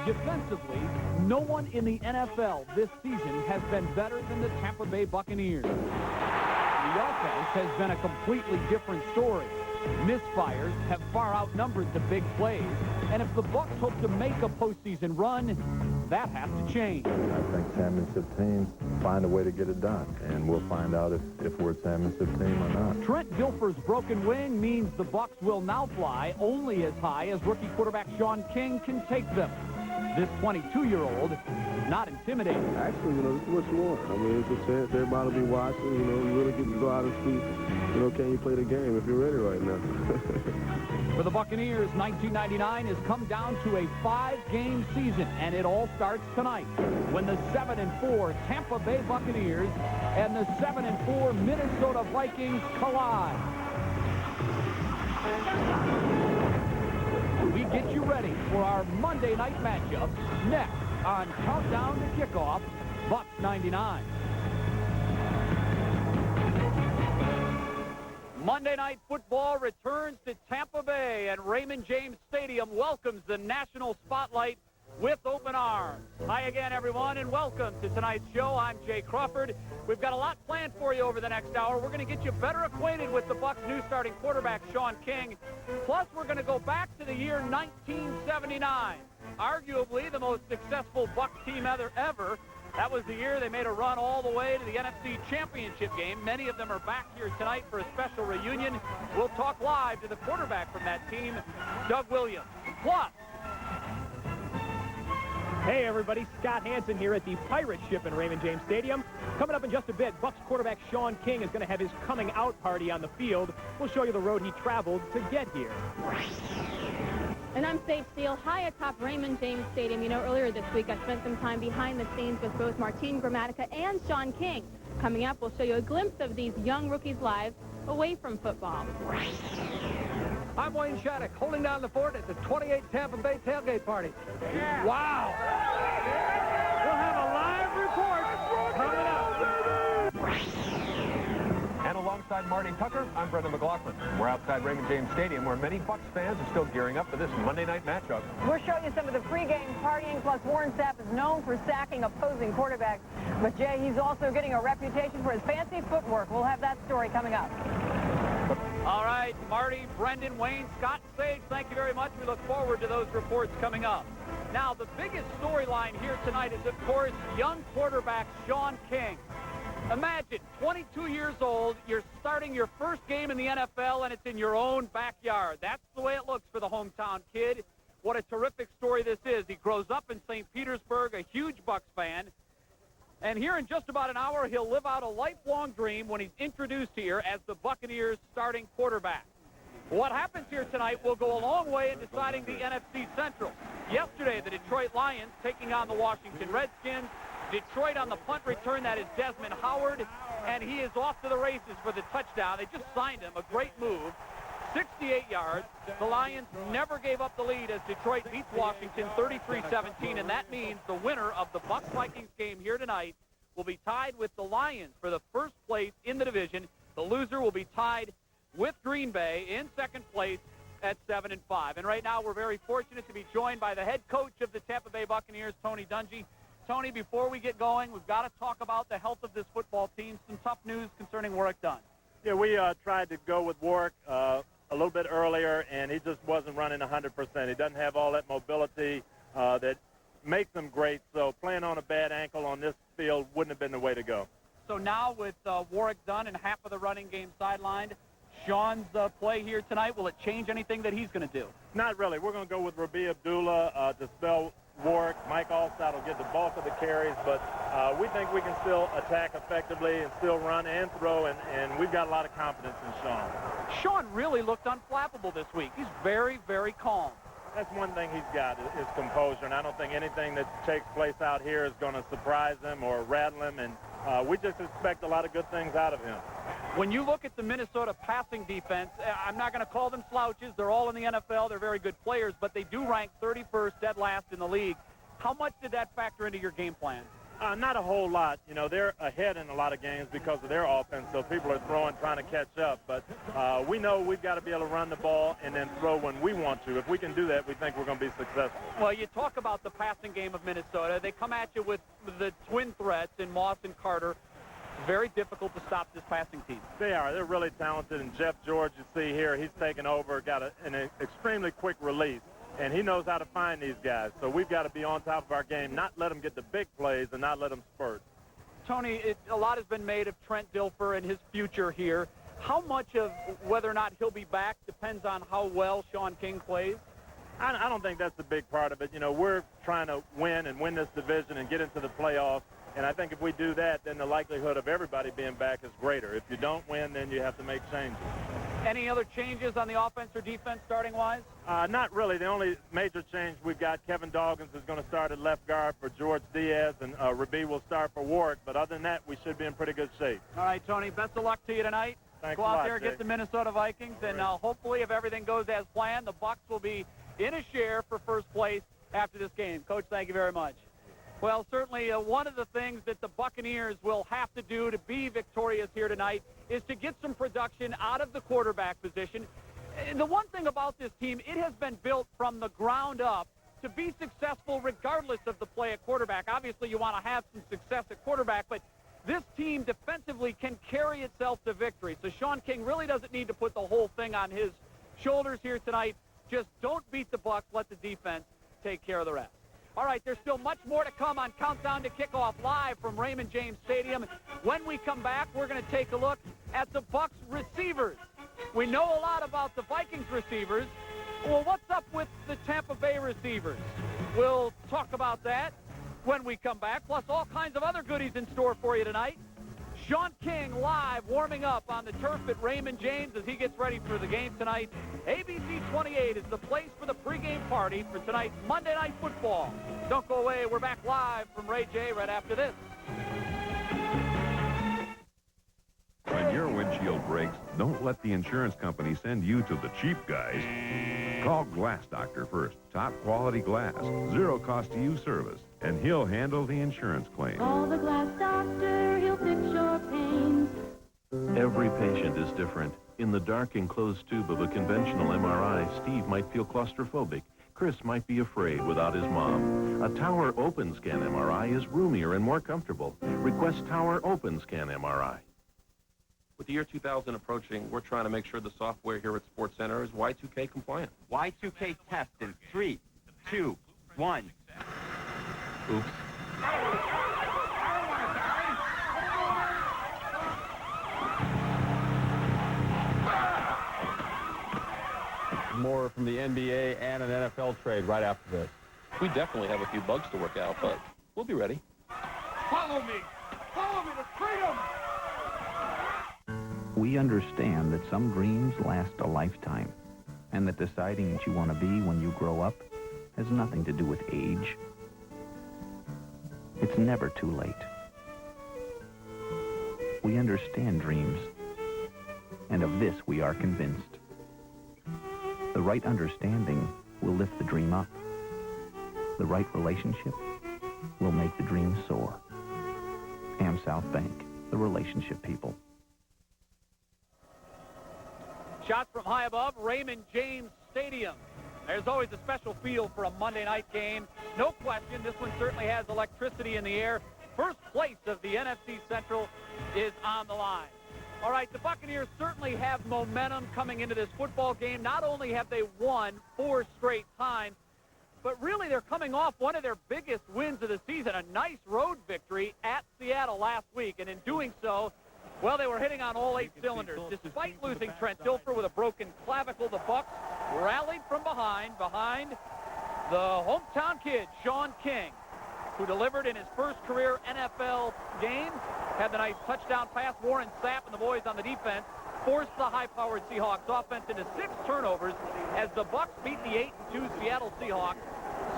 Defensively, no one in the NFL this season has been better than the Tampa Bay Buccaneers. The offense has been a completely different story. Misfires have far outnumbered the big plays, and if the Bucs hope to make a postseason run, that has to change. I think championship teams find a way to get it done, and we'll find out if we're a championship team or not. Trent Dilfer's broken wing means the Bucs will now fly only as high as rookie quarterback Sean King can take them. This 22-year-old is not intimidated. Actually, this is what you want. I mean, it's a chance everybody will be watching. You really get to go out and see, can you play the game if you're ready right now. For the Buccaneers, 1999 has come down to a 5-game season, and it all starts tonight when the 7-4 Tampa Bay Buccaneers and the 7-4 Minnesota Vikings collide. We get you ready for our Monday night matchup next on Countdown to Kickoff, Bucs 99. Monday Night Football returns to Tampa Bay, and Raymond James Stadium welcomes the national spotlight with open arms. Hi again, everyone, and welcome to tonight's show. I'm Jay Crawford. We've got a lot planned for you over the next hour. We're going to get you better acquainted with the Bucs' new starting quarterback, Sean King. Plus, we're going to go back to the year 1979, arguably the most successful Bucs team ever. That was the year they made a run all the way to the NFC Championship game. Many of them are back here tonight for a special reunion. We'll talk live to the quarterback from that team, Doug Williams. Plus, hey, everybody, Scott Hansen here at the Pirate Ship in Raymond James Stadium. Coming up in just a bit, Bucs quarterback Sean King is going to have his coming out party on the field. We'll show you the road he traveled to get here. And I'm Sage Steele, high atop Raymond James Stadium. Earlier this week I spent some time behind the scenes with both Martin Gramatica and Sean King. Coming up, we'll show you a glimpse of these young rookies' lives away from football. I'm Wayne Shattuck, holding down the fort at the 28 Tampa Bay tailgate party. Yeah. Wow. We'll have a live report coming up. And alongside Marty Tucker, I'm Brendan McLaughlin. We're outside Raymond James Stadium, where many Bucs fans are still gearing up for this Monday night matchup. We're showing you some of the pregame partying, plus Warren Sapp is known for sacking opposing quarterbacks. But, Jay, he's also getting a reputation for his fancy footwork. We'll have that story coming up. All right, Marty, Brendan, Wayne, Scott, Sage, thank you very much. We look forward to those reports coming up. Now, the biggest storyline here tonight is, of course, young quarterback Sean King. Imagine, 22 years old, you're starting your first game in the NFL, and it's in your own backyard. That's the way it looks for the hometown kid. What a terrific story this is. He grows up in St. Petersburg, a huge Bucs fan. And here in just about an hour, he'll live out a lifelong dream when he's introduced here as the Buccaneers' starting quarterback. What happens here tonight will go a long way in deciding the NFC Central. Yesterday, the Detroit Lions taking on the Washington Redskins. Detroit on the punt return, that is Desmond Howard, and he is off to the races for the touchdown. They just signed him, a great move. 68 yards. The Lions never gave up the lead as Detroit beats Washington 33-17, and that means the winner of the Bucs-Vikings game here tonight will be tied with the Lions for the first place in the division. The loser will be tied with Green Bay in second place at 7-5. And right now we're very fortunate to be joined by the head coach of the Tampa Bay Buccaneers, Tony Dungy. Tony, before we get going, we've got to talk about the health of this football team. Some tough news concerning Warwick Dunn. Yeah, we tried to go with Warwick a little bit earlier, and he just wasn't running 100%. He doesn't have all that mobility that makes him great, so playing on a bad ankle on this field wouldn't have been the way to go. So now with Warwick Dunn and half of the running game sidelined, Sean's play here tonight, will it change anything that he's going to do? Not really. We're going to go with Rabi Abdullah to spell Warwick. Mike Allstott will get the bulk of the carries, but we think we can still attack effectively and still run and throw, and we've got a lot of confidence in Sean. Sean really looked unflappable this week. He's very, very calm. That's one thing he's got, is composure, and I don't think anything that takes place out here is going to surprise him or rattle him, and we just expect a lot of good things out of him. When you look at the Minnesota passing defense, I'm not going to call them slouches. They're all in the NFL. They're very good players, but they do rank 31st, dead last in the league. How much did that factor into your game plan? Not a whole lot. You know, they're ahead in a lot of games because of their offense, so people are throwing, trying to catch up. But we know we've got to be able to run the ball and then throw when we want to. If we can do that, we think we're going to be successful. Well, you talk about the passing game of Minnesota. They come at you with the twin threats in Moss and Carter. Very difficult to stop this passing team. They are. They're really talented. And Jeff George, you see here, he's taken over, got an extremely quick release. And he knows how to find these guys. So we've got to be on top of our game, not let them get the big plays and not let them spurt. Tony, a lot has been made of Trent Dilfer and his future here. How much of whether or not he'll be back depends on how well Sean King plays? I don't think that's the big part of it. You know, we're trying to win this division and get into the playoffs. And I think if we do that, then the likelihood of everybody being back is greater. If you don't win, then you have to make changes. Any other changes on the offense or defense starting-wise? Not really. The only major change we've got, Kevin Dawkins is going to start at left guard for George Diaz, and Rabi will start for Warwick. But other than that, we should be in pretty good shape. All right, Tony, best of luck to you tonight. Thanks Go a out lot, there and Jay. get the Minnesota Vikings, and hopefully, if everything goes as planned, the Bucs will be in a share for first place after this game. Coach, thank you very much. Well, certainly one of the things that the Buccaneers will have to do to be victorious here tonight is to get some production out of the quarterback position. And the one thing about this team, it has been built from the ground up to be successful regardless of the play at quarterback. Obviously, you want to have some success at quarterback, but this team defensively can carry itself to victory. So Sean King really doesn't need to put the whole thing on his shoulders here tonight. Just don't beat the Bucs. Let the defense take care of the rest. All right, there's still much more to come on Countdown to Kickoff live from Raymond James Stadium. When we come back, we're going to take a look at the Bucs receivers. We know a lot about the Vikings receivers. Well, what's up with the Tampa Bay receivers? We'll talk about that when we come back, plus all kinds of other goodies in store for you tonight. Sean King live warming up on the turf at Raymond James as he gets ready for the game tonight. ABC 28 is the place for the pregame party for tonight's Monday Night Football. Don't go away. We're back live from Ray J right after this. When your windshield breaks, don't let the insurance company send you to the cheap guys. Call Glass Doctor first. Top quality glass, zero cost to you service, and he'll handle the insurance claim. Call the Glass Doctor, he'll fix your pain. Every patient is different. In the dark enclosed tube of a conventional MRI, Steve might feel claustrophobic. Chris might be afraid without his mom. A Tower Open Scan MRI is roomier and more comfortable. Request Tower Open Scan MRI. With the year 2000 approaching, we're trying to make sure the software here at Sports Center is Y2K compliant. Y2K test in 3, 2, 1. Oops. More from the NBA and an NFL trade right after this. We definitely have a few bugs to work out, but we'll be ready. Follow me! Follow me to freedom! We understand that some dreams last a lifetime, and that deciding what you want to be when you grow up has nothing to do with age. It's never too late. We understand dreams, and of this we are convinced. The right understanding will lift the dream up. The right relationship will make the dream soar. AmSouth Bank, the relationship people. Shots from high above Raymond James Stadium. There's always a special feel for a Monday night game. No question, this one certainly has electricity in the air. First place of the NFC Central is on the line. All right, the Buccaneers certainly have momentum coming into this football game. Not only have they won 4 straight times, but really they're coming off one of their biggest wins of the season, a nice road victory at Seattle last week. And in doing so, well, they were hitting on all 8 cylinders. Despite losing Trent Dilfer with a broken clavicle, the Bucs rallied from behind the hometown kid, Sean King, who delivered in his first career NFL game, had the nice touchdown pass. Warren Sapp and the boys on the defense forced the high-powered Seahawks offense into 6 turnovers as the Bucs beat the 8-2 Seattle Seahawks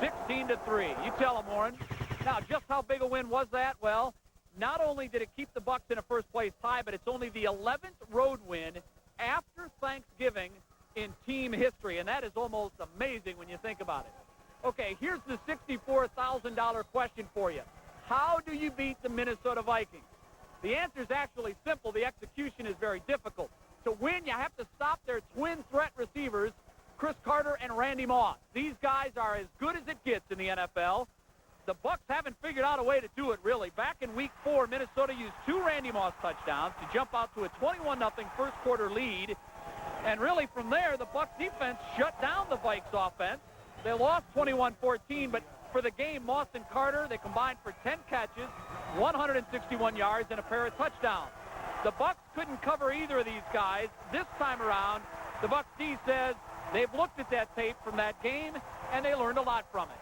16-3. You tell them, Warren. Now, just how big a win was that? Well, not only did it keep the Bucs in a first-place tie, but it's only the 11th road win after Thanksgiving in team history, and that is almost amazing when you think about it. Okay, here's the $64,000 question for you. how do you beat the Minnesota Vikings? The answer is actually simple. The execution is very difficult. To win, you have to stop their twin threat receivers, Chris Carter and Randy Moss. These guys are as good as it gets in the NFL. The Bucs haven't figured out a way to do it, really. Back in Week 4, Minnesota used 2 Randy Moss touchdowns to jump out to a 21-0 first-quarter lead. And really, from there, the Bucs defense shut down the Vikes offense. They lost 21-14, but for the game, Moss and Carter, they combined for 10 catches, 161 yards, and a pair of touchdowns. The Bucs couldn't cover either of these guys. This time around, the Bucs D says they've looked at that tape from that game, and they learned a lot from it.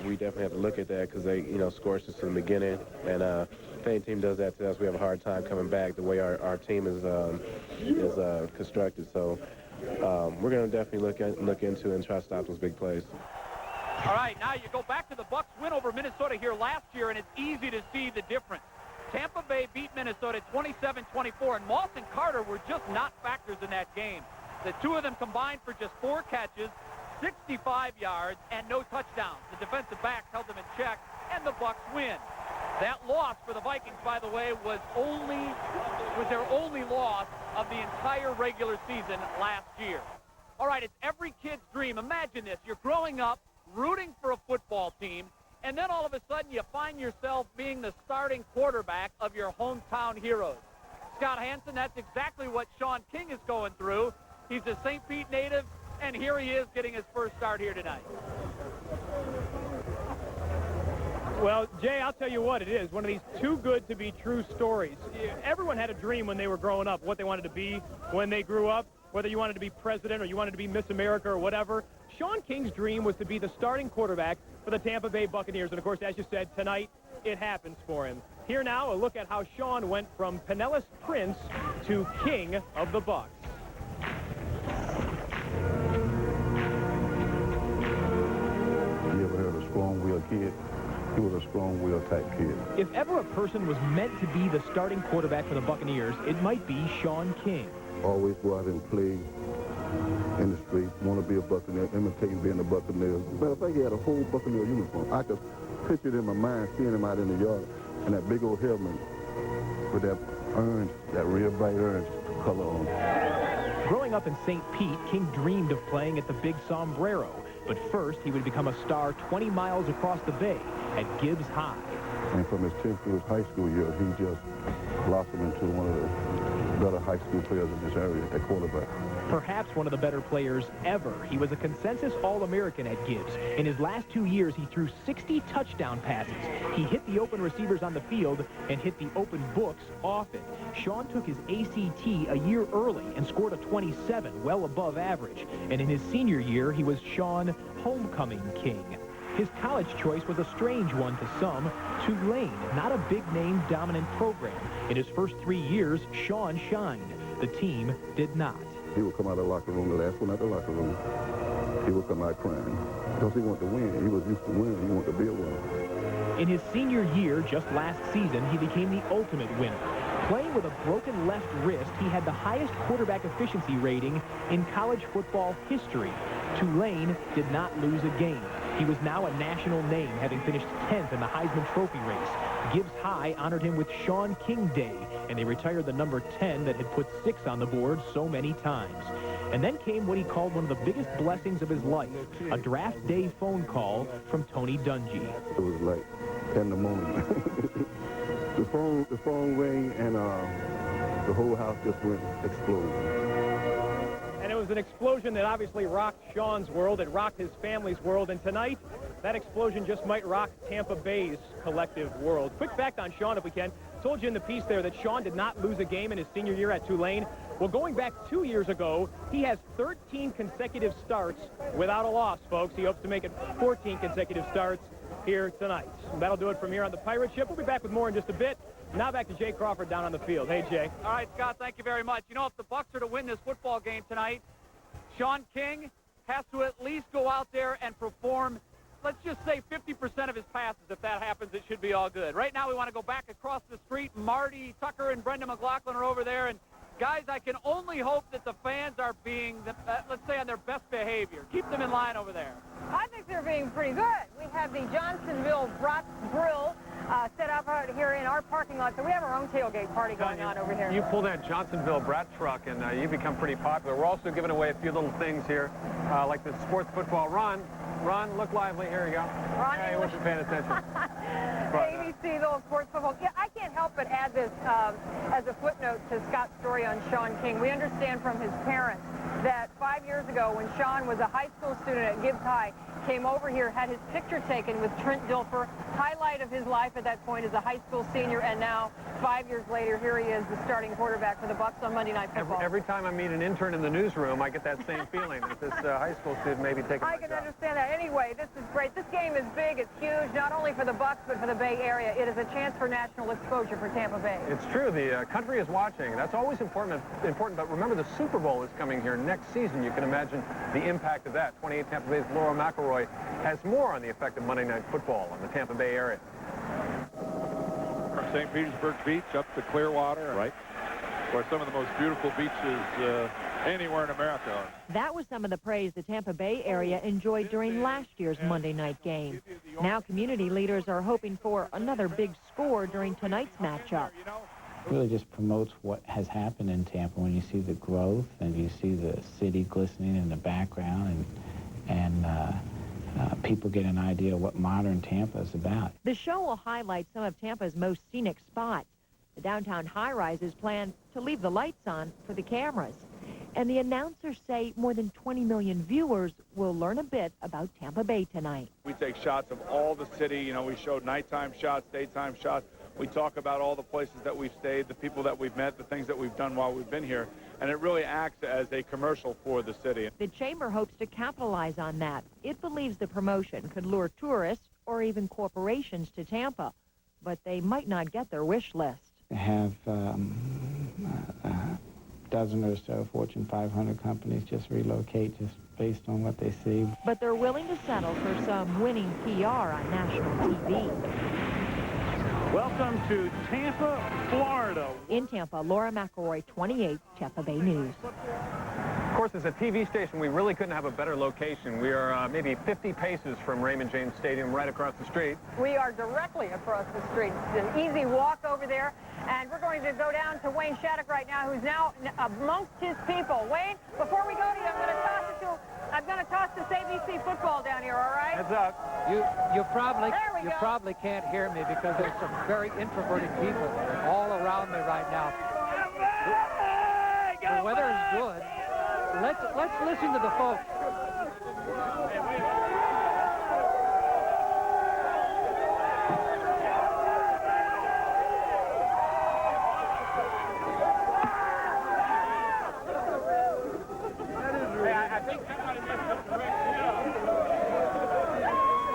We definitely have to look at that because they, scorched us in the beginning. And if any team does that to us, we have a hard time coming back the way our team is constructed. So we're going to definitely look into it and try to stop those big plays. All right, now you go back to the Bucs win over Minnesota here last year, and it's easy to see the difference. Tampa Bay beat Minnesota 27-24, and Moss and Carter were just not factors in that game. The two of them combined for just 4 catches, 65 yards, and no touchdowns. The defensive backs held them in check, and the Bucs win. That loss for the Vikings, by the way, was their only loss of the entire regular season last year. All right, it's every kid's dream. Imagine this. You're growing up, rooting for a football team, and then all of a sudden you find yourself being the starting quarterback of your hometown heroes. Scott Hansen, that's exactly what Sean King is going through. He's a St. Pete native, and here he is getting his first start here tonight. Well, Jay, I'll tell you what, it is one of these too good to be true stories. Everyone had a dream when they were growing up, what they wanted to be when they grew up, whether you wanted to be president or you wanted to be Miss America or whatever. Sean King's dream was to be the starting quarterback for the Tampa Bay Buccaneers. And, of course, as you said, tonight it happens for him. Here now, a look at how Sean went from Pinellas Prince to King of the Bucs. You ever heard of a strong-willed kid? He was a strong-willed type kid. If ever a person was meant to be the starting quarterback for the Buccaneers, it might be Sean King. Always go out and play in the street, want to be a Buccaneer, imitating being a Buccaneer. Matter of fact, he had a whole Buccaneer uniform. I could picture it in my mind, seeing him out in the yard, and that big old helmet with that orange, that real bright orange color on. Growing up in St. Pete, King dreamed of playing at the Big Sombrero. But first, he would become a star 20 miles across the bay at Gibbs High. And from his 10th to his high school years, he just blossomed into one of the better high school players in this area at quarterback. Perhaps one of the better players ever. He was a consensus All-American at Gibbs. In his last 2 years, he threw 60 touchdown passes. He hit the open receivers on the field and hit the open books often. Sean took his ACT a year early and scored a 27, well above average. And in his senior year, he was Sean Homecoming King. His college choice was a strange one to some. Tulane, not a big-name dominant program. In his first 3 years, Sean shined. The team did not. He would come out of the locker room, the last one out of the locker room. He would come out crying because he wanted to win. He was used to winning. He wanted to be a winner. In his senior year, just last season, he became the ultimate winner. Playing with a broken left wrist, he had the highest quarterback efficiency rating in college football history. Tulane did not lose a game. He was now a national name, having finished 10th in the Heisman Trophy race. Gibbs High honored him with Sean King Day, and they retired the number 10 that had put 6 on the board so many times. And then came what he called one of the biggest blessings of his life, a draft day phone call from Tony Dungy. It was like in the morning. the phone rang, and the whole house just went exploding. And it was an explosion that obviously rocked Sean's world. It rocked his family's world. And tonight, that explosion just might rock Tampa Bay's collective world. Quick fact on Sean, if we can. Told you in the piece there that Sean did not lose a game in his senior year at Tulane. Well, going back 2 years ago, he has 13 consecutive starts without a loss, folks. He hopes to make it 14 consecutive starts here tonight. And that'll do it from here on the Pirate Ship. We'll be back with more in just a bit. Now back to Jay Crawford down on the field. Hey, Jay. All right, Scott, thank you very much. You know, if the Bucs are to win this football game tonight, Sean King has to at least go out there and perform, let's just say 50% of his passes. If that happens, it should be all good. Right now, we want to go back across the street. Marty Tucker and Brendan McLaughlin are over there. And, guys, I can only hope that the fans are being, let's say, on their best behavior. Keep them in line over there. I think they're being pretty good. We have the Johnsonville Brats Grill set up out here in our parking lot, so we have our own tailgate party going on over here. You pull that Johnsonville Brat truck, and you become pretty popular. We're also giving away a few little things here, like the sports football. Ron, look lively. Here you go. Ron, yeah, he wasn't paying attention. ABC, little sports football. Yeah, I can't help but add this as a footnote to Scott's story on Sean King. We understand from his parents that 5 years ago, when Sean was a high school student at Gibbs High, came over here, had his picture taken with Trent Dilfer, highlight of his life at that point as a high school senior, and now 5 years later, here he is, the starting quarterback for the Bucs on Monday Night Football. Every time I meet an intern in the newsroom, I get that same feeling that this high school student may be taking my job. I can understand that. Anyway, this is great. This game is big. It's huge, not only for the Bucs, but for the Bay Area. It is a chance for national exposure for Tampa Bay. It's true. The country is watching. That's always important, but remember, the Super Bowl is coming here next season. You can imagine the impact of that. 28 Tampa Bay's Laura McElroy has more on the effect of Monday Night Football in the Tampa Bay area. From St. Petersburg Beach up to Clearwater, right, where some of the most beautiful beaches anywhere in America are. That was some of the praise the Tampa Bay area enjoyed during last year's Monday night game. Now community leaders are hoping for another big score during tonight's matchup. Really just promotes what has happened in Tampa when you see the growth and you see the city glistening in the background and people get an idea of what modern Tampa is about. The show will highlight some of Tampa's most scenic spots. The downtown high-rise is planned to leave the lights on for the cameras. And the announcers say more than 20 million viewers will learn a bit about Tampa Bay tonight. We take shots of all the city. You know, we showed nighttime shots, daytime shots. We talk about all the places that we've stayed, the people that we've met, the things that we've done while we've been here. And it really acts as a commercial for the city. The chamber hopes to capitalize on that. It believes the promotion could lure tourists or even corporations to Tampa, but they might not get their wish list. Have a dozen or so Fortune 500 companies just relocate just based on what they see. But they're willing to settle for some winning PR on national TV. Welcome to Tampa, Florida. In Tampa, Laura McElroy, 28, Tampa Bay News. Of course, as a TV station, we really couldn't have a better location. We are maybe 50 paces from Raymond James Stadium, right across the street. We are directly across the street. It's an easy walk over there. And we're going to go down to Wayne Shattuck right now, who's now amongst his people. Wayne, before we go to you, I'm going to toss this ABC football down here, all right? Heads up. You probably can't hear me because there's some very introverted people all around me right now. The weather is good. Let's listen to the folks.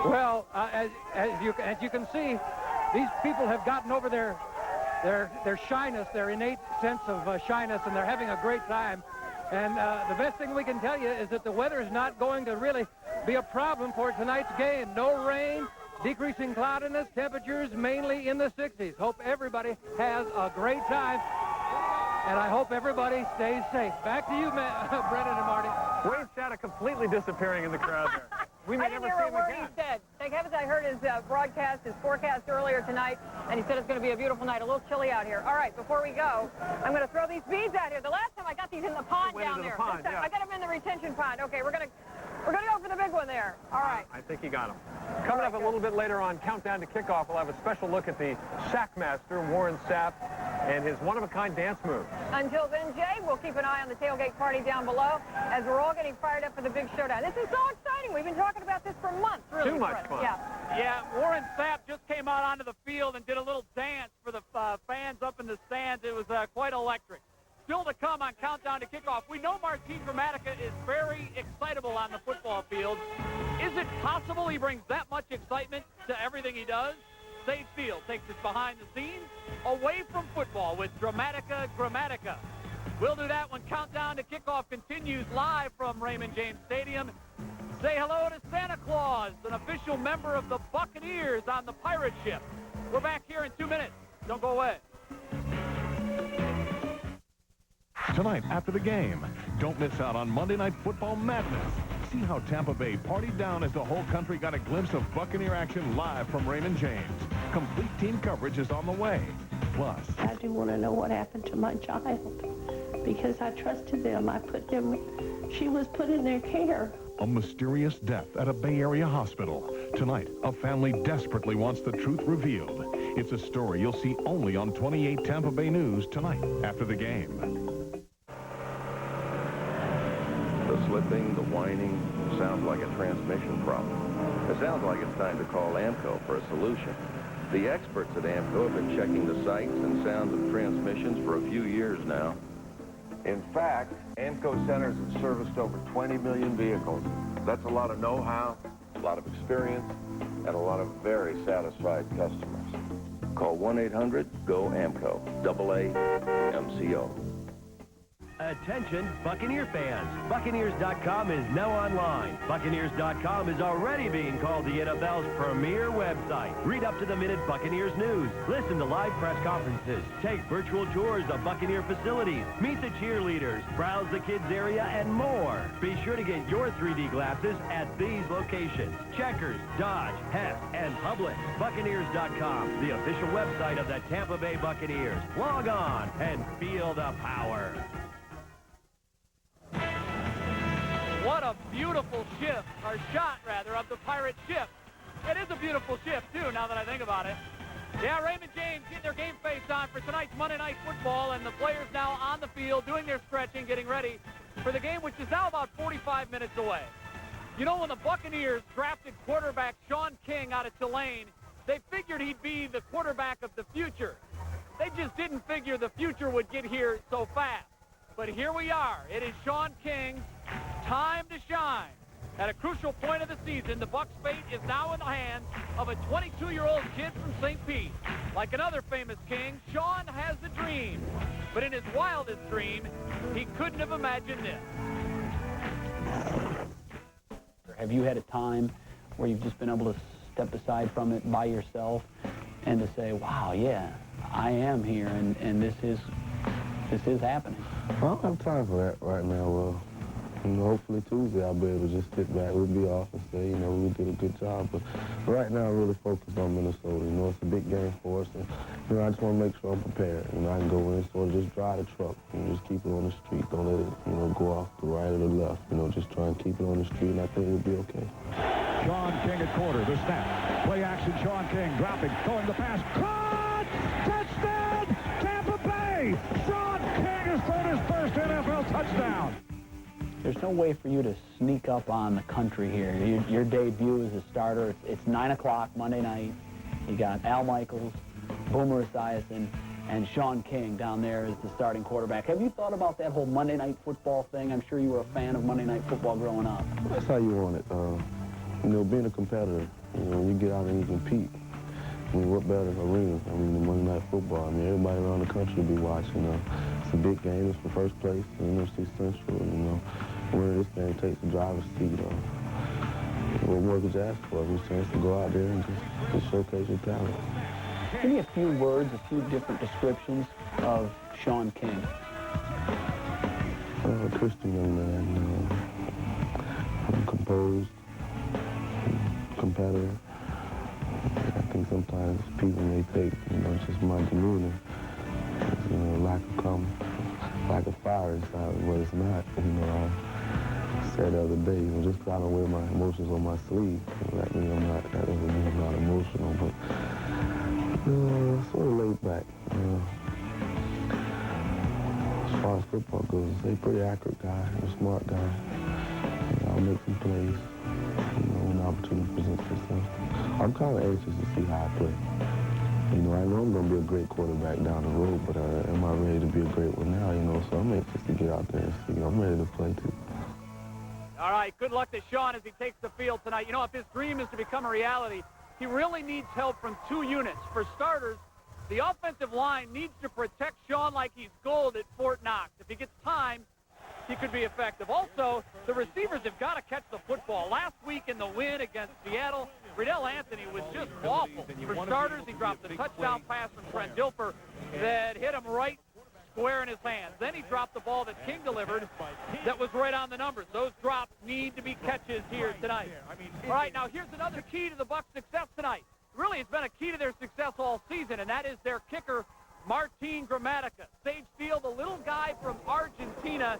Well, as you can see, these people have gotten over their shyness, their innate sense of shyness, and they're having a great time. And the best thing we can tell you is that the weather is not going to really be a problem for tonight's game. No rain, decreasing cloudiness, temperatures mainly in the 60s. Hope everybody has a great time, and I hope everybody stays safe. Back to you, Brendan and Marty. Wayne Shattuck completely disappearing in the crowd there. We may never see him again. I didn't hear a word he said. Thank heavens I heard his broadcast, his forecast earlier tonight, and he said it's going to be a beautiful night, a little chilly out here. All right, before we go, I'm going to throw these beads out here. The last time I got these in the pond down there. Pond, yeah. I got them in the retention pond. Okay, we're going to go for the big one there. All right. I think he got him. Coming up a little bit later on Countdown to Kickoff, we'll have a special look at the Sackmaster, Warren Sapp, and his one-of-a-kind dance moves. Until then, Jay, we'll keep an eye on the tailgate party down below as we're all getting fired up for the big showdown. This is so exciting. We've been talking about this for months, really. Too much fun. Yeah, Warren Sapp just came out onto the field and did a little dance for the fans up in the stands. It was quite electric. Still to come on Countdown to Kickoff. We know Martin Gramatica is very excitable on the football field. Is it possible he brings that much excitement to everything he does? Sage Field takes us behind the scenes, away from football with Gramatica. We'll do that when Countdown to Kickoff continues live from Raymond James Stadium. Say hello to Santa Claus, an official member of the Buccaneers on the pirate ship. We're back here in 2 minutes. Don't go away. Tonight after the game, don't miss out on Monday Night Football Madness. See how Tampa Bay partied down as the whole country got a glimpse of Buccaneer action live from Raymond James. Complete team coverage is on the way. Plus, I do want to know what happened to my child because I trusted them. She was put in their care. a mysterious death at a Bay Area hospital. Tonight, a family desperately wants the truth revealed. It's a story you'll see only on 28 Tampa Bay News tonight after the game. The slipping, the whining, sounds like a transmission problem. It sounds like it's time to call AMCO for a solution. The experts at AMCO have been checking the sights and sounds of transmissions for a few years now. In fact, AMCO centers have serviced over 20 million vehicles. That's a lot of know-how, a lot of experience, and a lot of very satisfied customers. Call 1-800-GO-AMCO, AA-MCO. Attention, Buccaneer fans. Buccaneers.com is now online. Buccaneers.com is already being called the NFL's premier website. Read up-to-the-minute Buccaneers news. Listen to live press conferences. Take virtual tours of Buccaneer facilities. Meet the cheerleaders. Browse the kids area and more. Be sure to get your 3D glasses at these locations: Checkers, Dodge, Hess, and Publix. Buccaneers.com, the official website of the Tampa Bay Buccaneers. Log on and feel the power. What a beautiful shift, or shot, rather, of the Pirate ship. It is a beautiful shift, too, now that I think about it. Yeah, Raymond James getting their game face on for tonight's Monday Night Football, and the players now on the field doing their stretching, getting ready for the game, which is now about 45 minutes away. You know, when the Buccaneers drafted quarterback Sean King out of Tulane, they figured he'd be the quarterback of the future. They just didn't figure the future would get here so fast. But here we are. It is Sean King's time to shine. At a crucial point of the season, the Bucs' fate is now in the hands of a 22-year-old kid from St. Pete. Like another famous King, Sean has a dream. But in his wildest dream, he couldn't have imagined this. Have you had a time where you've just been able to step aside from it by yourself and to say, wow, yeah, I am here, and this is happening? I don't have time for that right now. Well, hopefully Tuesday I'll be able to just sit back. We'll be off and say, we did a good job. But right now I'm really focused on Minnesota. It's a big game for us. And, I just want to make sure I'm prepared. I can go in, sort of just drive the truck and just keep it on the street. Don't let it, go off the right or the left. Just try and keep it on the street, and I think we'll be okay. Sean King at quarter. The snap. Play action. Sean King dropping, throwing the pass. Caught! Touchdown! Tampa Bay! Sean King has thrown his first NFL touchdown. There's no way for you to sneak up on the country here. Your debut as a starter, it's 9 o'clock Monday night. You got Al Michaels, Boomer Esiason, and Sean King down there as the starting quarterback. Have you thought about that whole Monday Night Football thing? I'm sure you were a fan of Monday Night Football growing up. That's how you want it. Being a competitor, you get out and you compete. What better arena? The Monday Night Football. Everybody around the country will be watching. It's a big game. It's for first place in NFC Central. Winning this game takes the driver's seat. What more could you ask for? It's a chance to go out there and just showcase your talent. Give me a few words, a few different descriptions of Sean King. A Christian young man. Composed, competitor. I think sometimes people may take, just my demeanor, lack of fire inside, but it's not. I said the other day, just because I don't wear my emotions on my sleeve, that means that doesn't mean I'm not emotional, but sort of laid back. As far as football goes, he's a pretty accurate guy, a smart guy. I'll make some plays, when the opportunity presents itself. I'm kind of anxious to see how I play. I know I'm going to be a great quarterback down the road, but am I ready to be a great one now, So I'm anxious to get out there and see. I'm ready to play, too. All right, good luck to Sean as he takes the field tonight. If his dream is to become a reality, he really needs help from two units. For starters, the offensive line needs to protect Sean like he's gold at Fort Knox. If he gets time, he could be effective. Also, the receivers have got to catch the football. Last week in the win against Seattle, Riddell Anthony was just awful. For starters, he dropped the touchdown pass from Trent Dilfer that hit him right square in his hands. Then he dropped the ball that King delivered that was right on the numbers. Those drops need to be catches here tonight. All right, now here's another key to the Bucs' success tonight. Really, it's been a key to their success all season, and that is their kicker, Martin Gramatica. Sage Steele, the little guy from Argentina.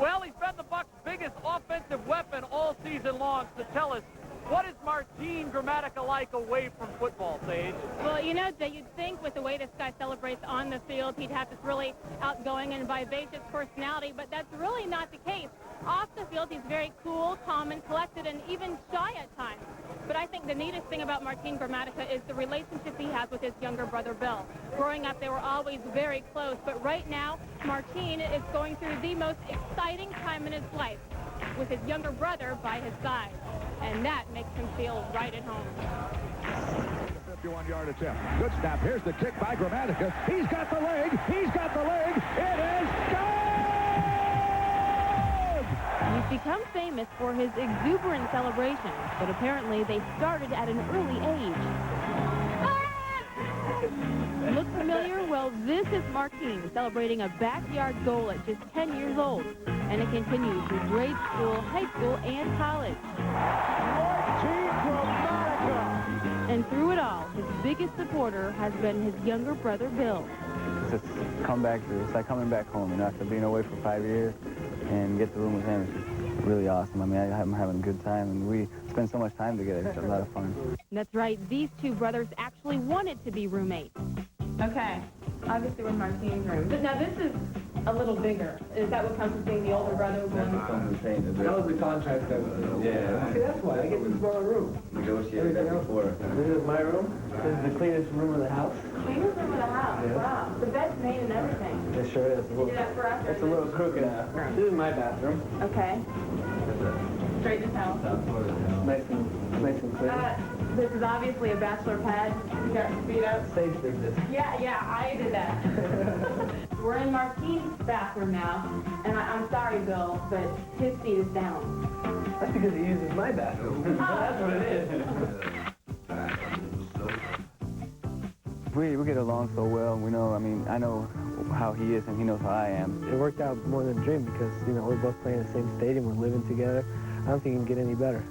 Well, he's been the Bucs' biggest offensive weapon all season long. So tell us, what is Martin Gramatica like away from football, Sage? Well, you know, Jay, you'd think with the way this guy celebrates on the field, he'd have this really outgoing and vivacious personality, but that's really not the case. Off the field, he's very cool, calm, and collected, and even shy at times. But I think the neatest thing about Martin Gramatica is the relationship he has with his younger brother, Bill. Growing up, they were always very close, but right now, Martin is going through the most exciting time in his life with his younger brother by his side. And that makes him feel right at home. 51-yard attempt. Good snap. Here's the kick by Gramatica. He's got the leg. He's got the leg. It is good! He's become famous for his exuberant celebrations, but apparently they started at an early age. Look familiar? Well, this is Martin celebrating a backyard goal at just 10 years old. And it continues through grade school, high school, and college. And through it all, his biggest supporter has been his younger brother, Bill. It's like coming back home, you know, after being away for 5 years and get the room with him. It's just really awesome. I mean, I'm having a good time, and we spend so much time together. It's a lot of fun. That's right. These two brothers actually wanted to be roommates. Okay, obviously we're in Martin's room. But now this is a little bigger. Is that what comes with being the older brother? That was the contract that yeah. See, that's why I get this smaller room. Negotiated that before. This is my room. This is the cleanest room in the house. Cleanest room of the house. Yeah. Wow. The bed's made and everything. It sure is. You do that for us? It's a little crooked. This is my bathroom. Okay. Straight as hell. Nice and clean. This is obviously a bachelor pad. You got your feet up. Sage did this. Yeah, I did that. We're in Martin's bathroom now, and I'm sorry, Bill, but his seat is down. That's because he uses my bathroom. That's what it is. We get along so well, and we know, I mean, I know how he is, and he knows how I am. It worked out more than a dream because, you know, we're both playing in the same stadium, we're living together. I don't think it can get any better.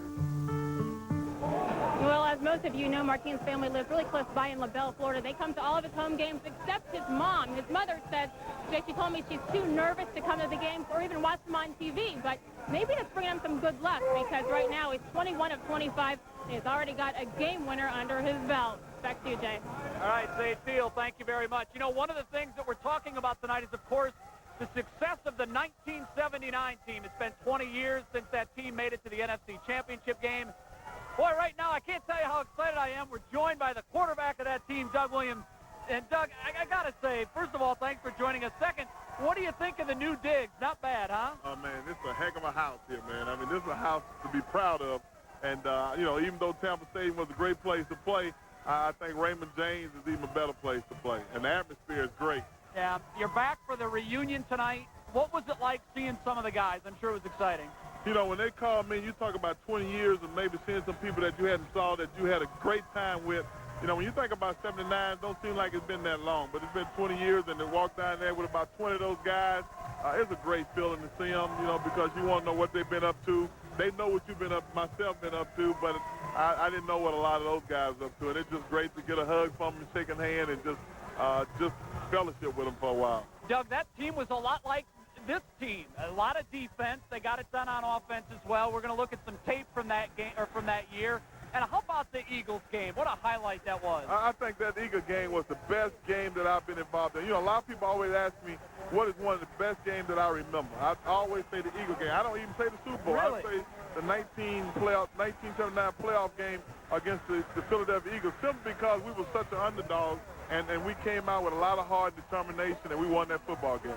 Well, as most of you know, Martin's family lives really close by in LaBelle, Florida. They come to all of his home games except his mom. His mother said, Jay, she told me she's too nervous to come to the games or even watch them on TV. But maybe that's bringing him some good luck because right now he's 21 of 25. And he's already got a game winner under his belt. Back to you, Jay. All right, Sage Steele, thank you very much. You know, one of the things that we're talking about tonight is, of course, the success of the 1979 team. It's been 20 years since that team made it to the NFC Championship game. Boy, right now, I can't tell you how excited I am. We're joined by the quarterback of that team, Doug Williams. And, Doug, I got to say, first of all, thanks for joining us. Second, what do you think of the new digs? Not bad, huh? Oh, man, this is a heck of a house here, man. I mean, this is a house to be proud of. And, you know, even though Tampa Stadium was a great place to play, I think Raymond James is even a better place to play. And the atmosphere is great. Yeah, you're back for the reunion tonight. What was it like seeing some of the guys? I'm sure it was exciting. You know, when they called me, you talk about 20 years and maybe seeing some people that you hadn't saw that you had a great time with. You know, when you think about 79, it don't seem like it's been that long, but it's been 20 years, and to walk down there with about 20 of those guys, it's a great feeling to see them, you know, because you want to know what they've been up to. They know what you've been up, myself been up to, but I didn't know what a lot of those guys up to, and it's just great to get a hug from them, shake a hand, and just fellowship with them for a while. Doug, that team was a lot like this team. A lot of defense. They got it done on offense as well. We're going to look at some tape from that game or from that year. And how about the Eagles game? What a highlight that was. I think that Eagle game was the best game that I've been involved in. You know, a lot of people always ask me, what is one of the best games that I remember? I always say the Eagle game. I don't even say the Super Bowl. Really? I say the 1979 playoff game against the Philadelphia Eagles, simply because we were such an underdog, and we came out with a lot of hard determination, and we won that football game.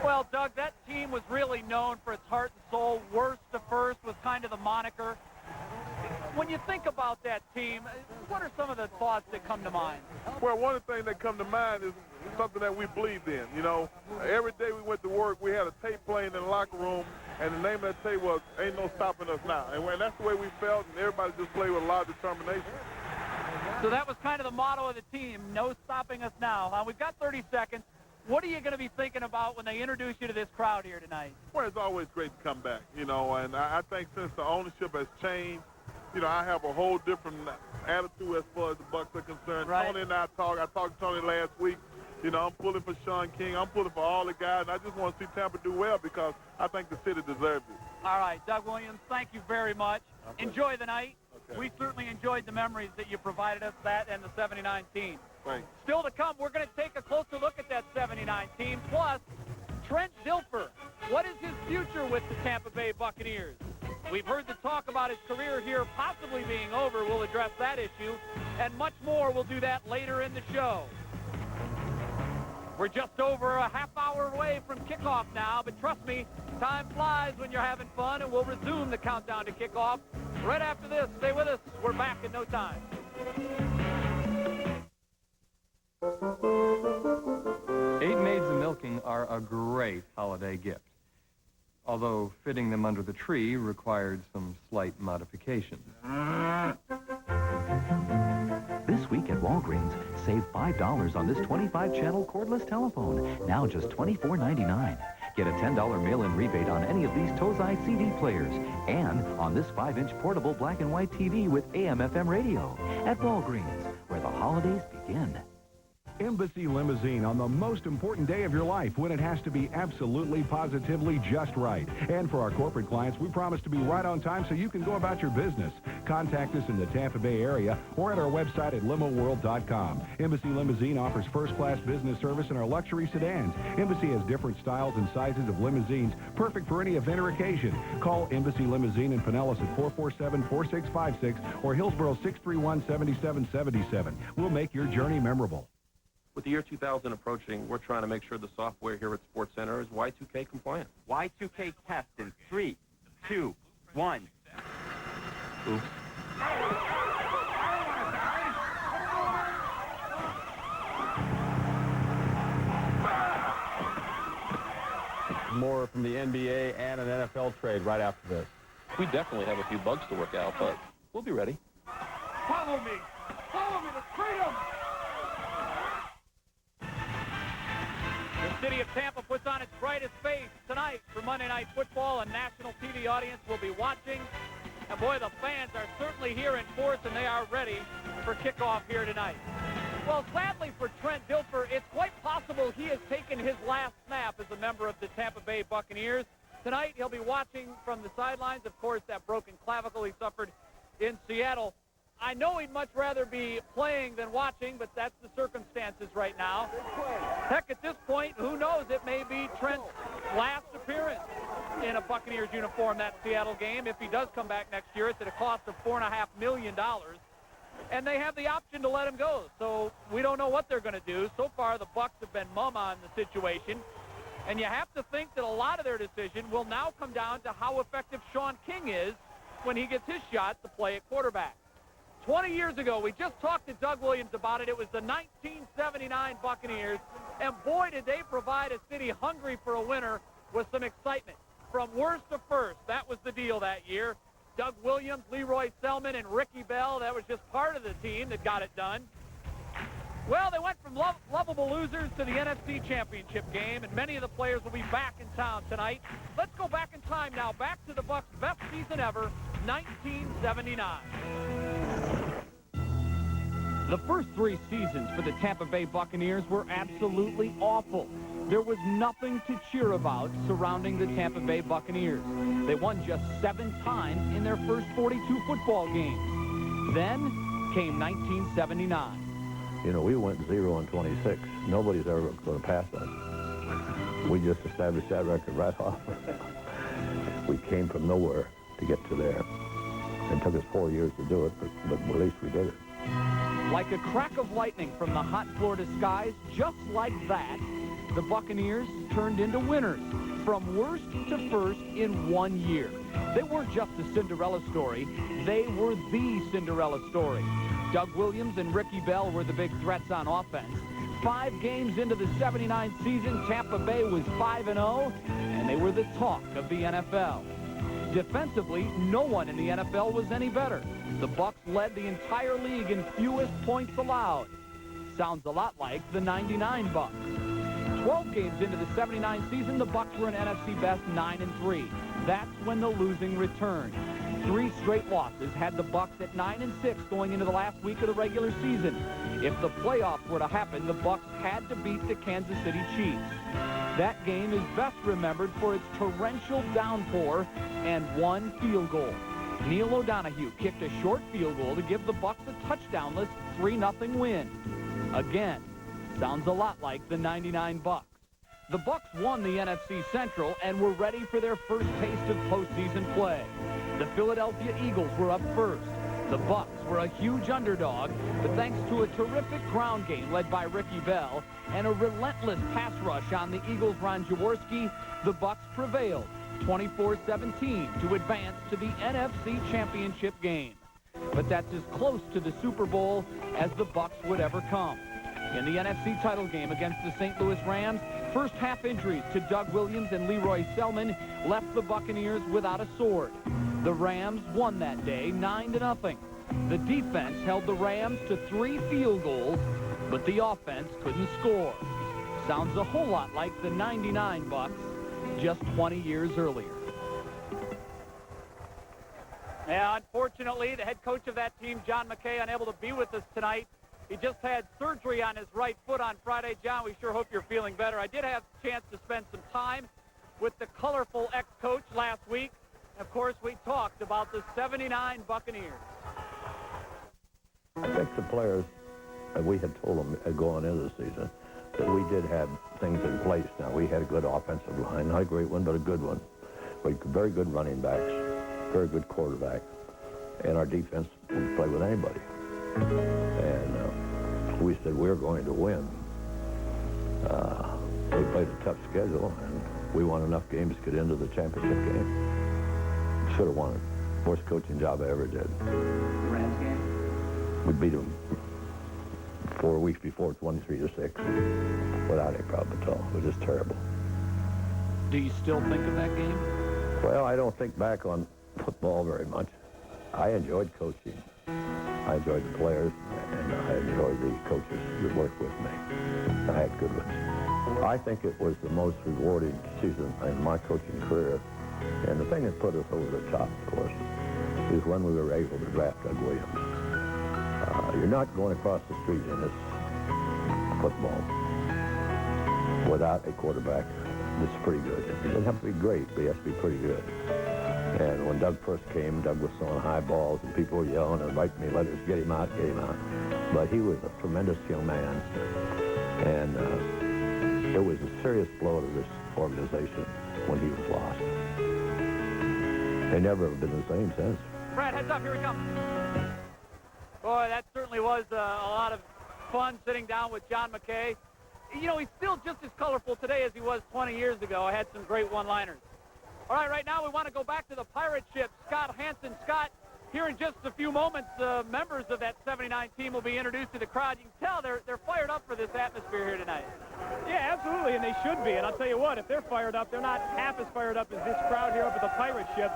Well, Doug, that team was really known for its heart and soul. Worst to first was kind of the moniker. When you think about that team, what are some of the thoughts that come to mind? Well, one of the things that come to mind is something that we believed in. You know, every day we went to work, we had a tape playing in the locker room, and the name of that tape was "Ain't No Stopping Us Now." And that's the way we felt, and everybody just played with a lot of determination. So that was kind of the motto of the team, no stopping us now. We've got 30 seconds. What are you going to be thinking about when they introduce you to this crowd here tonight? Well, it's always great to come back, you know, and I think since the ownership has changed, you know, I have a whole different attitude as far as the Bucs are concerned. Right. Tony and I talked to Tony last week. You know, I'm pulling for Sean King. I'm pulling for all the guys, and I just want to see Tampa do well because I think the city deserves it. All right, Doug Williams, thank you very much. Okay. Enjoy the night. Okay. We certainly enjoyed the memories that you provided us, that and the 79 team. Thanks. Still to come, we're going to take a closer look at that 79 team, plus Trent Dilfer. What is his future with the Tampa Bay Buccaneers? We've heard the talk about his career here possibly being over. We'll address that issue, and much more. We'll do that later in the show. We're just over a half hour away from kickoff now, but trust me, time flies when you're having fun, and we'll resume the countdown to kickoff right after this. Stay with us. We're back in no time. Eight maids a milking are a great holiday gift, although fitting them under the tree required some slight modifications. This week at Walgreens, save $5 on this 25-channel cordless telephone, now just $24.99. Get a $10 mail-in rebate on any of these Tozai CD players and on this 5-inch portable black and white TV with AM/FM radio at Walgreens, where the holidays begin. Embassy Limousine on the most important day of your life when it has to be absolutely, positively just right. And for our corporate clients, we promise to be right on time so you can go about your business. Contact us in the Tampa Bay area or at our website at limoworld.com. Embassy Limousine offers first-class business service in our luxury sedans. Embassy has different styles and sizes of limousines, perfect for any event or occasion. Call Embassy Limousine in Pinellas at 447-4656 or Hillsborough 631-7777. We'll make your journey memorable. With the year 2000 approaching, we're trying to make sure the software here at Sports Center is Y2K compliant. Y2K test in 3, 2, 1. Oops. More from the NBA and an NFL trade right after this. We definitely have a few bugs to work out, but we'll be ready. Follow me. Follow me to freedom. The city of Tampa puts on its brightest face tonight for Monday Night Football. A national TV audience will be watching. And boy, the fans are certainly here in force, and they are ready for kickoff here tonight. Well, sadly for Trent Dilfer, it's quite possible he has taken his last snap as a member of the Tampa Bay Buccaneers. Tonight, he'll be watching from the sidelines, of course, that broken clavicle he suffered in Seattle. I know he'd much rather be playing than watching, but that's the circumstances right now. Heck, at this point, who knows? It may be Trent's last appearance in a Buccaneers uniform, that Seattle game. If he does come back next year, it's at a cost of $4.5 million. And they have the option to let him go. So we don't know what they're going to do. So far, the Bucs have been mum on the situation. And you have to think that a lot of their decision will now come down to how effective Sean King is when he gets his shot to play at quarterback. 20 years ago, we just talked to Doug Williams about it. It was the 1979 Buccaneers, and boy, did they provide a city hungry for a winner with some excitement. From worst to first, that was the deal that year. Doug Williams, Leroy Selman, and Ricky Bell, that was just part of the team that got it done. Well, they went from lovable losers to the NFC Championship game, and many of the players will be back in town tonight. Let's go back in time now, back to the Bucs' best season ever, 1979. The first 3 seasons for the Tampa Bay Buccaneers were absolutely awful. There was nothing to cheer about surrounding the Tampa Bay Buccaneers. They won just 7 times in their first 42 football games. Then came 1979. You know, we went 0-26. Nobody's ever going to pass us. We just established that record right off. We came from nowhere to get to there. It took us 4 years to do it, but at least we did it. Like a crack of lightning from the hot Florida skies, just like that, the Buccaneers turned into winners, from worst to first in 1 year. They weren't just a Cinderella story, they were the Cinderella story. Doug Williams and Ricky Bell were the big threats on offense. 5 games into the 79 season, Tampa Bay was 5-0, and they were the talk of the NFL. Defensively, no one in the NFL was any better. The Bucs led the entire league in fewest points allowed. Sounds a lot like the 99 Bucs. 12 games into the 79 season, the Bucs were an NFC best 9-3. That's when the losing returned. 3 straight losses had the Bucs at 9-6 going into the last week of the regular season. If the playoffs were to happen, the Bucs had to beat the Kansas City Chiefs. That game is best remembered for its torrential downpour and 1 field goal. Neil O'Donoghue kicked a short field goal to give the Bucs a touchdownless 3-0 win. Again, sounds a lot like the 99 Bucs. The Bucs won the NFC Central and were ready for their first taste of postseason play. The Philadelphia Eagles were up first. The Bucs were a huge underdog, but thanks to a terrific ground game led by Ricky Bell and a relentless pass rush on the Eagles' Ron Jaworski, the Bucs prevailed 24-17 to advance to the NFC Championship game. But that's as close to the Super Bowl as the Bucs would ever come. In the NFC title game against the St. Louis Rams, first half injuries to Doug Williams and Leroy Selman left the Buccaneers without a sword. The Rams won that day 9-0. The defense held the Rams to 3 field goals, but the offense couldn't score. Sounds a whole lot like the 99 Bucs just 20 years earlier. Yeah, unfortunately, the head coach of that team, John McKay, unable to be with us tonight. He just had surgery on his right foot on Friday. John, we sure hope you're feeling better. I did have a chance to spend some time with the colorful ex-coach last week. Of course, we talked about the 79 Buccaneers. I think the players, we had told them going into the season that we did have things in place now. We had a good offensive line, not a great one, but a good one. We had very good running backs, very good quarterback, and our defense would play with anybody. And we said we're going to win. We played a tough schedule, and we won enough games to get into the championship game. Should have won it. Worst coaching job I ever did. Rams game? We beat them 4 weeks before, 23-6, without any problem at all. It was just terrible. Do you still think of that game? Well, I don't think back on football very much. I enjoyed coaching. I enjoyed the players, and I enjoyed the coaches that worked with me. I had good ones. I think it was the most rewarding season in my coaching career. And the thing that put us over the top, of course, is when we were able to draft Doug Williams. You're not going across the street in this football without a quarterback that's pretty good. It doesn't have to be great, but he has to be pretty good. And when Doug first came, Doug was throwing high balls, and people were yelling and writing me letters, get him out, get him out. But he was a tremendous young man, and it was a serious blow to this organization when he was lost. They never have been the same since. Brad, heads up, here we come. Boy, that certainly was a lot of fun sitting down with John McKay. You know, he's still just as colorful today as he was 20 years ago. I had some great one-liners. All right now we want to go back to the pirate ship. Scott Hansen. Scott, here in just a few moments, the members of that 79 team will be introduced to the crowd. You can tell they're fired up for this atmosphere here tonight. Yeah, absolutely, and they should be. And I'll tell you what, if they're fired up, they're not half as fired up as this crowd here up at the pirate ship.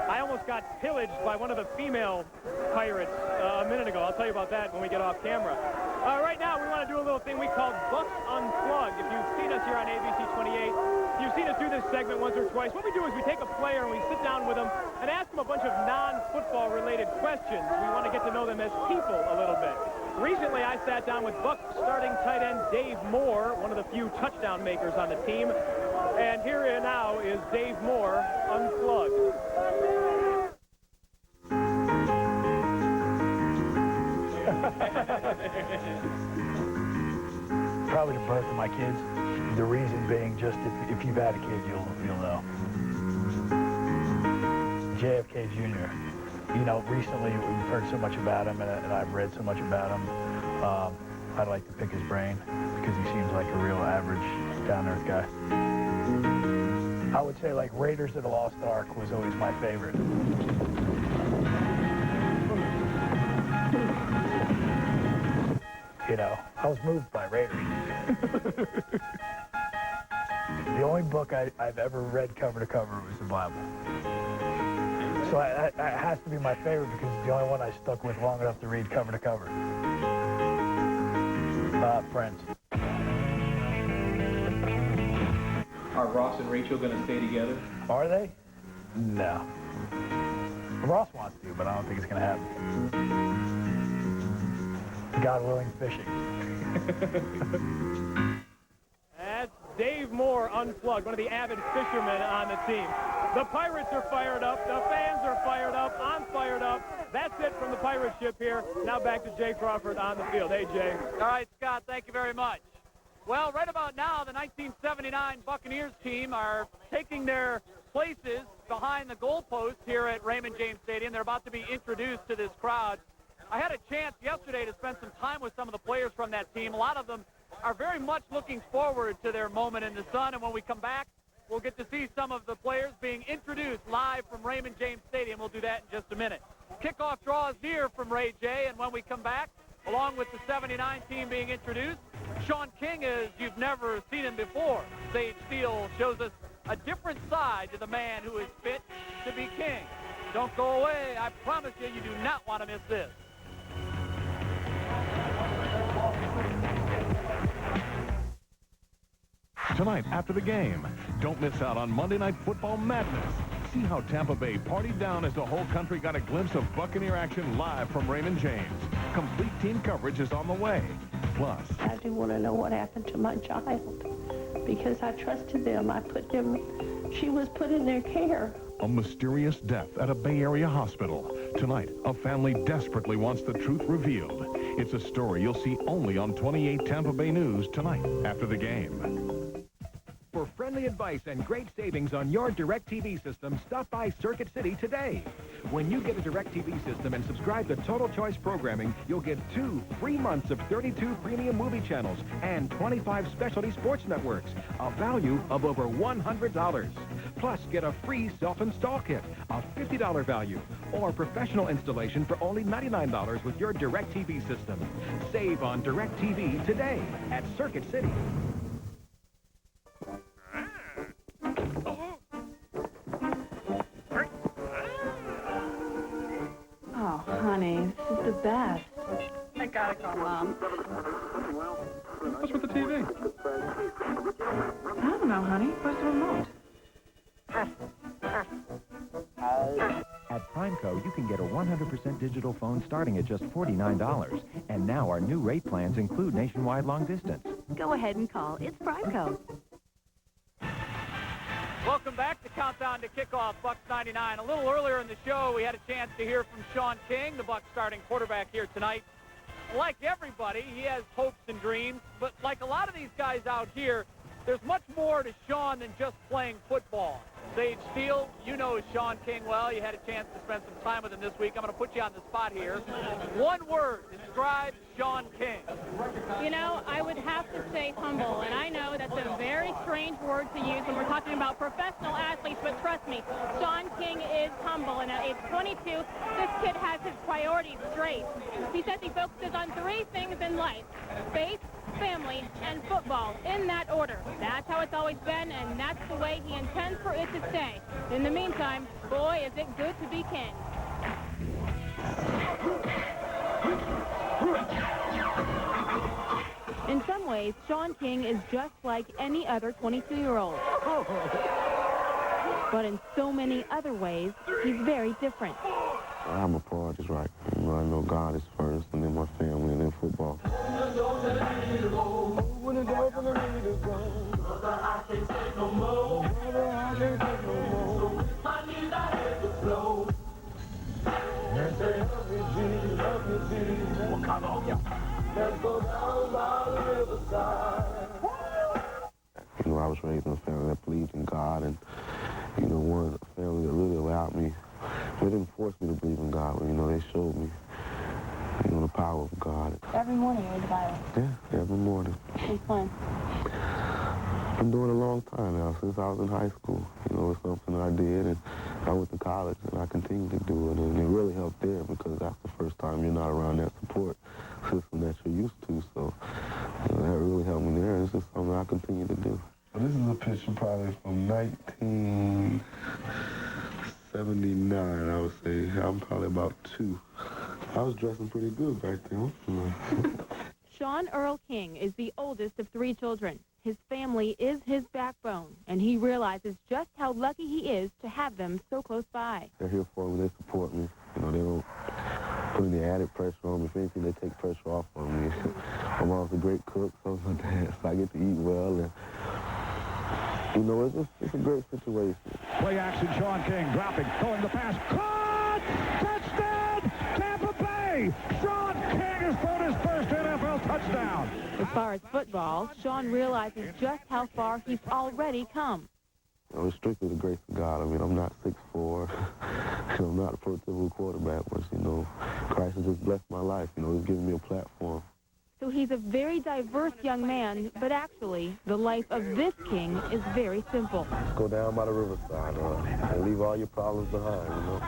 I almost got pillaged by one of the female pirates a minute ago. I'll tell you about that when we get off camera. Right now, we want to do a little thing we call Bucs Unplugged. If you've seen us here on ABC 28, you've seen us do this segment once or twice. What we do is we take a player and we sit down with them and ask them a bunch of non-football related questions. We want to get to know them as people a little bit. Recently, I sat down with Bucs starting tight end Dave Moore, one of the few touchdown makers on the team. And here now is Dave Moore Unplugged. Probably the birth of my kids. The reason being just if you've had a kid, you'll know. JFK Jr. You know, recently we've heard so much about him, and I've read so much about him. I'd like to pick his brain because he seems like a real average, down-to-earth guy. I would say like Raiders of the Lost Ark was always my favorite. You know, I was moved by Raiders. The only book I've ever read cover to cover was the Bible. So it has to be my favorite because it's the only one I stuck with long enough to read cover to cover. Friends. Are Ross and Rachel going to stay together? Are they? No. Ross wants to, but I don't think it's going to happen. God willing, fishing. That's Dave Moore unplugged, one of the avid fishermen on the team. The Pirates are fired up. The fans are fired up. I'm fired up. That's it from the Pirate ship here. Now back to Jay Crawford on the field. Hey, Jay. All right, Scott, thank you very much. Well, right about now, the 1979 Buccaneers team are taking their places behind the goalpost here at Raymond James Stadium. They're about to be introduced to this crowd. I had a chance yesterday to spend some time with some of the players from that team. A lot of them are very much looking forward to their moment in the sun, and when we come back, we'll get to see some of the players being introduced live from Raymond James Stadium. We'll do that in just a minute. Kickoff draws near from Ray J, and when we come back, along with the 79 team being introduced, Sean King, as you've never seen him before. Sage Steele shows us a different side to the man who is fit to be king. Don't go away. I promise you, you do not want to miss this. Tonight after the game, don't miss out on Monday Night Football Madness. See how Tampa Bay partied down as the whole country got a glimpse of Buccaneer action live from Raymond James. Complete team coverage is on the way. Plus, I do want to know what happened to my child because I trusted them. She was put in their care. a mysterious death at a Bay Area hospital. Tonight, a family desperately wants the truth revealed. It's a story you'll see only on 28 Tampa Bay News tonight after the game. For friendly advice and great savings on your DirecTV system, stop by Circuit City today. When you get a DirecTV system and subscribe to Total Choice Programming, you'll get 2 free months of 32 premium movie channels and 25 specialty sports networks, a value of over $100. Plus, get a free self-install kit, a $50 value, or professional installation for only $99 with your DirecTV system. Save on DirecTV today at Circuit City. Oh, honey, this is the best. I gotta call Mom. What's with the TV? I don't know, honey. Where's the remote? At Primeco, you can get a 100% digital phone starting at just $49. And now our new rate plans include nationwide long distance. Go ahead and call. It's Primeco. Welcome back to Countdown to Kickoff, Bucs 99. A little earlier in the show, we had a chance to hear from Sean King, the Bucs starting quarterback here tonight. Like everybody, he has hopes and dreams, but like a lot of these guys out here, there's much more to Sean than just playing football. Sage Steele, you know Sean King well. You had a chance to spend some time with him this week. I'm going to put you on the spot here. One word describes Sean King. You know, I would have to say humble, and I know that's a very strange word to use when we're talking about professional athletes, but trust me, Sean King is humble, and at age 22, this kid has his priorities straight. He says he focuses on 3 things in life: faith, family, and football, in that order. That's how it's always been, and that's the way he intends for it to stay. In the meantime, boy, is it good to be king. In some ways, Sean King is just like any other 22-year-old. But in so many other ways, he's very different. I'm a part, is right. I know God is first, and then my family, and then football. You know, I was raised in a family that believed in God, and, you know, one family that really allowed me. They didn't force me to believe in God, but, you know, they showed me, you know, the power of God. Every morning you read the Bible. Yeah, every morning. Since when? I've been doing it a long time now, since I was in high school. You know, it's something I did, and I went to college, and I continue to do it, and it really helped there because that's the first time you're not around that support system that you're used to, so you know, that really helped me there, and it's just something I continue to do. Well, this is a picture probably from 1979, I would say. I'm probably about 2. I was dressing pretty good back then. Sean Earl King is the oldest of 3 children. his family is his backbone, and he realizes just how lucky he is to have them so close by. They're here for me. They support me. You know, they don't put any added pressure on me. If anything, they take pressure off on me. My mom's a great cook, so I get to eat well. And, you know, it's a great situation. Play action, Sean King dropping, throwing the pass. Caught! Touchdown! Tampa Bay! Sean King has thrown his first NFL touchdown. As far as football, Sean realizes just how far he's already come. You know, it's strictly the grace of God. I mean, I'm not 6'4". I'm not a prototypical quarterback, but, you know, Christ has just blessed my life. You know, he's given me a platform. So he's a very diverse young man, but actually, the life of this king is very simple. Just go down by the riverside and leave all your problems behind, you know.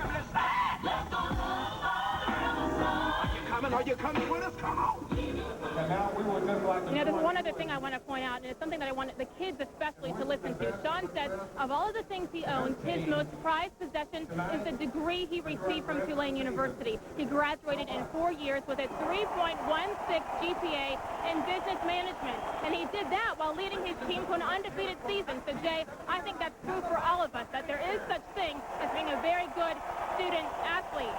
Are you coming with us? Come on. You know, there's one other thing I want to point out, and it's something that I want the kids especially to listen to. Sean says of all of the things he owns, his most prized possession is the degree he received from Tulane University. He graduated in 4 years with a 3.16 GPA in business management, and he did that while leading his team to an undefeated season. So, Jay, I think that's true for all of us, that there is such thing as being a very good student-athlete.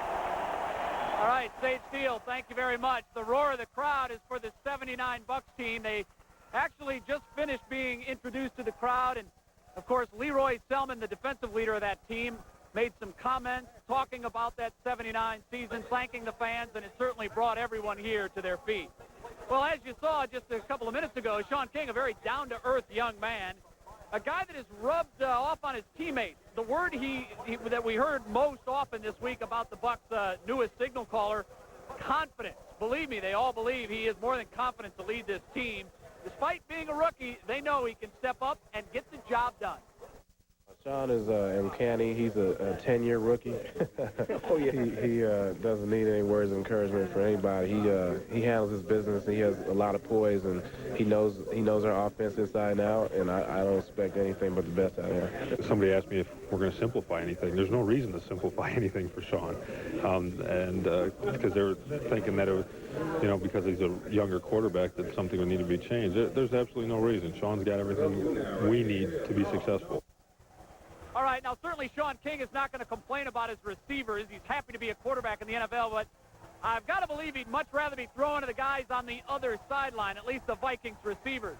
All right, Sage Field, thank you very much. The roar of the crowd is for the 79 Bucs team. They actually just finished being introduced to the crowd, and of course, Leroy Selman, the defensive leader of that team, made some comments talking about that 79 season, thanking the fans, and it certainly brought everyone here to their feet. Well, as you saw just a couple of minutes ago, Sean King, a very down-to-earth young man, a guy that has rubbed off on his teammates. The word that we heard most often this week about the Bucs' newest signal caller, confidence. Believe me, they all believe he is more than confident to lead this team. Despite being a rookie, they know he can step up and get the job done. Sean is uncanny. He's a 10-year rookie. Oh, yeah. He doesn't need any words of encouragement for anybody. He handles his business. And he has a lot of poise, and he knows our offense inside and out, and I don't expect anything but the best out of him. Somebody asked me if we're going to simplify anything. There's no reason to simplify anything for Sean, because they're thinking that, because he's a younger quarterback, that something would need to be changed. There's absolutely no reason. Sean's got everything we need to be successful. All right, now certainly Sean King is not going to complain about his receivers. He's happy to be a quarterback in the NFL, but I've got to believe he'd much rather be throwing to the guys on the other sideline, at least the Vikings receivers.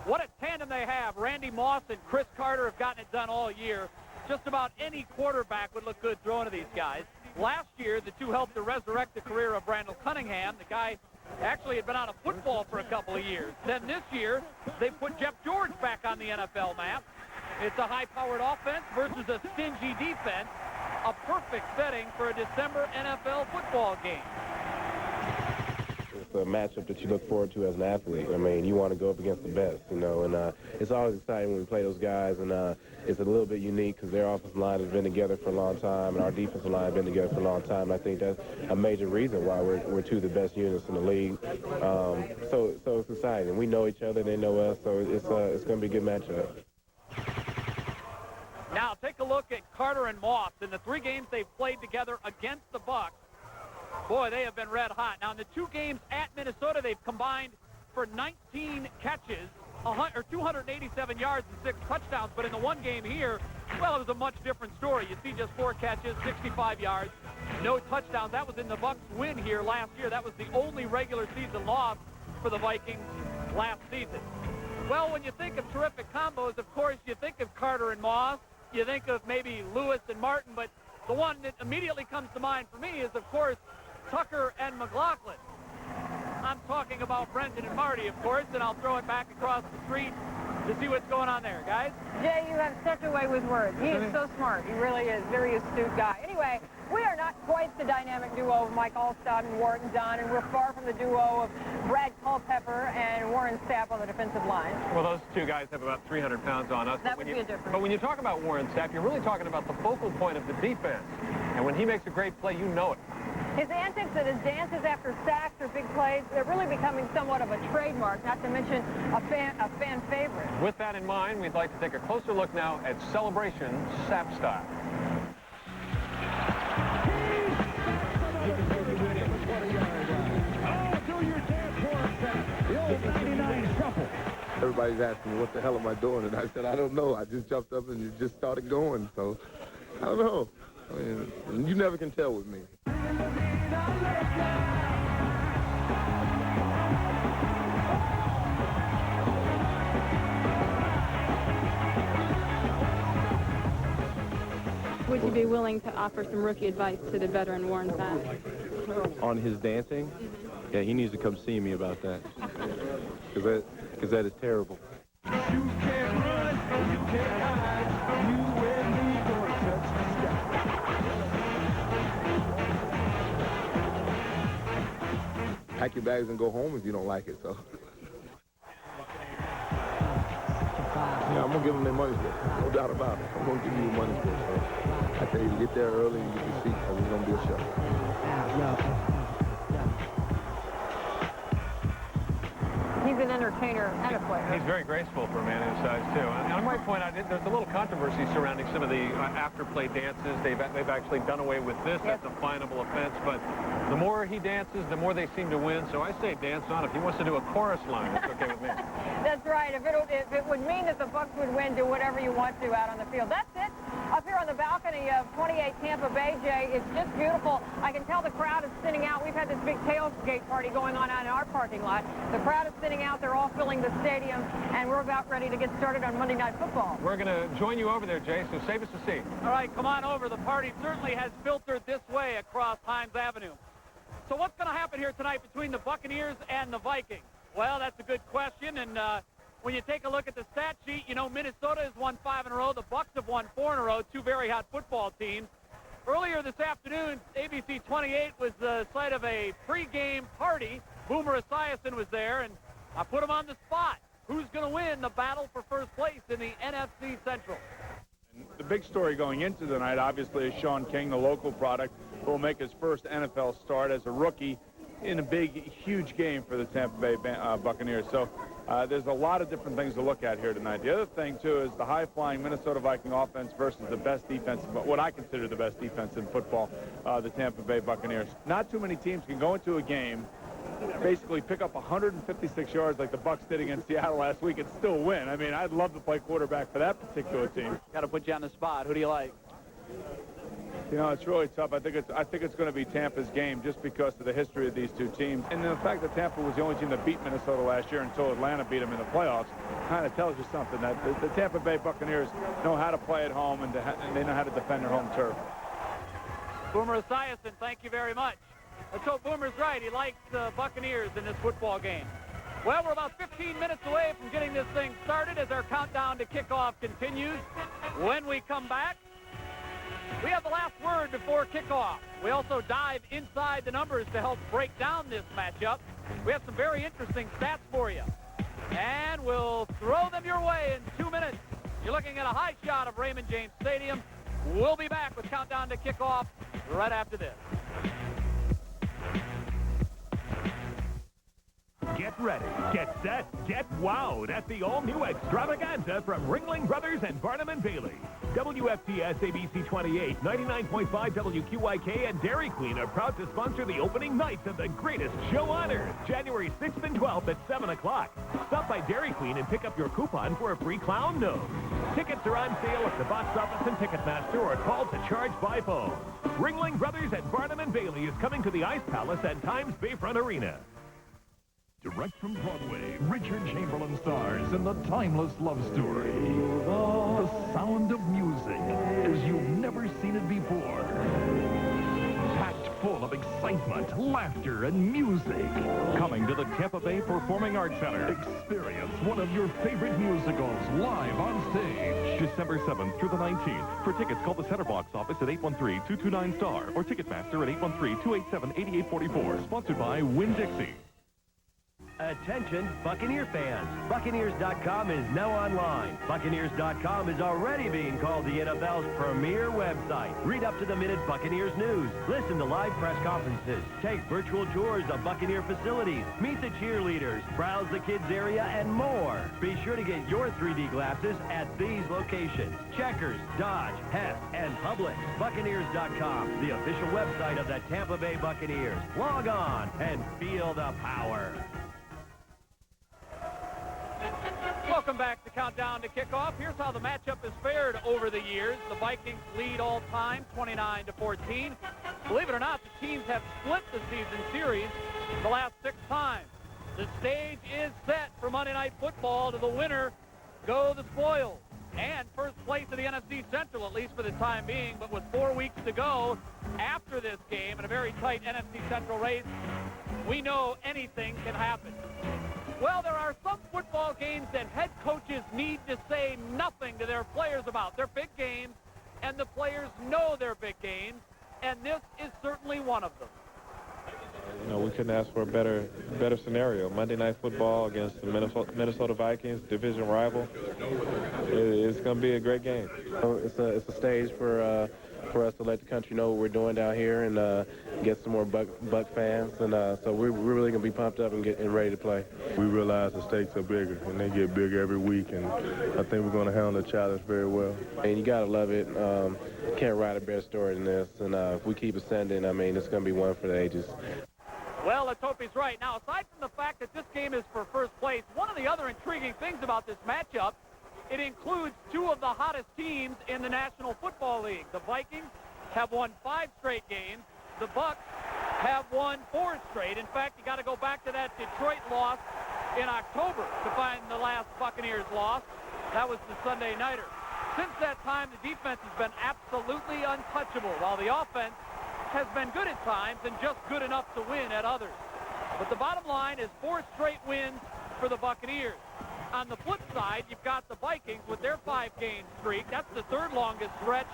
What a tandem they have. Randy Moss and Chris Carter have gotten it done all year. Just about any quarterback would look good throwing to these guys. Last year, the two helped to resurrect the career of Randall Cunningham. The guy actually had been out of football for a couple of years. Then this year, they put Jeff George back on the NFL map. It's a high-powered offense versus a stingy defense. A perfect setting for a December NFL football game. It's a matchup that you look forward to as an athlete. I mean, you want to go up against the best, and it's always exciting when we play those guys, and it's a little bit unique because their offensive line has been together for a long time, and our defensive line has been together for a long time. And I think that's a major reason why we're two of the best units in the league. So it's exciting. We know each other, they know us, so it's going to be a good matchup. Now take a look at Carter and Moss. In the 3 games they've played together against the Bucs, boy, they have been red hot. Now in the 2 games at Minnesota, they've combined for 19 catches, 287 yards and 6 touchdowns. But in the 1 game here, well, it was a much different story. You see just 4 catches, 65 yards, no touchdowns. That was in the Bucs' win here last year. That was the only regular season loss for the Vikings last season. Well, when you think of terrific combos, of course, you think of Carter and Moss. You think of maybe Lewis and Martin, but the one that immediately comes to mind for me is, of course, Tucker and McLaughlin. I'm talking about Brendan and Marty, of course, and I'll throw it back across the street to see what's going on there, guys. Jay, you have such a way with words. He is so smart. He really is. Very astute guy. Anyway, we are not quite the dynamic duo of Mike Allstott and Warren Dunn, and we're far from the duo of Brad Culpepper and Warren Sapp on the defensive line. Well, those two guys have about 300 pounds on us. That would be a difference. But when you talk about Warren Sapp, you're really talking about the focal point of the defense. And when he makes a great play, you know it. His antics and his dances after sacks or big plays, they're really becoming somewhat of a trademark, not to mention a fan favorite. With that in mind, we'd like to take a closer look now at Celebration Sapp style. Oh, do your dance for it, the old 99 shuffle. everybody's asking me, what the hell am I doing? And I said, I don't know. I just jumped up and just started going. So, I don't know. I mean, you never can tell with me. Would you be willing to offer some rookie advice to the veteran Warren Sapp? On his dancing? Yeah, he needs to come see me about that. Because that is terrible. You can't run, you can't hide. You and me gonna touch the sky. Pack your bags and go home if you don't like it, so. Yeah, I'm going to give them their money's worth. No doubt about it. I'm going to give you your money's worth. So I tell you to get there early and get your seat because it's going to be a show. He's an entertainer and a player. He's very graceful for a man his size, too. And I might point out, there's a little controversy surrounding some of the after-play dances. They've actually done away with this. That's a finable offense. But the more he dances, the more they seem to win. So I say dance on. If he wants to do a chorus line, it's okay with me. That's right. If it would mean that the Bucs would win, do whatever you want to out on the field. That's it. Up here on the balcony of 28 Tampa Bay, Jay, it's just beautiful. I can tell the crowd is thinning out. We've had this big tailgate party going on out in our parking lot. The crowd is thinning out. They're all filling the stadium, and we're about ready to get started on Monday Night Football. We're going to join you over there, Jay, so save us a seat. All right, come on over. The party certainly has filtered this way across Himes Avenue. So what's going to happen here tonight between the Buccaneers and the Vikings? Well, that's a good question, and when you take a look at the stat sheet, you know Minnesota has won 5 in a row. The Bucs have won 4 in a row, 2 very hot football teams. Earlier this afternoon, ABC 28 was the site of a pregame party. Boomer Esiason was there, and I put him on the spot. Who's going to win the battle for first place in the NFC Central? The big story going into the night, obviously, is Sean King, the local product, who will make his first NFL start as a rookie in a big, huge game for the Tampa Bay Buccaneers. So there's a lot of different things to look at here tonight. The other thing, too, is the high-flying Minnesota Viking offense versus the best defense, what I consider the best defense in football, the Tampa Bay Buccaneers. Not too many teams can go into a game, basically pick up 156 yards like the Bucs did against Seattle last week and still win. I mean, I'd love to play quarterback for that particular team. Got to put you on the spot. Who do you like? You know, it's really tough. I think it's going to be Tampa's game just because of the history of these two teams. And the fact that Tampa was the only team that beat Minnesota last year until Atlanta beat them in the playoffs kind of tells you something, that the Tampa Bay Buccaneers know how to play at home and they know how to defend their home turf. Boomer Esiason, thank you very much. Let's hope Boomer's right. He likes the Buccaneers in this football game. Well, we're about 15 minutes away from getting this thing started as our countdown to kickoff continues. When we come back, we have the last word before kickoff. We also dive inside the numbers to help break down this matchup. We have some very interesting stats for you. And we'll throw them your way in 2 minutes. You're looking at a high shot of Raymond James Stadium. We'll be back with countdown to kickoff right after this. Get ready, get set, get wowed at the all-new extravaganza from Ringling Brothers and Barnum & Bailey. WFTS ABC 28, 99.5 WQIK, and Dairy Queen are proud to sponsor the opening nights of the greatest show on earth, January 6th and 12th at 7 o'clock. Stop by Dairy Queen and pick up your coupon for a free clown nose. Tickets are on sale at the box office and Ticketmaster or call to charge by phone. Ringling Brothers and Barnum & Bailey is coming to the Ice Palace and Times Bayfront Arena. Direct from Broadway, Richard Chamberlain stars in the timeless love story. The sound of music as you've never seen it before. Packed full of excitement, laughter, and music. Coming to the Tampa Bay Performing Arts Center. Experience one of your favorite musicals live on stage. December 7th through the 19th. For tickets, call the Center Box office at 813-229-STAR or Ticketmaster at 813-287-8844. Sponsored by Winn-Dixie. Attention, Buccaneer fans. Buccaneers.com is now online. Buccaneers.com is already being called the NFL's premier website. Read up-to-the-minute Buccaneers news. Listen to live press conferences. Take virtual tours of Buccaneer facilities. Meet the cheerleaders. Browse the kids area and more. Be sure to get your 3D glasses at these locations: Checkers, Dodge, Hess, and Publix. Buccaneers.com, the official website of the Tampa Bay Buccaneers. Log on and feel the power. Welcome back to Countdown to Kickoff. Here's how the matchup has fared over the years. The Vikings lead all time, 29-14. Believe it or not, the teams have split the season series the last 6 times. The stage is set for Monday Night Football. To the winner go the spoils. And first place in the NFC Central, at least for the time being. But with 4 weeks to go after this game in a very tight NFC Central race, we know anything can happen. Well, there are some football games that head coaches need to say nothing to their players about. They're big games, and the players know they're big games, and this is certainly one of them. You know, we couldn't ask for a better scenario. Monday Night Football against the Minnesota Vikings, division rival. It's going to be a great game. It's a stage for us to let the country know what we're doing down here and get some more Buck fans. And so we're really going to be pumped up and ready to play. We realize the stakes are bigger, and they get bigger every week, and I think we're going to handle the challenge very well. And you got to love it. Can't write a better story than this. And if we keep ascending, I mean, it's going to be one for the ages. Well, let's hope he's right. Now, aside from the fact that this game is for first place, one of the other intriguing things about this matchup, it includes 2 of the hottest teams in the National Football League. The Vikings have won 5 straight games. The Bucs have won 4 straight. In fact, you got to go back to that Detroit loss in October to find the last Buccaneers loss. That was the Sunday nighter. Since that time, the defense has been absolutely untouchable, while the offense has been good at times and just good enough to win at others. But the bottom line is 4 straight wins for the Buccaneers. On the flip side, you've got the Vikings with their 5-game streak. That's the 3rd longest stretch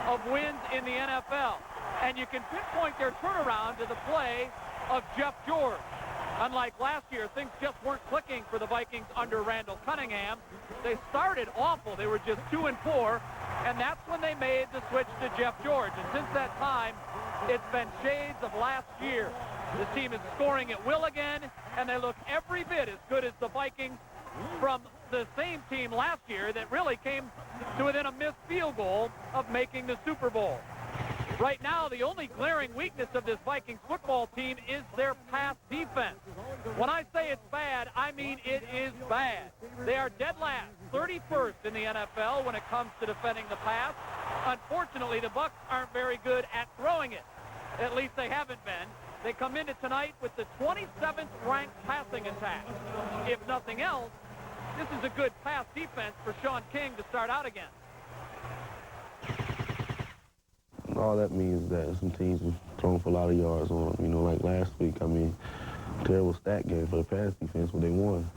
of wins in the NFL. And you can pinpoint their turnaround to the play of Jeff George. Unlike last year, things just weren't clicking for the Vikings under Randall Cunningham. They started awful. They were just 2-4, and that's when they made the switch to Jeff George. And since that time, it's been shades of last year. This team is scoring at will again, and they look every bit as good as the Vikings from the same team last year that really came to within a missed field goal of making the Super Bowl. Right now, the only glaring weakness of this Vikings football team is their pass defense. When I say it's bad, I mean it is bad. They are dead last, 31st in the NFL when it comes to defending the pass. Unfortunately, the Bucs aren't very good at throwing it. At least they haven't been. They come into tonight with the 27th ranked passing attack. If nothing else, this is a good pass defense for Sean King to start out against. All that means that some teams have thrown for a lot of yards on them. You know, like last week, I mean, terrible stat game for the pass defense, but they won.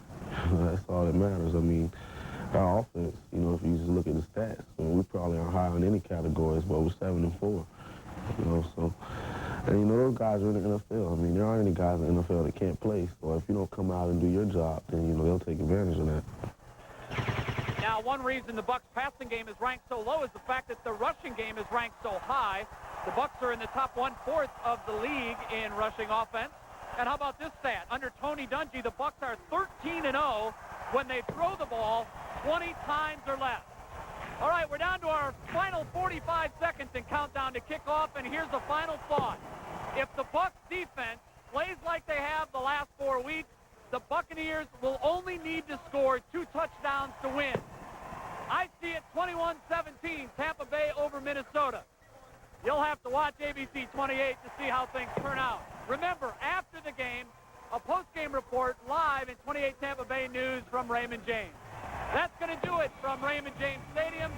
That's all that matters. I mean, our offense, you know, if you just look at the stats, I mean, we probably aren't high in any categories, but we're 7-4. You know, so, and you know, those guys are in the NFL. I mean, there aren't any guys in the NFL that can't play. So if you don't come out and do your job, then, you know, they'll take advantage of that. Now, one reason the Bucs passing game is ranked so low is the fact that the rushing game is ranked so high. The Bucs are in the top 1/4 of the league in rushing offense. And how about this stat? Under Tony Dungy, the Bucs are 13-0 when they throw the ball 20 times or less. All right, we're down to our final 45 seconds in countdown to kickoff, and here's the final thought. If the Bucs defense plays like they have the last 4 weeks, the Buccaneers will only need to score 2 touchdowns to win. I see it 21-17, Tampa Bay over Minnesota. You'll have to watch ABC 28 to see how things turn out. Remember, after the game, a post-game report live in 28 Tampa Bay News from Raymond James. That's going to do it from Raymond James Stadium.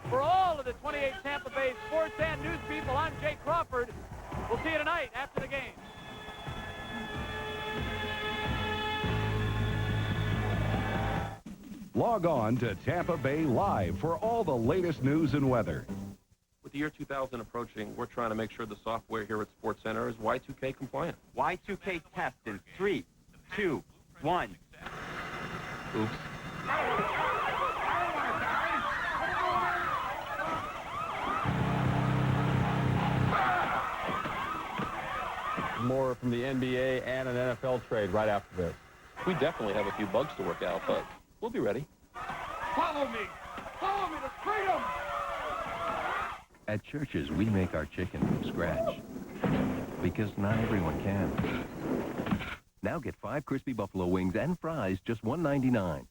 For all of the 28 Tampa Bay sports and news people, I'm Jay Crawford. We'll see you tonight after the game. Log on to Tampa Bay Live for all the latest news and weather. With the year 2000 approaching, we're trying to make sure the software here at SportsCenter is Y2K compliant. Y2K test in 3, 2, 1. Oops. More from the NBA and an NFL trade right after this. We definitely have a few bugs to work out, but we'll be ready. Follow me! Follow me to freedom! At Church's, we make our chicken from scratch. Because not everyone can. Now get 5 crispy buffalo wings and fries, just $1.99.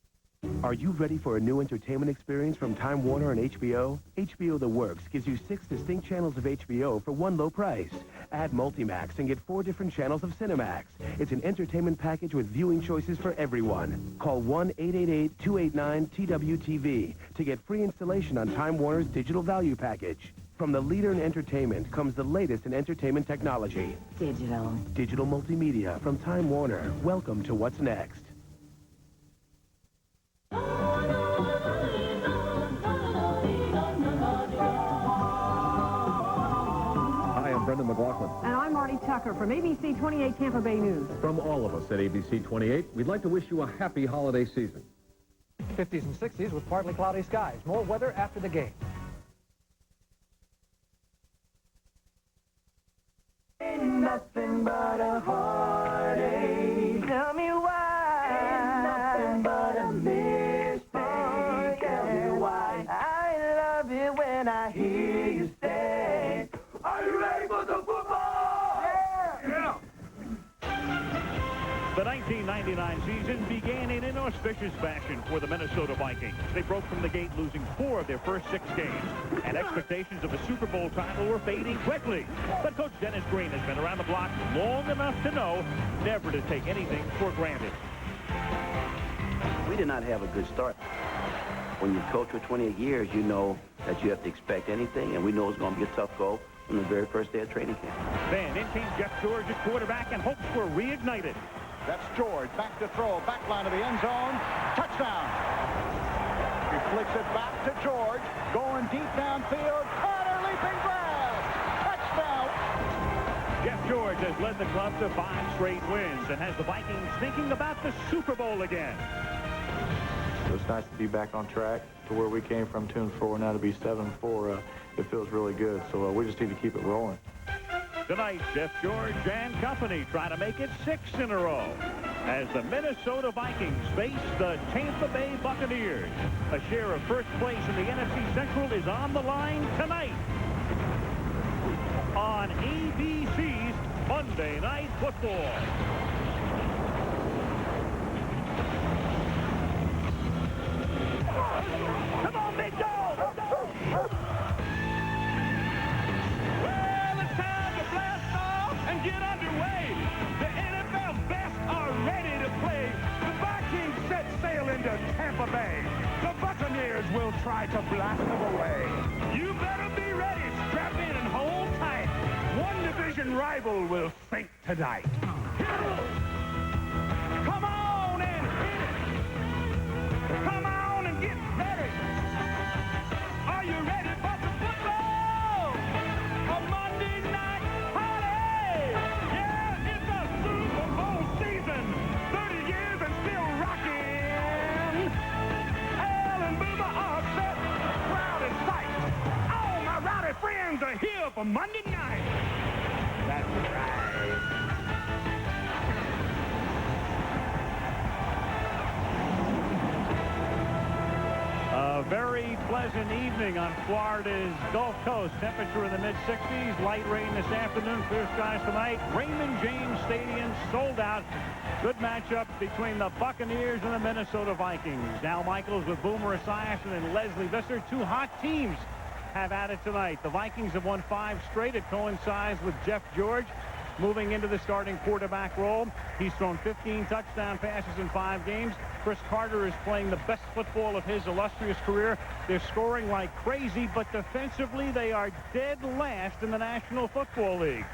Are you ready for a new entertainment experience from Time Warner and HBO? HBO The Works gives you 6 distinct channels of HBO for one low price. Add Multimax and get 4 different channels of Cinemax. It's an entertainment package with viewing choices for everyone. Call 1-888-289-TWTV to get free installation on Time Warner's digital value package. From the leader in entertainment comes the latest in entertainment technology. Digital multimedia from Time Warner. Welcome to what's next. Hi, I'm Brendan McLaughlin. And I'm Marty Tucker from ABC 28 Tampa Bay News. From all of us at ABC 28, we'd like to wish you a happy holiday season. 50s and 60s with partly cloudy skies. More weather after the game. Ain't nothing but a heartache. Tell me why. Ain't nothing but a mistake. Tell me why. I love it when I hear you say, are you ready for some football? Yeah. The 1999 season began in inauspicious fashion for the Minnesota Vikings. They broke from the gate, losing 4 of their first 6 games, and expectations of a Super Bowl title were fading quickly. But Coach Dennis Green has been around the block long enough to know never to take anything for granted. We did not have a good start. When you coach for 28 years, you know that you have to expect anything, and we know it's going to be a tough go from the very first day of training camp. Then in came Jeff George at quarterback, and hopes were reignited. That's George, back to throw, back line of the end zone, touchdown. He flicks it back to George, going deep downfield, Carter leaping grab, touchdown. Jeff George has led the club to 5 straight wins and has the Vikings thinking about the Super Bowl again. It's nice to be back on track to where we came from 2-4, now to be 7-4. It feels really good, so we just need to keep it rolling. Tonight, Jeff George and company try to make it 6 in a row as the Minnesota Vikings face the Tampa Bay Buccaneers. A share of first place in the NFC Central is on the line tonight on ABC's Monday Night Football. Come on, big dog! And get underway. The NFL best are ready to play. The Vikings set sail into Tampa Bay. The Buccaneers will try to blast them away. You better be ready. Strap in and hold tight. One division rival will sink tonight. Come on and hit it. Come on and get ready. Are you ready for some football? A Monday night party. Yeah, it's a Super Bowl season. 30 years and still rocking. Al and Boomer are set. Crowd in sight. All my rowdy friends are here for Monday night. That's right. A very pleasant evening on Florida's Gulf Coast. Temperature in the mid-60s. Light rain this afternoon. Clear skies tonight. Raymond James Stadium sold out. Good matchup between the Buccaneers and the Minnesota Vikings. Al Michaels with Boomer Esiason and Leslie Visser. 2 hot teams have at it tonight. The Vikings have won 5 straight. It coincides with Jeff George moving into the starting quarterback role. He's thrown 15 touchdown passes in 5 games. Chris Carter is playing the best football of his illustrious career. They're scoring like crazy, but defensively they are dead last in the National Football League.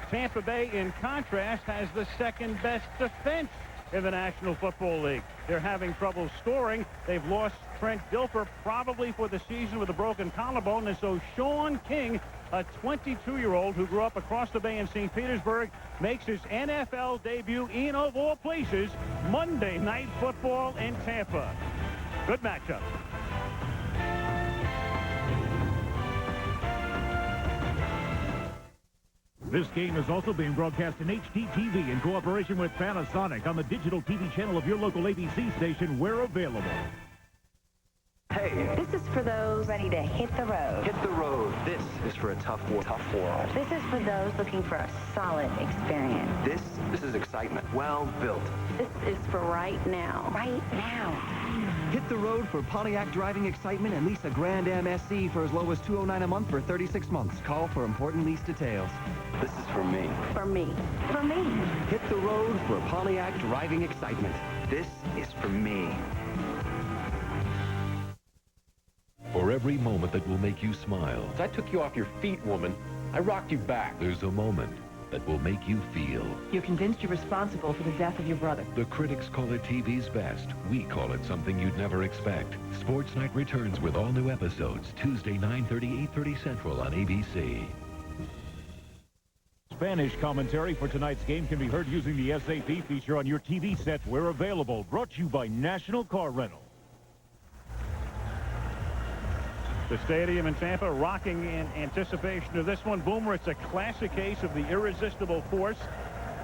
Tampa Bay, in contrast, has the second best defense in the National Football League. They're having trouble scoring. They've lost Trent Dilfer probably for the season with a broken collarbone, and so Sean King, a 22-year-old who grew up across the bay in St. Petersburg, makes his NFL debut in, of all places, Monday Night Football in Tampa. Good matchup. This game is also being broadcast in HDTV in cooperation with Panasonic on the digital TV channel of your local ABC station where available. Hey. This is for those ready to hit the road. Hit the road. This is for a tough world. This is for those looking for a solid experience. This is excitement. Well built. This is for right now. Right now. Hit the road for Pontiac driving excitement and lease a Grand Am SE for as low as $209 a month for 36 months. Call for important lease details. This is for me. For me. For me. Hit the road for Pontiac driving excitement. This is for me. For every moment that will make you smile. I took you off your feet, woman. I rocked you back. There's a moment that will make you feel. You're convinced you're responsible for the death of your brother. The critics call it TV's best. We call it something you'd never expect. Sports Night returns with all new episodes Tuesday 9:30, 8:30 Central on ABC. Spanish commentary for tonight's game can be heard using the SAP feature on your TV set where available. Brought to you by National Car Rental. The stadium in Tampa rocking in anticipation of this one. Boomer, it's a classic case of the irresistible force.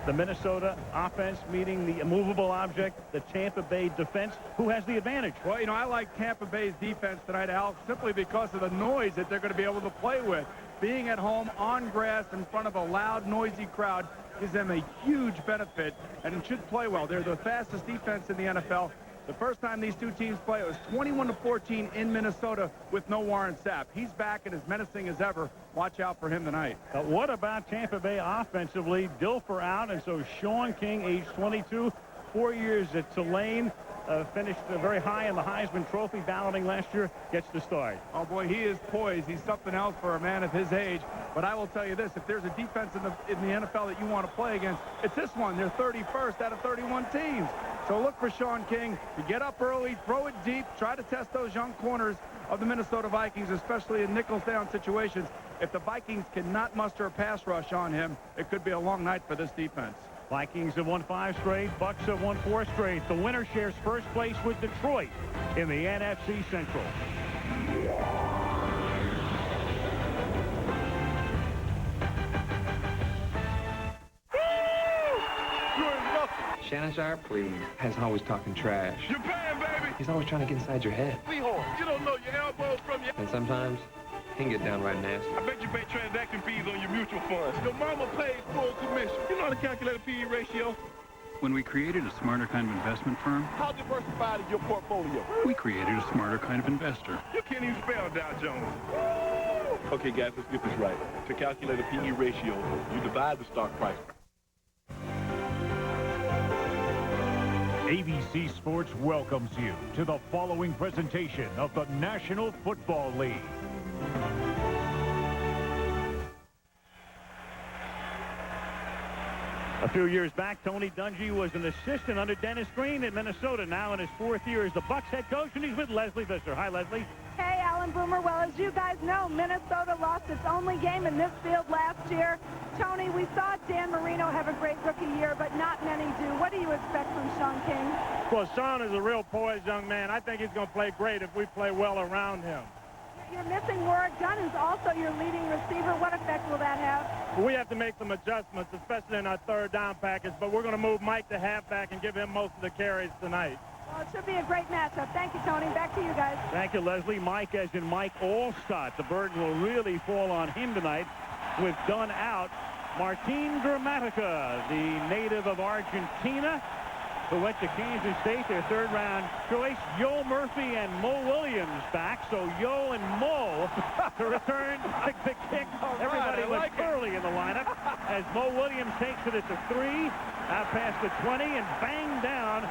The Minnesota offense meeting the immovable object, the Tampa Bay defense. Who has the advantage? Well, you know, I like Tampa Bay's defense tonight, Al, simply because of the noise that they're going to be able to play with. Being at home on grass in front of a loud, noisy crowd gives them a huge benefit, and it should play well. They're the fastest defense in the NFL. The first time these two teams play, it was 21-14 in Minnesota with no Warren Sapp. He's back and as menacing as ever. Watch out for him tonight. What about Tampa Bay offensively? Dilfer out, and so Sean King, age 22, 4 years at Tulane, finished very high in the Heisman Trophy balloting last year, gets the start. Oh, boy, he is poised. He's something else for a man of his age. But I will tell you this, if there's a defense in the NFL that you want to play against, it's this one. They're 31st out of 31 teams. So look for Sean King to get up early, throw it deep, try to test those young corners of the Minnesota Vikings, especially in nickels down situations. If the Vikings cannot muster a pass rush on him, it could be a long night for this defense. Vikings have won 5 straight. Bucks have won 4 straight. The winner shares first place with Detroit in the NFC Central. Shannon Sharp, please. Has always talking trash. You're paying, baby. He's always trying to get inside your head. Seahorse, you don't know your elbows from your... And sometimes he can get downright nasty. I bet you pay transaction fees on your mutual funds. Your mama pays full commission. You know how to calculate a P/E ratio? When we created a smarter kind of investment firm, How diversified is your portfolio? we created a smarter kind of investor. You can't even spell Dow Jones. Okay, guys, let's get this right. To calculate a P/E ratio, you divide the stock price. ABC Sports welcomes you to the following presentation of the National Football League. A few years back, Tony Dungy was an assistant under Dennis Green in Minnesota. Now in his 4th year as the Bucs head coach, and he's with Leslie Visser. Hi, Leslie. Hey, Alan Boomer. Well, as you guys know, Minnesota lost its only game in this field last year. Tony, we saw Dan Marino have a great rookie year, but not many do. What do you expect from Sean King? Well, Sean is a real poised young man. I think he's going to play great if we play well around him. You're missing Warwick Dunn, who's also your leading receiver. What effect will that have? We have to make some adjustments, especially in our third down package, but we're going to move Mike to halfback and give him most of the carries tonight. Well, it should be a great matchup. Thank you, Tony. Back to you guys. Thank you, Leslie. Mike, as in Mike Allstott. The burden will really fall on him tonight with Dunn out. Martin Gramatica, the native of Argentina, who went to Kansas State, their 3rd-round choice. Yo Murphy and Mo Williams back. So Yo and Mo to return the kick. Everybody was early in the lineup as Mo Williams takes it at the 3, out past the 20, and bang down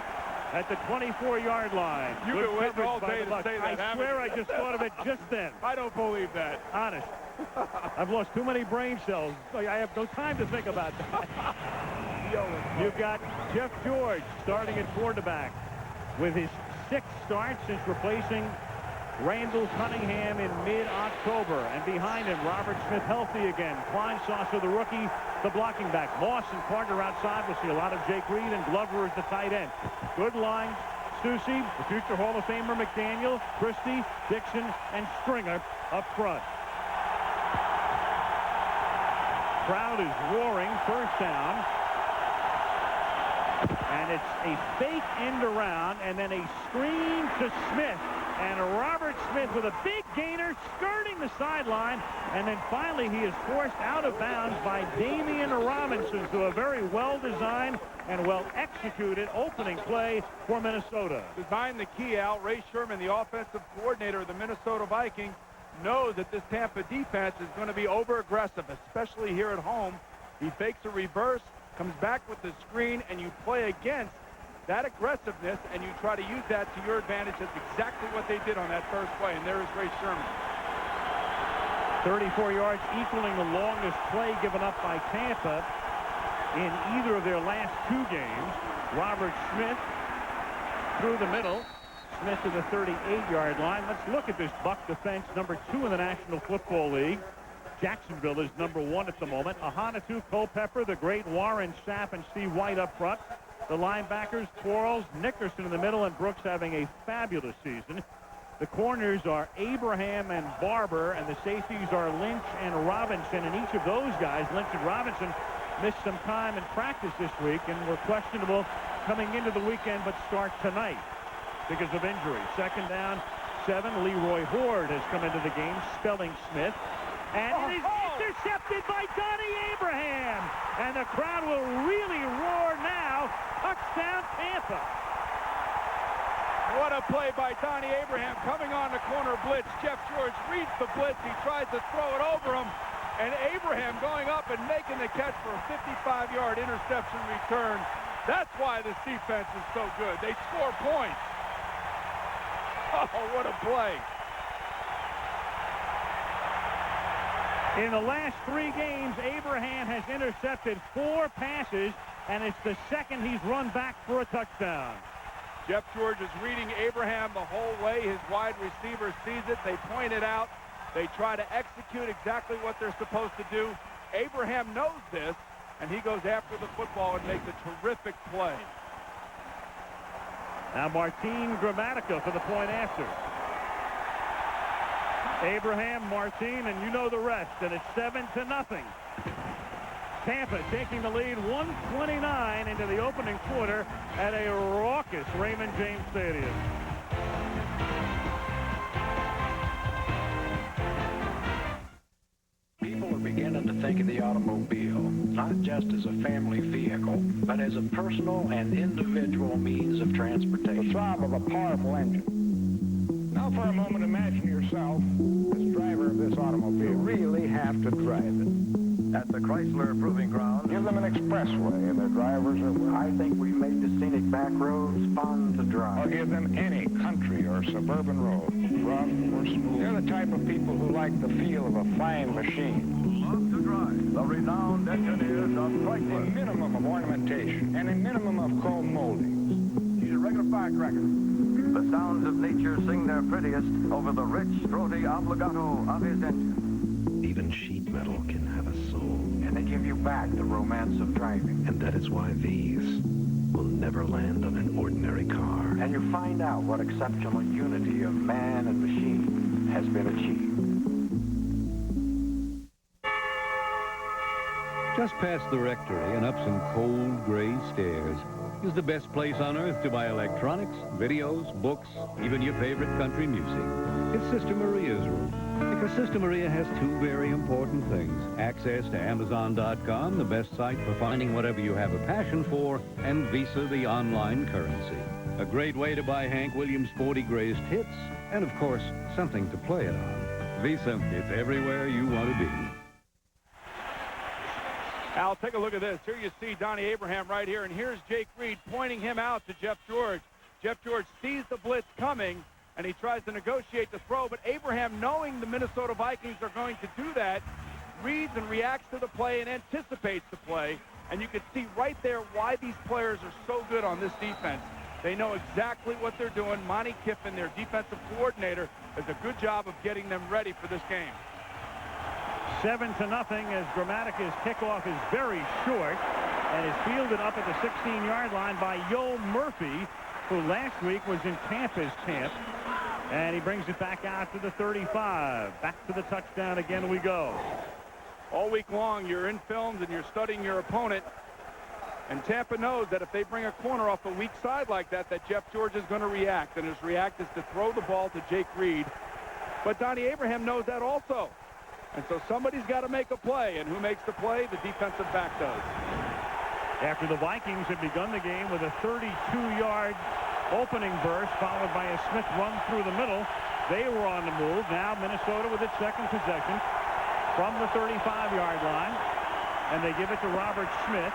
at the 24-yard line. You've been waiting all day to say that. I swear I just thought of it just then. I don't believe that. Honest. I've lost too many brain cells. I have no time to think about that. You've got Jeff George starting at quarterback with his 6th start since replacing Randall Cunningham in mid-October. And behind him, Robert Smith healthy again. Kleinsasser, the rookie, the blocking back. Moss and Carter outside. We'll see a lot of Jake Reed, and Glover is the tight end. Good line. Stussy, the future Hall of Famer McDaniel, Christie, Dixon, and Stringer up front. Crowd is roaring. First down. And it's a fake end around, and then a screen to Smith. And Robert Smith with a big gainer skirting the sideline. And then finally he is forced out of bounds by Damian Robinson to a very well-designed and well-executed opening play for Minnesota. Behind the key out, Ray Sherman, the offensive coordinator of the Minnesota Vikings, knows that this Tampa defense is going to be over-aggressive, especially here at home. He fakes a reverse, comes back with the screen, and you play against that aggressiveness, and you try to use that to your advantage. That's exactly what they did on that first play, and there is Ray Sherman. 34 yards, equaling the longest play given up by Tampa in either of their last two games. Robert Smith through the middle. Smith to the 38-yard line. Let's look at this Buck defense, number 2 in the National Football League. Jacksonville is number 1 at the moment. Ahanotu, Culpepper, the great Warren Sapp, and Steve White up front. The linebackers, Quarles, Nickerson in the middle, and Brooks having a fabulous season. The corners are Abraham and Barber, and the safeties are Lynch and Robinson. And each of those guys, Lynch and Robinson, missed some time in practice this week and were questionable coming into the weekend, but start tonight because of injury. 2nd down, 7. Leroy Horde has come into the game, spelling Smith. And it is intercepted by Donnie Abraham. And the crowd will really roar now. Touchdown, Tampa. What a play by Donnie Abraham coming on the corner blitz. Jeff George reads the blitz. He tries to throw it over him. And Abraham going up and making the catch for a 55-yard interception return. That's why this defense is so good. They score points. Oh, what a play. In the last 3 games, Abraham has intercepted 4 passes, and it's the second he's run back for a touchdown. Jeff George is reading Abraham the whole way. His wide receiver sees it. They point it out. They try to execute exactly what they're supposed to do. Abraham knows this, and he goes after the football and makes a terrific play. Now Martin Gramatica for the point after. Abraham, Martin, and you know the rest, and it's 7-0. Tampa taking the lead, 1:29 into the opening quarter at a raucous Raymond James Stadium. People are beginning to think of the automobile not just as a family vehicle, but as a personal and individual means of transportation. The throb of a powerful engine. Now for a moment, imagine yourself as driver of this automobile. You really have to drive it. At the Chrysler Proving Ground, give them an expressway and their drivers are well. I think we've made the scenic back roads fun to drive. Or give them any country or suburban road, rough or smooth. They're the type of people who like the feel of a fine machine. Love to drive. The renowned engineers of Chrysler. A minimum of ornamentation and a minimum of chrome moldings. He's a regular firecracker. The sounds of nature sing their prettiest over the rich, throaty obligato of his engine. Even sheet metal can have a soul. And they give you back the romance of driving. And that is why these will never land on an ordinary car. And you find out what exceptional unity of man and machine has been achieved. Just past the rectory and up some cold gray stairs is the best place on earth to buy electronics, videos, books, even your favorite country music. It's Sister Maria's room. Because Sister Maria has 2 very important things. Access to Amazon.com, the best site for finding whatever you have a passion for, and Visa, the online currency. A great way to buy Hank Williams' 40 greatest hits, and of course, something to play it on. Visa, it's everywhere you want to be. Al, take a look at this. Here you see Donnie Abraham right here, and here's Jake Reed pointing him out to Jeff George. Jeff George sees the blitz coming, and he tries to negotiate the throw, but Abraham, knowing the Minnesota Vikings are going to do that, reads and reacts to the play and anticipates the play, and you can see right there why these players are so good on this defense. They know exactly what they're doing. Monty Kiffin, their defensive coordinator, does a good job of getting them ready for this game. 7-0 as Grammatica's kickoff is very short and is fielded up at the 16-yard line by Yo Murphy, who last week was in Tampa's camp. And he brings it back out to the 35. Back to the touchdown again we go. All week long, you're in films and you're studying your opponent. And Tampa knows that if they bring a corner off a weak side like that, that Jeff George is going to react. And his react is to throw the ball to Jake Reed. But Donnie Abraham knows that also. And so somebody's got to make a play. And who makes the play? The defensive back does. After the Vikings had begun the game with a 32-yard opening burst, followed by a Smith run through the middle, they were on the move. Now Minnesota with its second possession from the 35-yard line. And they give it to Robert Smith.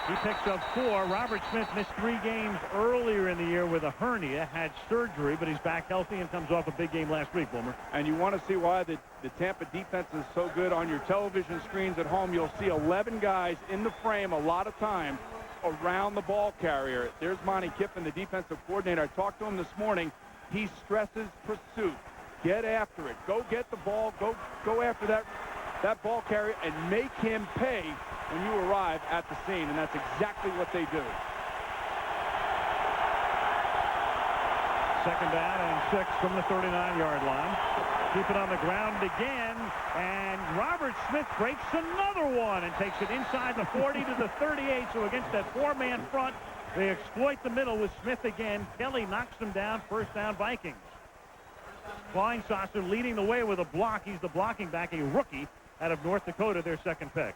He picks up 4. Robert Smith missed 3 games earlier in the year with a hernia, had surgery, but he's back healthy and comes off a big game last week, Boomer. And you want to see why the Tampa defense is so good. On your television screens at home, you'll see 11 guys in the frame a lot of times around the ball carrier. There's Monty Kiffin, the defensive coordinator. I talked to him this morning. He stresses pursuit. Get after it. Go get the ball. Go after that ball carrier and make him pay when you arrive at the scene, and that's exactly what they do. Second down and 6 from the 39-yard line. Keep it on the ground again, and Robert Smith breaks another one and takes it inside the 40 to the 38. So against that 4-man front, they exploit the middle with Smith again. Kelly knocks them down. First down, Vikings. Kleinsasser leading the way with a block. He's the blocking back, a rookie out of North Dakota, their second pick.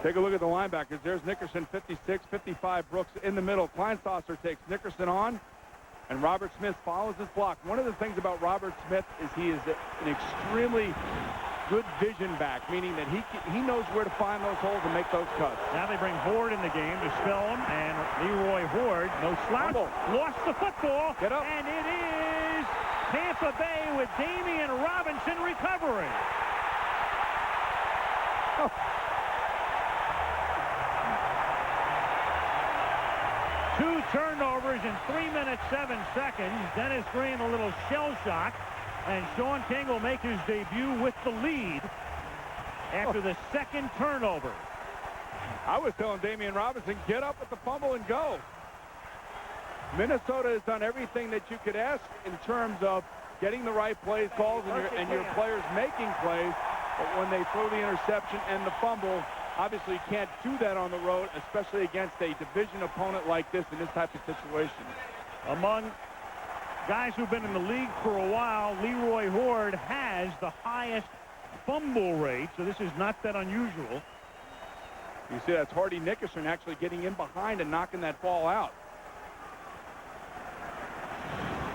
Take a look at the linebackers. There's Nickerson, 56, 55, Brooks in the middle. Kleinsasser takes Nickerson on, and Robert Smith follows his block. One of the things about Robert Smith is he is an extremely good vision back, meaning that he knows where to find those holes and make those cuts. Now they bring Horde in the game to spell him, and Leroy Horde, no slouch, lost the football, and it is Tampa Bay with Damian Robinson recovering. Oh. Two turnovers in 3 minutes, 7 seconds. Dennis Green a little shell shock. And Sean King will make his debut with the lead after the second turnover. I was telling Damian Robinson, get up with the fumble and go. Minnesota has done everything that you could ask in terms of getting the right plays called and your players making plays. But when they throw the interception and the fumble, obviously you can't do that on the road, especially against a division opponent like this in this type of situation. Among guys who've been in the league for a while, Leroy Horde has the highest fumble rate, so this is not that unusual. You see that's Hardy Nickerson actually getting in behind and knocking that ball out.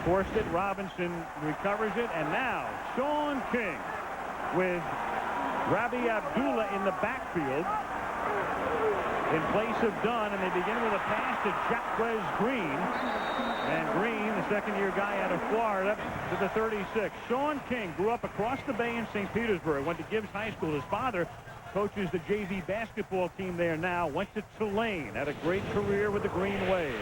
Forced it, Robinson recovers it, and now Sean King with Rabbi Abdullah in the backfield in place of Dunn, and they begin with a pass to Jacquez Green. And Green, the second-year guy out of Florida, to the 36. Sean King grew up across the bay in St. Petersburg, went to Gibbs High School. His father coaches the JV basketball team there now, went to Tulane, had a great career with the Green Wave.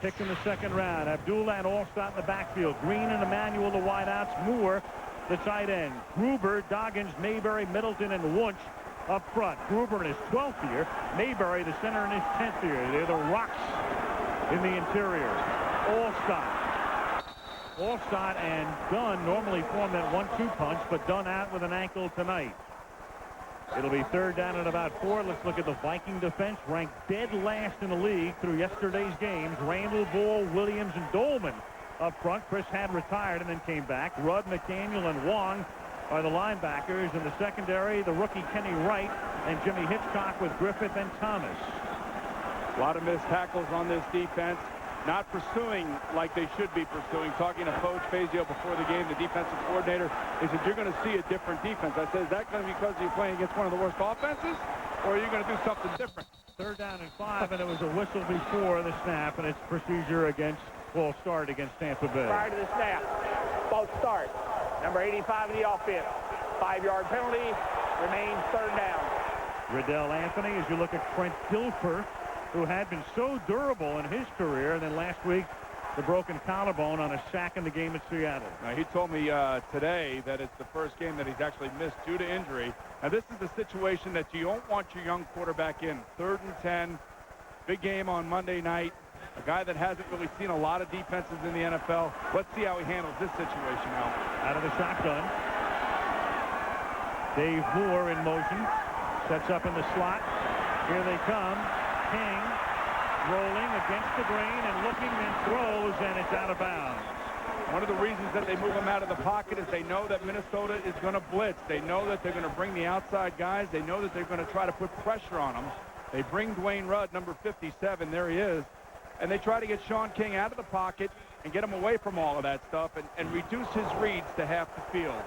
Picked in the second round. Abdullah and Allstott in the backfield. Green and Emmanuel, the wideouts. Moore, the tight end. Gruber, Doggins, Mayberry, Middleton, and Wunsch up front. Gruber in his 12th year. Mayberry, the center, in his 10th year. They're the rocks in the interior. Allstott and Dunn normally form that 1-2 punch, but Dunn out with an ankle tonight. It'll be third down at about 4. Let's look at the Viking defense, ranked dead last in the league through yesterday's games. Randall, Bull, Williams, and Dolman up front. Chris had retired and then came back. Rudd, McDaniel, and Wong are the linebackers. In the secondary, the rookie Kenny Wright and Jimmy Hitchcock with Griffith and Thomas. A lot of missed tackles on this defense. Not pursuing like they should be pursuing. Talking to Coach Fazio before the game, the defensive coordinator, he said, you're going to see a different defense. I said, is that going to be because you're playing against one of the worst offenses, or are you going to do something different? Third down and 5, and it was a whistle before the snap, and it's procedure against, well, start against Tampa Bay. Prior to the snap, false start. Number 85 in the offense. 5-yard penalty, remains third down. Riddell Anthony, as you look at Trent Dilfer, who had been so durable in his career, and then last week the broken collarbone on a sack in the game at Seattle. Now, he told me today that it's the first game that he's actually missed due to injury. Now, this is the situation that you don't want your young quarterback in. 3rd and 10, big game on Monday night. A guy that hasn't really seen a lot of defenses in the NFL. Let's see how he handles this situation now. Out of the shotgun. Dave Moore in motion. Sets up in the slot. Here they come. King rolling against the grain and looking, and throws, and it's out of bounds. One of the reasons that they move him out of the pocket is they know that Minnesota is going to blitz. They know that they're going to bring the outside guys. They know that they're going to try to put pressure on them. They bring Dwayne Rudd, number 57. There he is. And they try to get Sean King out of the pocket and get him away from all of that stuff and reduce his reads to half the field.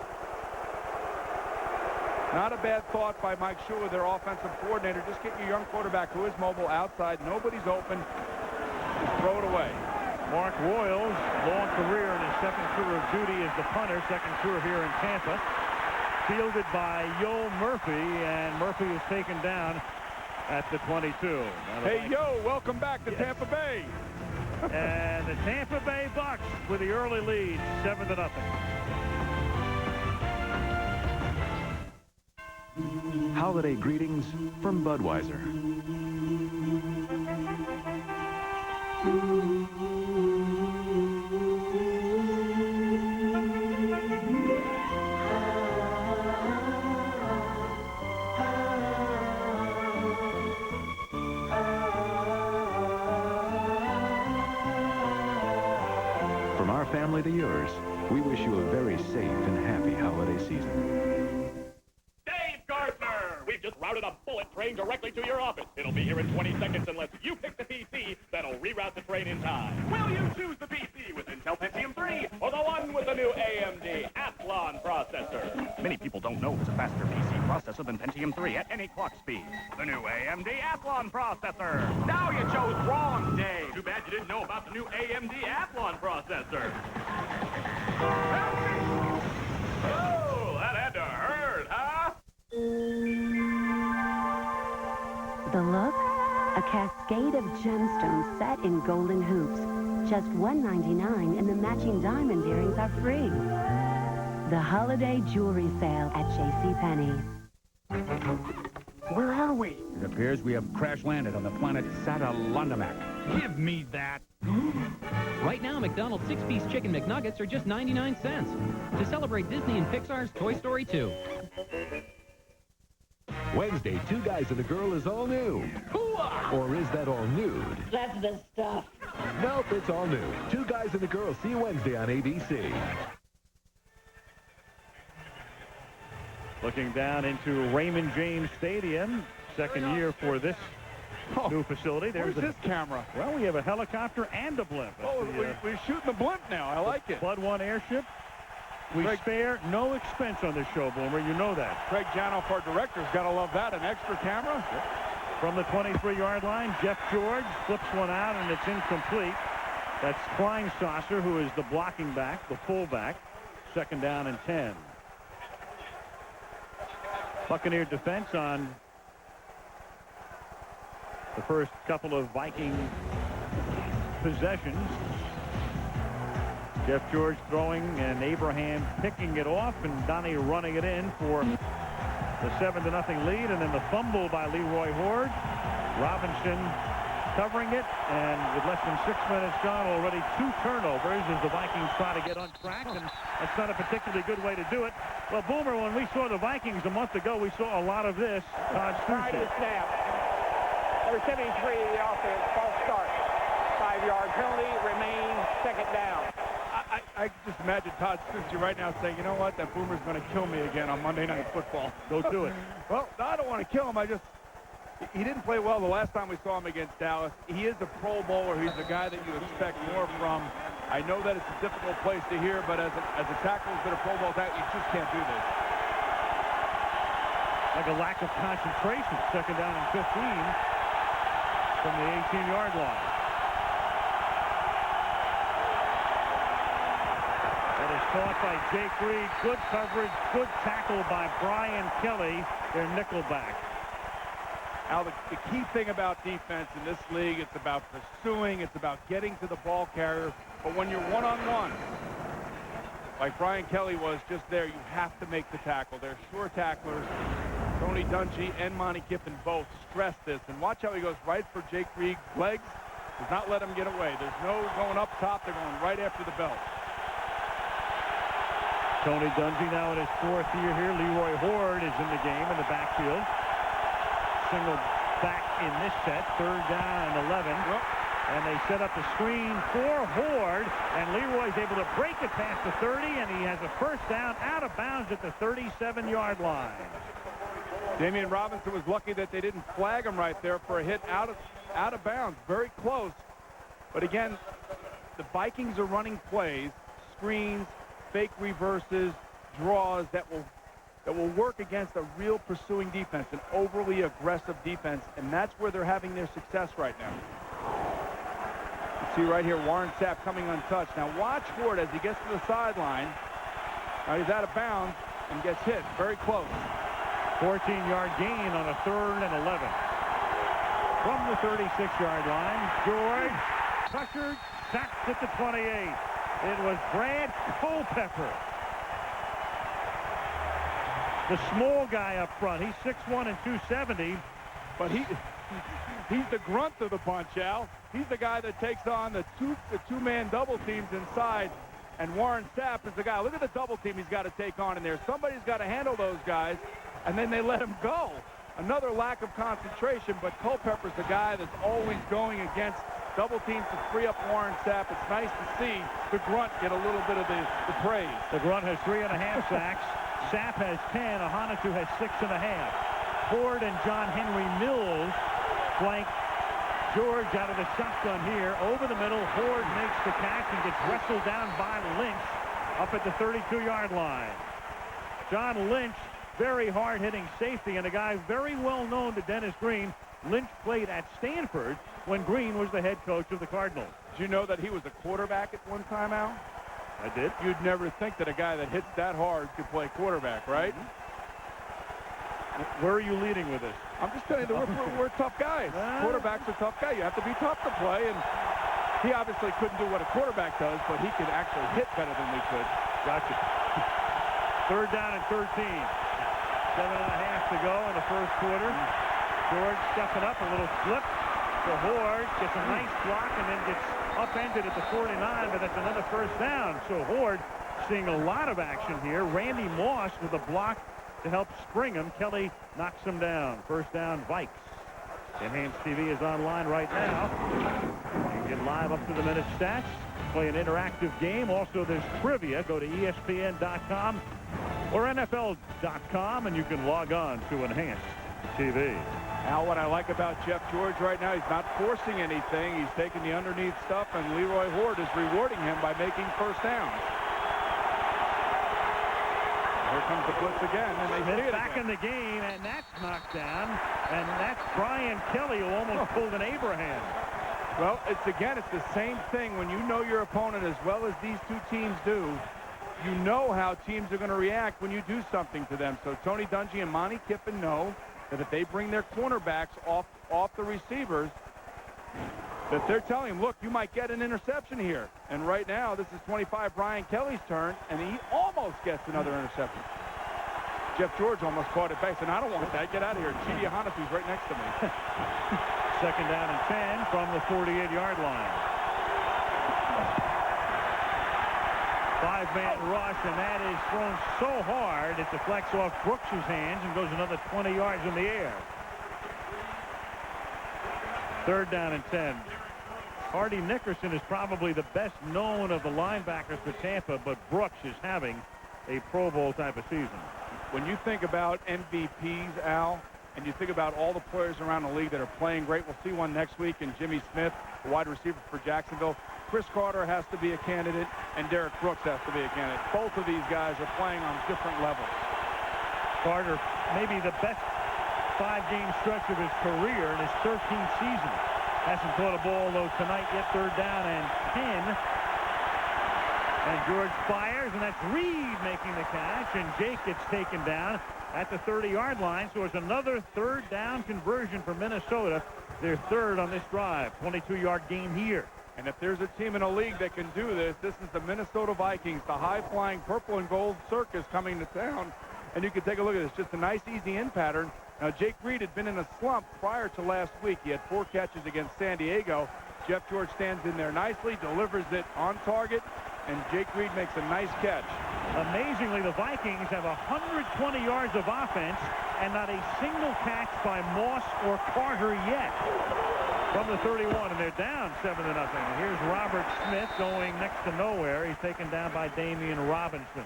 Not a bad thought by Mike Shula, their offensive coordinator. Just get your young quarterback who is mobile outside. Nobody's open. Just throw it away. Mark Royals, long career in his second tour of duty as the punter, second tour here in Tampa. Fielded by Yo Murphy, and Murphy is taken down at the 22. Hey, Yo, welcome back to Tampa Bay. And the Tampa Bay Bucs with the early lead, 7-0. Holiday greetings from Budweiser. From our family to yours, we wish you a very safe and happy holiday season. We've just routed a bullet train directly to your office. It'll be here in 20 seconds unless you pick the PC that'll reroute the train in time. Will you choose the PC with Intel Pentium 3 or the one with the new AMD Athlon processor? Many people don't know it's a faster PC processor than Pentium 3 at any clock speed. The new AMD Athlon processor. Now you chose wrong, Dave. Too bad you didn't know about the new AMD Athlon processor. Oh, that had to hurt, huh? The look? A cascade of gemstones set in golden hoops. Just $1.99 and the matching diamond earrings are free. The holiday jewelry sale at JCPenney. Where are we? It appears we have crash landed on the planet Satalundamak. Give me that. Right now, McDonald's 6-piece Chicken McNuggets are just 99 cents. To celebrate Disney and Pixar's Toy Story 2. Wednesday, Two Guys and a Girl is all new. Hoo-ah! Or is that all nude? That's the stuff. Nope, it's all new. Two Guys and a Girl. See you Wednesday on ABC. Looking down into Raymond James Stadium, second year for this new facility. There's Where's this camera? Well, we have a helicopter and a blimp. We're shooting the blimp now. I like it. Flood 1 airship. We spare no expense on this show, Boomer. You know that. Craig Janoff, our director's got to love that. An extra camera. From the 23-yard line, Jeff George flips one out, and it's incomplete. That's Kleinsasser, who is the blocking back, the fullback. Second down and 10. Buccaneer defense on the first couple of Viking possessions. Jeff George throwing and Abraham picking it off and Donnie running it in for the 7-0 lead, and then the fumble by Leroy Horde. Robinson covering it, and with less than 6 minutes gone, already 2 turnovers as the Vikings try to get on track, and that's not a particularly good way to do it. Well, Boomer, when we saw the Vikings a month ago, we saw a lot of this. Todd Trying to snap. Number 73 of the offense, false start. 5-yard penalty, remains second down. I just imagine Todd Stoops right now saying, you know what, that Boomer's going to kill me again on Monday Night Football. Go do it. Well, no, I don't want to kill him. He didn't play well the last time we saw him against Dallas. He is a Pro Bowler. He's a guy that you expect more from. I know that it's a difficult place to hear, but as a tackle who's been a Pro Bowl tackle, you just can't do this. Like a lack of concentration. Second down and 15 from the 18-yard line. Caught by Jake Reed. Good coverage. Good tackle by Brian Kelly, their nickelback. Al, the key thing about defense in this league, it's about pursuing. It's about getting to the ball carrier. But when you're one-on-one, like Brian Kelly was just there, you have to make the tackle. They're sure tacklers. Tony Dungy and Monty Kiffin both stress this. And watch how he goes right for Jake Reed's legs. Does not let him get away. There's no going up top. They're going right after the belt. Tony Dungy now in his 4th year here. Leroy Horde is in the game in the backfield. Single back in this set. 3rd down and 11. And they set up the screen for Horde, and Leroy's able to break it past the 30, and he has a first down out of bounds at the 37-yard line. Damian Robinson was lucky that they didn't flag him right there for a hit out of bounds. Very close. But again, the Vikings are running plays, screens, fake reverses, draws that will work against a real pursuing defense, an overly aggressive defense, and that's where they're having their success right now. You see right here, Warren Sapp coming untouched. Now watch Horde as he gets to the sideline. Now he's out of bounds and gets hit. Very close. 14-yard gain on a 3rd and 11. From the 36-yard line, George pressured, sacked at the 28. It was Brad Culpepper, the small guy up front. He's 6'1" and 270, but he's the grunt of the bunch, Al. He's the guy that takes on the two-man double teams inside, and Warren Sapp is the guy. Look at the double team he's got to take on in there. Somebody's got to handle those guys, and then they let him go. Another lack of concentration, but Culpepper's the guy that's always going against double teams to free up Warren Sapp. It's nice to see the grunt get a little bit of the praise. The grunt has 3.5 sacks. Sapp has 10. Ahanotu has 6.5. Ford and John Henry Mills flank George out of the shotgun here. Over the middle, Ford makes the catch and gets wrestled down by Lynch up at the 32-yard line. John Lynch, very hard-hitting safety, and a guy very well known to Dennis Green. Lynch played at Stanford when Green was the head coach of the Cardinals. Did you know that he was a quarterback at one time, Al? I did. You'd never think that a guy that hits that hard could play quarterback, right? Where are you leading with this? I'm just telling you that we're tough guys. Quarterbacks are tough guys. You have to be tough to play, and he obviously couldn't do what a quarterback does, but he could actually hit better than we could. Gotcha. 3rd down and 13. 7.5 to go in the first quarter. George stepping up, a little flip to Horde, gets a nice block, and then gets upended at the 49, but that's another first down. So Horde seeing a lot of action here. Randy Moss with a block to help spring him. Kelly knocks him down. First down, Vikes. Enhanced TV is online right now. You can get live up to the minute stats, play an interactive game. Also, there's trivia. Go to ESPN.com or NFL.com, and you can log on to Enhanced TV. Al, what I like about Jeff George right now, he's not forcing anything. He's taking the underneath stuff, and Leroy Horde is rewarding him by making first downs. Here comes the blitz again, and they see it back again. In the game, and that's knocked down, and that's Brian Kelly, who almost pulled an Abraham. Well, it's the same thing. When you know your opponent as well as these two teams do, you know how teams are going to react when you do something to them. So Tony Dungy and Monty Kiffin know that if they bring their cornerbacks off the receivers, that they're telling him, look, you might get an interception here. And right now, this is 25 Brian Kelly's turn, and he almost gets another interception. Jeff George almost caught it back, and I don't want that. Get out of here. Chidi Ahanotu's right next to me. 2nd down and 10 from the 48-yard line. 5-man rush, and that is thrown so hard it deflects off Brooks' hands and goes another 20 yards in the air. 3rd down and 10. Hardy Nickerson is probably the best known of the linebackers for Tampa, but Brooks is having a Pro Bowl type of season. When you think about MVPs, Al, and you think about all the players around the league that are playing great, we'll see one next week in Jimmy Smith, the wide receiver for Jacksonville. Chris Carter has to be a candidate, and Derek Brooks has to be a candidate. Both of these guys are playing on different levels. Carter, maybe the best 5-game stretch of his career in his 13th season. Hasn't caught a ball, though, tonight yet. 3rd down and 10. And George fires, and that's Reed making the catch, and Jake gets taken down at the 30-yard line. So it's another 3rd down conversion for Minnesota. Their 3rd on this drive. 22-yard gain here. And if there's a team in a league that can do this, this is the Minnesota Vikings, the high-flying purple and gold circus coming to town. And you can take a look at this. Just a nice, easy in pattern. Now, Jake Reed had been in a slump prior to last week. He had 4 catches against San Diego. Jeff George stands in there nicely, delivers it on target, and Jake Reed makes a nice catch. Amazingly, the Vikings have 120 yards of offense and not a single catch by Moss or Carter yet from the 31, and they're down 7-0. Here's Robert Smith going next to nowhere. He's taken down by Damian Robinson.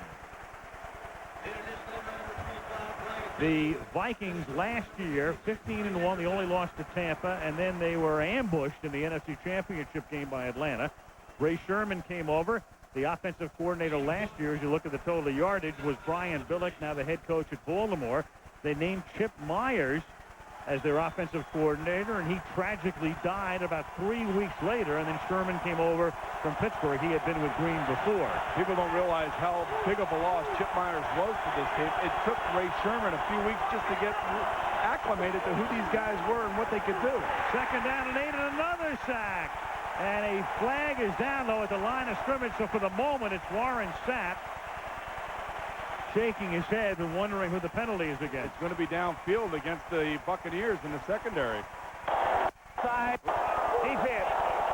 The Vikings last year, 15-1, they only lost to Tampa, and then they were ambushed in the NFC Championship game by Atlanta. Ray Sherman came over. The offensive coordinator last year, as you look at the total yardage, was Brian Billick, now the head coach at Baltimore. They named Chip Myers as their offensive coordinator, and he tragically died about 3 weeks later, and then Sherman came over from Pittsburgh. He had been with Green before. People don't realize how big of a loss Chip Myers was to this team. It took Ray Sherman a few weeks just to get acclimated to who these guys were and what they could do. Second down and 8 and another sack. And a flag is down, though, at the line of scrimmage, so for the moment it's Warren Sapp shaking his head and wondering who the penalty is against. It's going to be downfield against the Buccaneers in the secondary. Side, he's hit.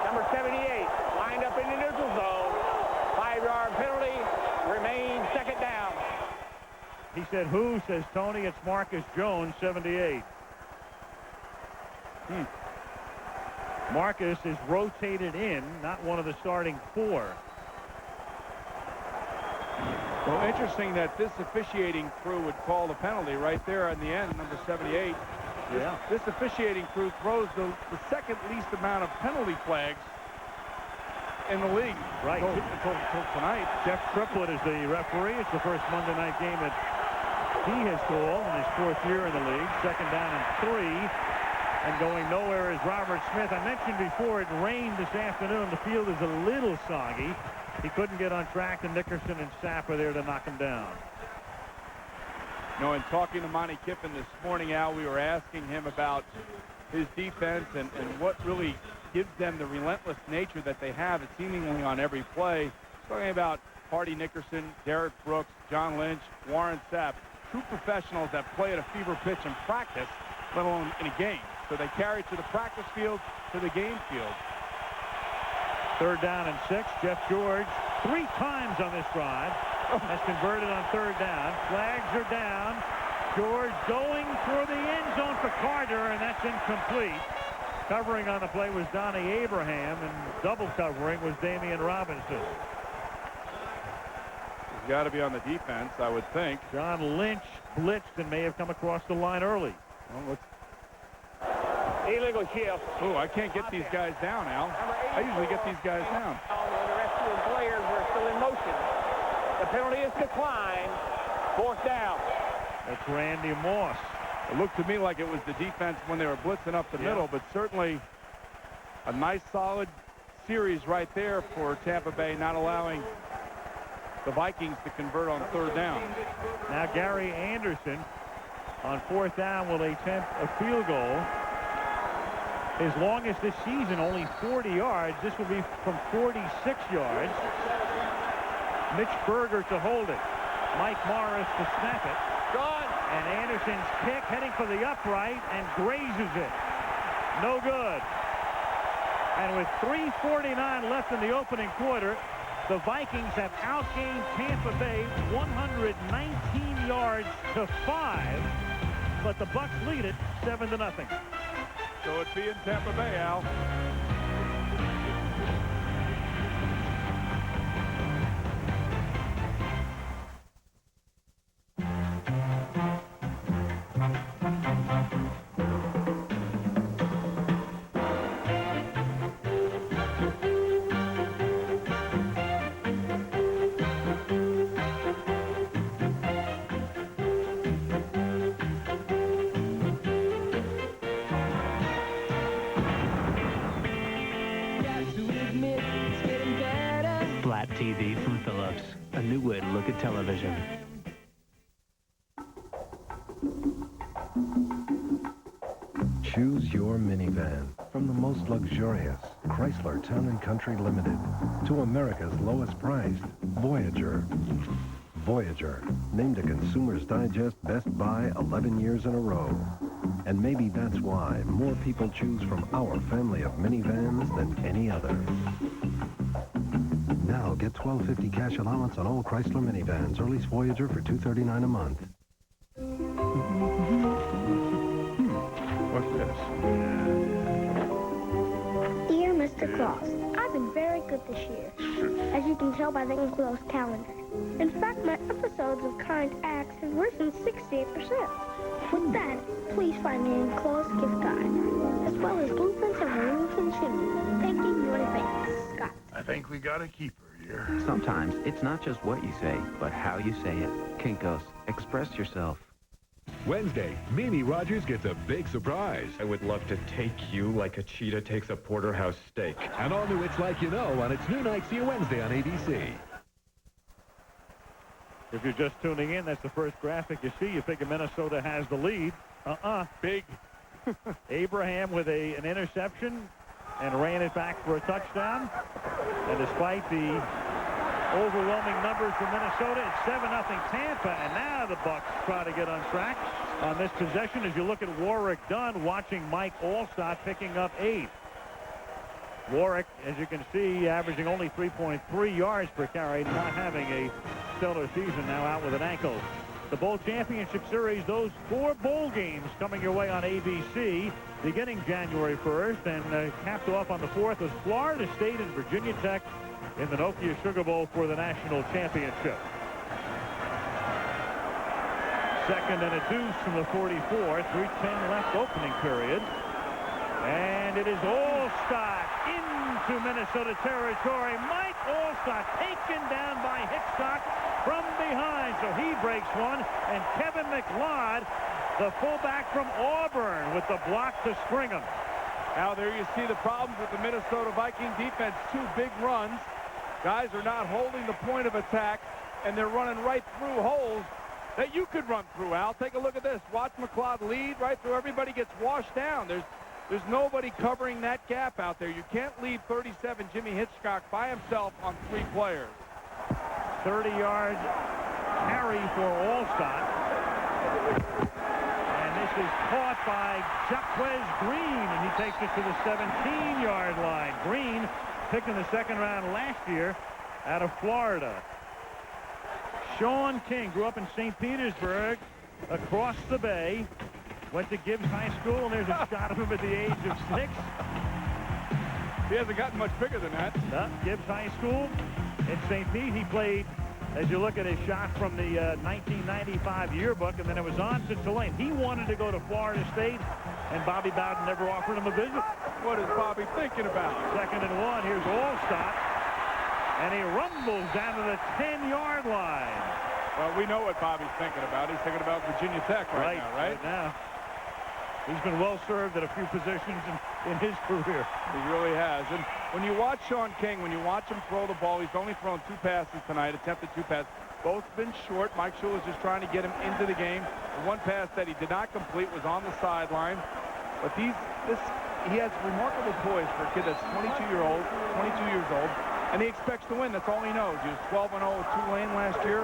Number 78, lined up in the neutral zone. 5-yard penalty, remains second down. He said, who? Says Tony. It's Marcus Jones, 78. Marcus is rotated in, not one of the starting 4. Well, interesting that this officiating crew would call the penalty right there in the end, number 78. Yeah. This officiating crew throws the second least amount of penalty flags in the league. Right. Until tonight. Jeff Triplett is the referee. It's the first Monday night game that he has called in his 4th year in the league. Second down and 3. And going nowhere is Robert Smith. I mentioned before it rained this afternoon. The field is a little soggy. He couldn't get on track, and Nickerson and Sapp are there to knock him down. You know, in talking to Monty Kiffin this morning, Al, we were asking him about his defense and what really gives them the relentless nature that they have seemingly on every play. He's talking about Hardy Nickerson, Derek Brooks, John Lynch, Warren Sapp, true professionals that play at a fever pitch in practice, let alone in a game. So they carry it to the practice field, to the game field. Third down and 6. Jeff George 3 times on this drive has converted on third down. Flags are down. George going for the end zone for Carter, and that's incomplete. Covering on the play was Donnie Abraham, and double covering was Damian Robinson. He's got to be on the defense, I would think. John Lynch blitzed and may have come across the line early. Well, let's illegal shift. Oh, I can't get these guys down, Al. I usually get these guys down. The rest of the players were still in motion. The penalty is declined. 4th down. That's Randy Moss. It looked to me like it was the defense when they were blitzing up the middle, but certainly a nice solid series right there for Tampa Bay, not allowing the Vikings to convert on third down. Now Gary Anderson on 4th down will attempt a field goal. His longest this season, only 40 yards. This will be from 46 yards. Mitch Berger to hold it. Mike Morris to snap it. Gone. And Anderson's kick heading for the upright and grazes it. No good. And with 3:49 left in the opening quarter, the Vikings have outgained Tampa Bay 119 yards to 5, but the Bucs lead it 7-0. So it'd be in Tampa Bay, Al. Flat TV from Philips. A new way to look at television. Choose your minivan from the most luxurious Chrysler Town & Country Limited to America's lowest priced Voyager. Voyager, named a Consumer's Digest Best Buy 11 years in a row. And maybe that's why more people choose from our family of minivans than any other. Now get $12.50 cash allowance on all Chrysler minivans. Earlease Voyager for $239 a month. What's this? Dear Mr. Claus, I've been very good this year, as you can tell by the enclosed calendar. In fact, my episodes of Kind Acts have risen 68%. With that, please find me an enclosed gift guide, as well as blueprints of a roof and chimney. Thank you in advance, Scott. I think we got a keeper here. Sometimes it's not just what you say, but how you say it. Kinko's, express yourself. Wednesday, Mimi Rogers gets a big surprise. I would love to take you like a cheetah takes a porterhouse steak. And all new It's Like You Know on its new night. See you Wednesday on ABC. If you're just tuning in, that's the first graphic you see. You figure Minnesota has the lead. Big. Abraham with an interception and ran it back for a touchdown. And despite the overwhelming numbers for Minnesota, it's 7-0 Tampa. And now the Bucs try to get on track on this possession. As you look at Warwick Dunn watching Mike Allstott picking up 8. Warwick, as you can see, averaging only 3.3 yards per carry, not having a stellar season, now out with an ankle. The Bowl Championship Series, those 4 bowl games coming your way on ABC beginning January 1st, and capped off on the 4th was Florida State and Virginia Tech in the Nokia Sugar Bowl for the national championship. 2nd and a deuce from the 44, 3:10 left opening period. And it is Allstott into Minnesota territory. Mike Allstott taken down by Hickstock from behind. So he breaks one. And Kevin McLeod, the fullback from Auburn, with the block to string him. Now there you see the problems with the Minnesota Viking defense. 2 big runs. Guys are not holding the point of attack, and they're running right through holes that you could run through, Al. Take a look at this. Watch McLeod lead right through. Everybody gets washed down. There's nobody covering that gap out there. You can't leave 37 Jimmy Hitchcock by himself on 3 players. 30-yard carry for Allstott. And this is caught by Jaquez Green, and he takes it to the 17-yard line. Green picked in the 2nd round last year out of Florida. Sean King grew up in St. Petersburg, across the bay. Went to Gibbs High School, and there's a shot of him at the age of 6. He hasn't gotten much bigger than that. Gibbs High School in St. Pete. He played, as you look at his shot from the 1995 yearbook, and then it was on to Tulane. He wanted to go to Florida State, and Bobby Bowden never offered him a visit. What is Bobby thinking about? 2nd and 1. Here's Allstott, and he rumbles down to the 10-yard line. Well, we know what Bobby's thinking about. He's thinking about Virginia Tech right now, right? Right now. He's been well served at a few positions in his career. He really has. And when you watch Sean King, when you watch him throw the ball, he's only thrown 2 passes tonight, attempted 2 passes. Both been short. Mike Shula's just trying to get him into the game. The one pass that he did not complete was on the sideline. But he has remarkable poise for a kid that's 22 years old, and he expects to win. That's all he knows. He was 12-0 with Tulane last year.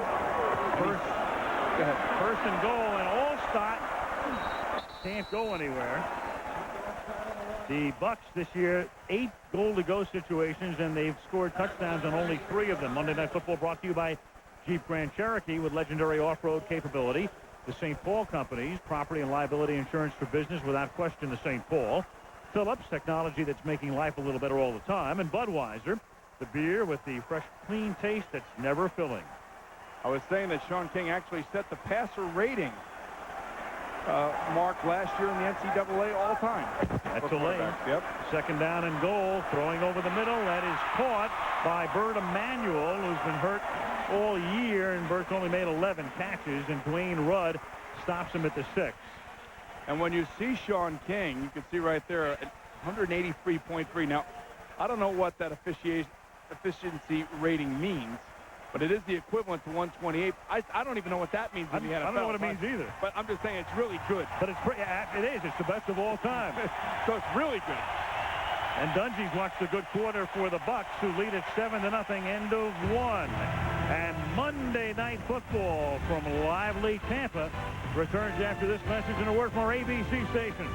First and goal, and Allstott can't go anywhere. The Bucs this year, 8 goal-to-go situations, and they've scored touchdowns on only 3 of them. Monday Night Football brought to you by Jeep Grand Cherokee with legendary off-road capability. The St. Paul Companies, property and liability insurance for business without question to St. Paul. Phillips, technology that's making life a little better all the time. And Budweiser, the beer with the fresh, clean taste that's never filling. I was saying that Sean King actually set the passer rating mark last year in the NCAA all time. That's Tulane. Yep. 2nd down and goal, throwing over the middle. That is caught by Bert Emanuel, who's been hurt all year, and Bert's only made 11 catches, and Dwayne Rudd stops him at the 6. And when you see Sean King, you can see right there, 183.3. Now, I don't know what that efficiency rating means, but it is the equivalent to 128. I don't even know what that means in the NFL. I don't know what it means either. But I'm just saying it's really good. But it is. It's the best of all time. So it's really good. And Dungy's watched a good quarter for the Bucs, who lead at 7-0, end of 1. And Monday Night Football from lively Tampa returns after this message and a word from our ABC station.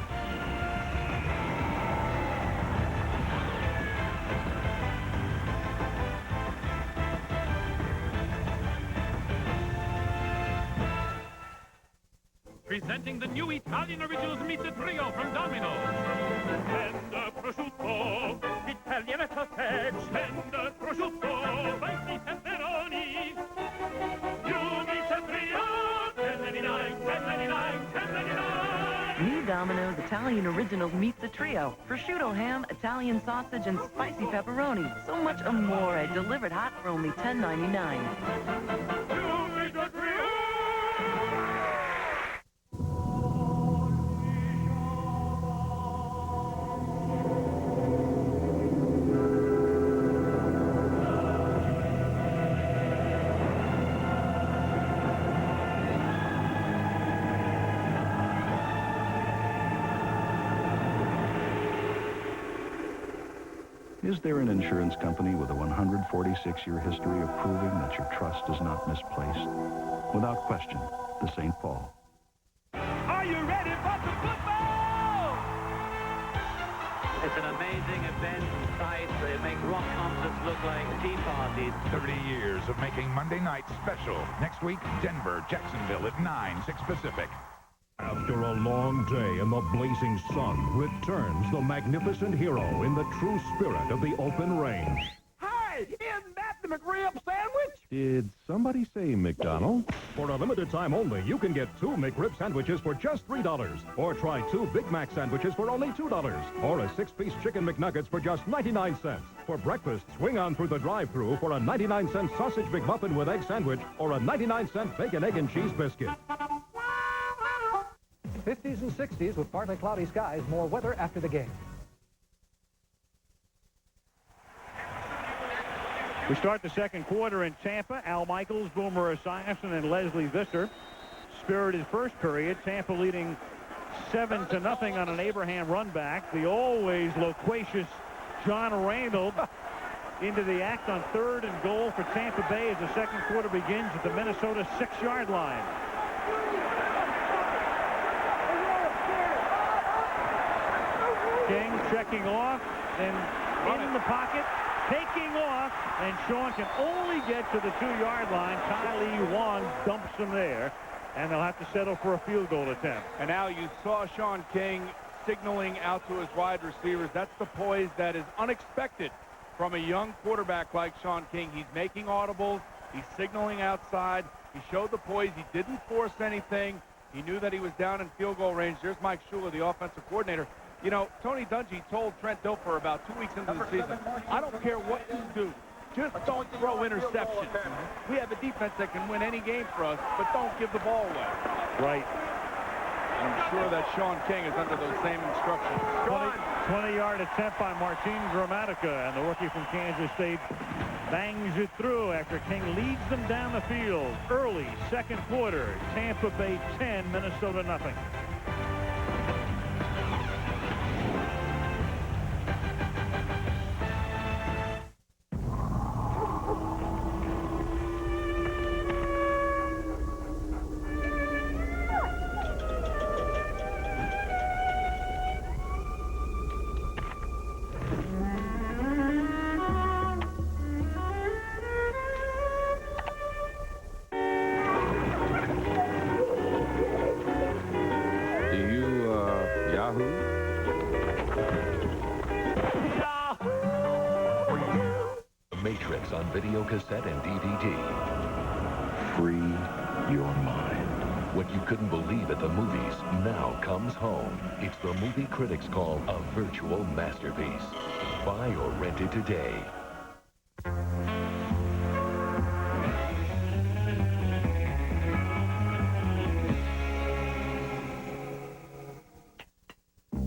presenting the new Italian Originals Pizza Trio from Domino's. Tender prosciutto, Italian sausage, tender prosciutto, spicy pepperoni. New Pizza Trio, $10.99, $10.99, $10.99. New Domino's Italian Originals Meets a Trio. Prosciutto ham, Italian sausage, and spicy pepperoni. So much amore delivered hot for only $10.99. New Pizza Trio! Is there an insurance company with a 146-year history of proving that your trust is not misplaced? Without question, the St. Paul. Are you ready for the football? It's an amazing event and sight. They make rock concerts look like tea parties. 30 years of making Monday night special. Next week, Denver, Jacksonville at 9, 6 Pacific. After a long day in the blazing sun, returns the magnificent hero in the true spirit of the open range. Hey, isn't that the McRib sandwich? Did somebody say McDonald's? For a limited time only, you can get 2 McRib sandwiches for just $3. Or try 2 Big Mac sandwiches for only $2. Or a 6-piece chicken McNuggets for just 99 cents. For breakfast, swing on through the drive-thru for a 99-cent sausage McMuffin with egg sandwich or a 99-cent bacon, egg, and cheese biscuit. 50s and 60s with partly cloudy skies. More weather after the game. We start the second quarter in Tampa. Al Michaels, Boomer Esiason, and Leslie Visser. Spirited first period. Tampa leading 7-0 on an Abraham run back. The always loquacious John Randall into the act on 3rd and goal for Tampa Bay as the second quarter begins at the Minnesota 6-yard line. King checking off and in the pocket, taking off, and Sean can only get to the 2-yard line. Kylie Wong dumps him there, and they'll have to settle for a field goal attempt. And now you saw Sean King signaling out to his wide receivers. That's the poise that is unexpected from a young quarterback like Sean King. He's making audibles. He's signaling outside. He showed the poise. He didn't force anything. He knew that he was down in field goal range. There's Mike Shula, the offensive coordinator. You know, Tony Dungy told Trent Dilfer about 2 weeks into the season, I don't care what you do, just don't throw interceptions. We have a defense that can win any game for us, but don't give the ball away. Right. I'm sure that Sean King is under those same instructions. 20-yard attempt by Martin Gramatica, and the rookie from Kansas State bangs it through after King leads them down the field. Early second quarter, Tampa Bay 10, Minnesota nothing. Matrix on video cassette and DVD. Free your mind. What you couldn't believe at the movies now comes home. It's the movie critics call a virtual masterpiece. Buy or rent it today.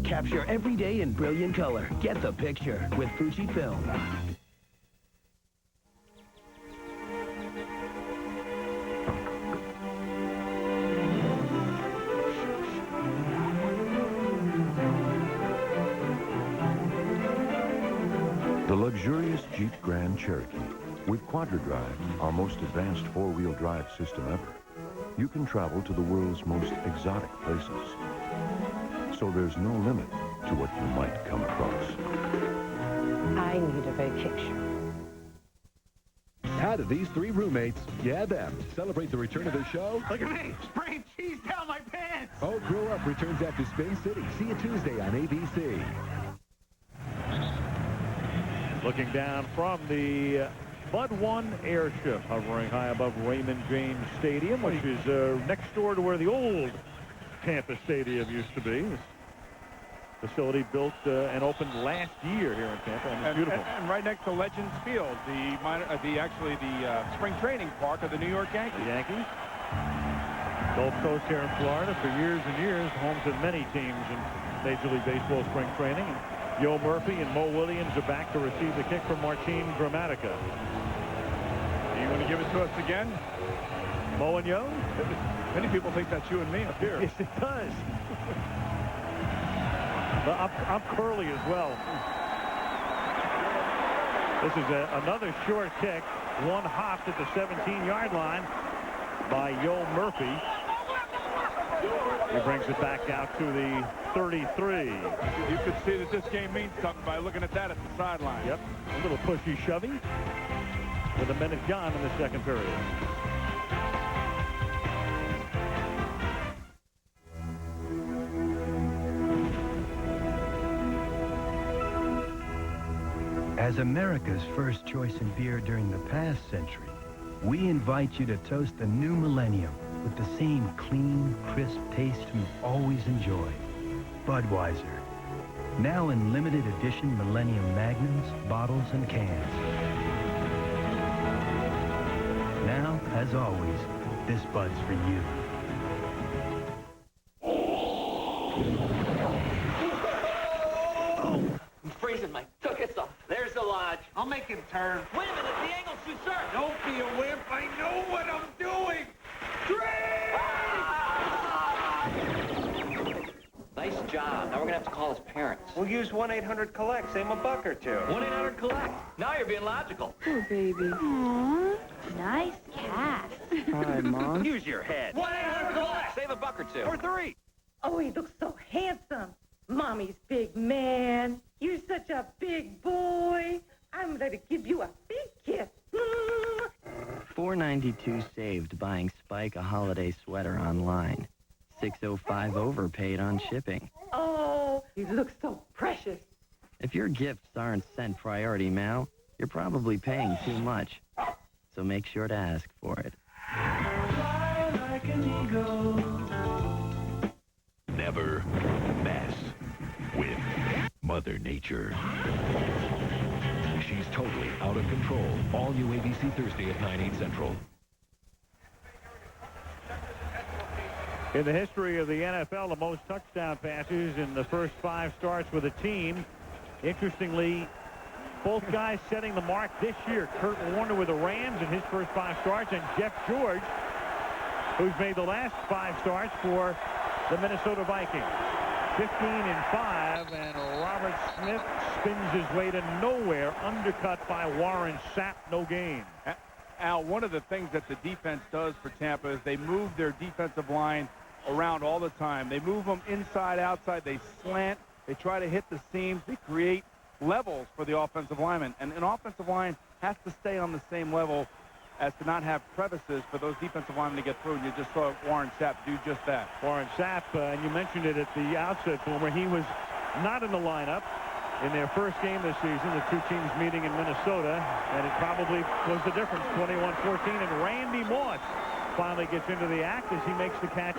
Capture every day in brilliant color. Get the picture with Fujifilm. The luxurious Jeep Grand Cherokee. With QuadraDrive, our most advanced four-wheel drive system ever, you can travel to the world's most exotic places. So there's no limit to what you might come across. I need a vacation. proud of these 3 roommates. Yeah, them. Celebrate the return of the show. Look at me, spraying cheese down my pants. Oh, Grow Up returns after Spin City. See you Tuesday on ABC. Looking down from the Bud 1 airship, hovering high above Raymond James Stadium, which is next door to where the old Tampa Stadium used to be. This facility built and opened last year here in Tampa, and it's beautiful. And right next to Legends Field, the spring training park of the New York Yankees. The Yankees. Gulf Coast here in Florida for years and years, homes of many teams in Major League Baseball spring training. And Yo Murphy and Mo Williams are back to receive the kick from Martin Gramatica. You want to give it to us again? Mo and Yo? Many people think that's you and me up here. Yes, it does. But I'm curly as well. This is another short kick. One hopped at the 17-yard line by Yo Murphy. He brings it back out to the 33. You could see that this game means something by looking at that at the sideline. Yep. A little pushy shovey with a minute gone in the second period. As America's first choice in beer during the past century, we invite you to toast the new millennium with the same clean, crisp taste you've always enjoyed. Budweiser. Now in limited edition Millennium Magnums, bottles, and cans. Now, as always, this Bud's for you. I'm freezing my tuchus off. There's the lodge. I'll make him turn. Wait a minute, the angle's too sharp. Don't be a wimp. I know what I'm doing. Nice job. Now we're gonna have to call his parents. We'll use 1-800-COLLECT. Save him $1 or $2. 1-800-COLLECT. Now you're being logical. Oh, baby. Aww, nice cat. Hi, Mom. Use your head. 1-800-COLLECT. Save $1 or $2. Or 3. Oh, he looks so handsome. Mommy's big man. You're such a big boy. I'm going to give you a big kiss. $4.92 saved buying Spike a holiday sweater online. $6.05 overpaid on shipping. Oh, you look so precious. If your gifts aren't sent priority mail, you're probably paying too much. So make sure to ask for it. Never mess with Mother Nature. She's totally out of control. All new ABC Thursday at 9/8 Central. In the history of the NFL, the most touchdown passes in the first 5 starts with a team. Interestingly, both guys setting the mark this year. Kurt Warner with the Rams in his first 5 starts, and Jeff George, who's made the last 5 starts for the Minnesota Vikings. 15-5, and Robert Smith spins his way to nowhere, undercut by Warren Sapp, no gain. Al, one of the things that the defense does for Tampa is they move their defensive line around all the time. They move them inside, outside. They slant. They try to hit the seams. They create levels for the offensive linemen. And an offensive line has to stay on the same level as to not have crevices for those defensive linemen to get through. And you just saw Warren Sapp do just that. Warren Sapp, and you mentioned it at the outset, Boomer, he was not in the lineup in their first game this season, the 2 teams meeting in Minnesota, and it probably was the difference, 21-14, and Randy Moss finally gets into the act as he makes the catch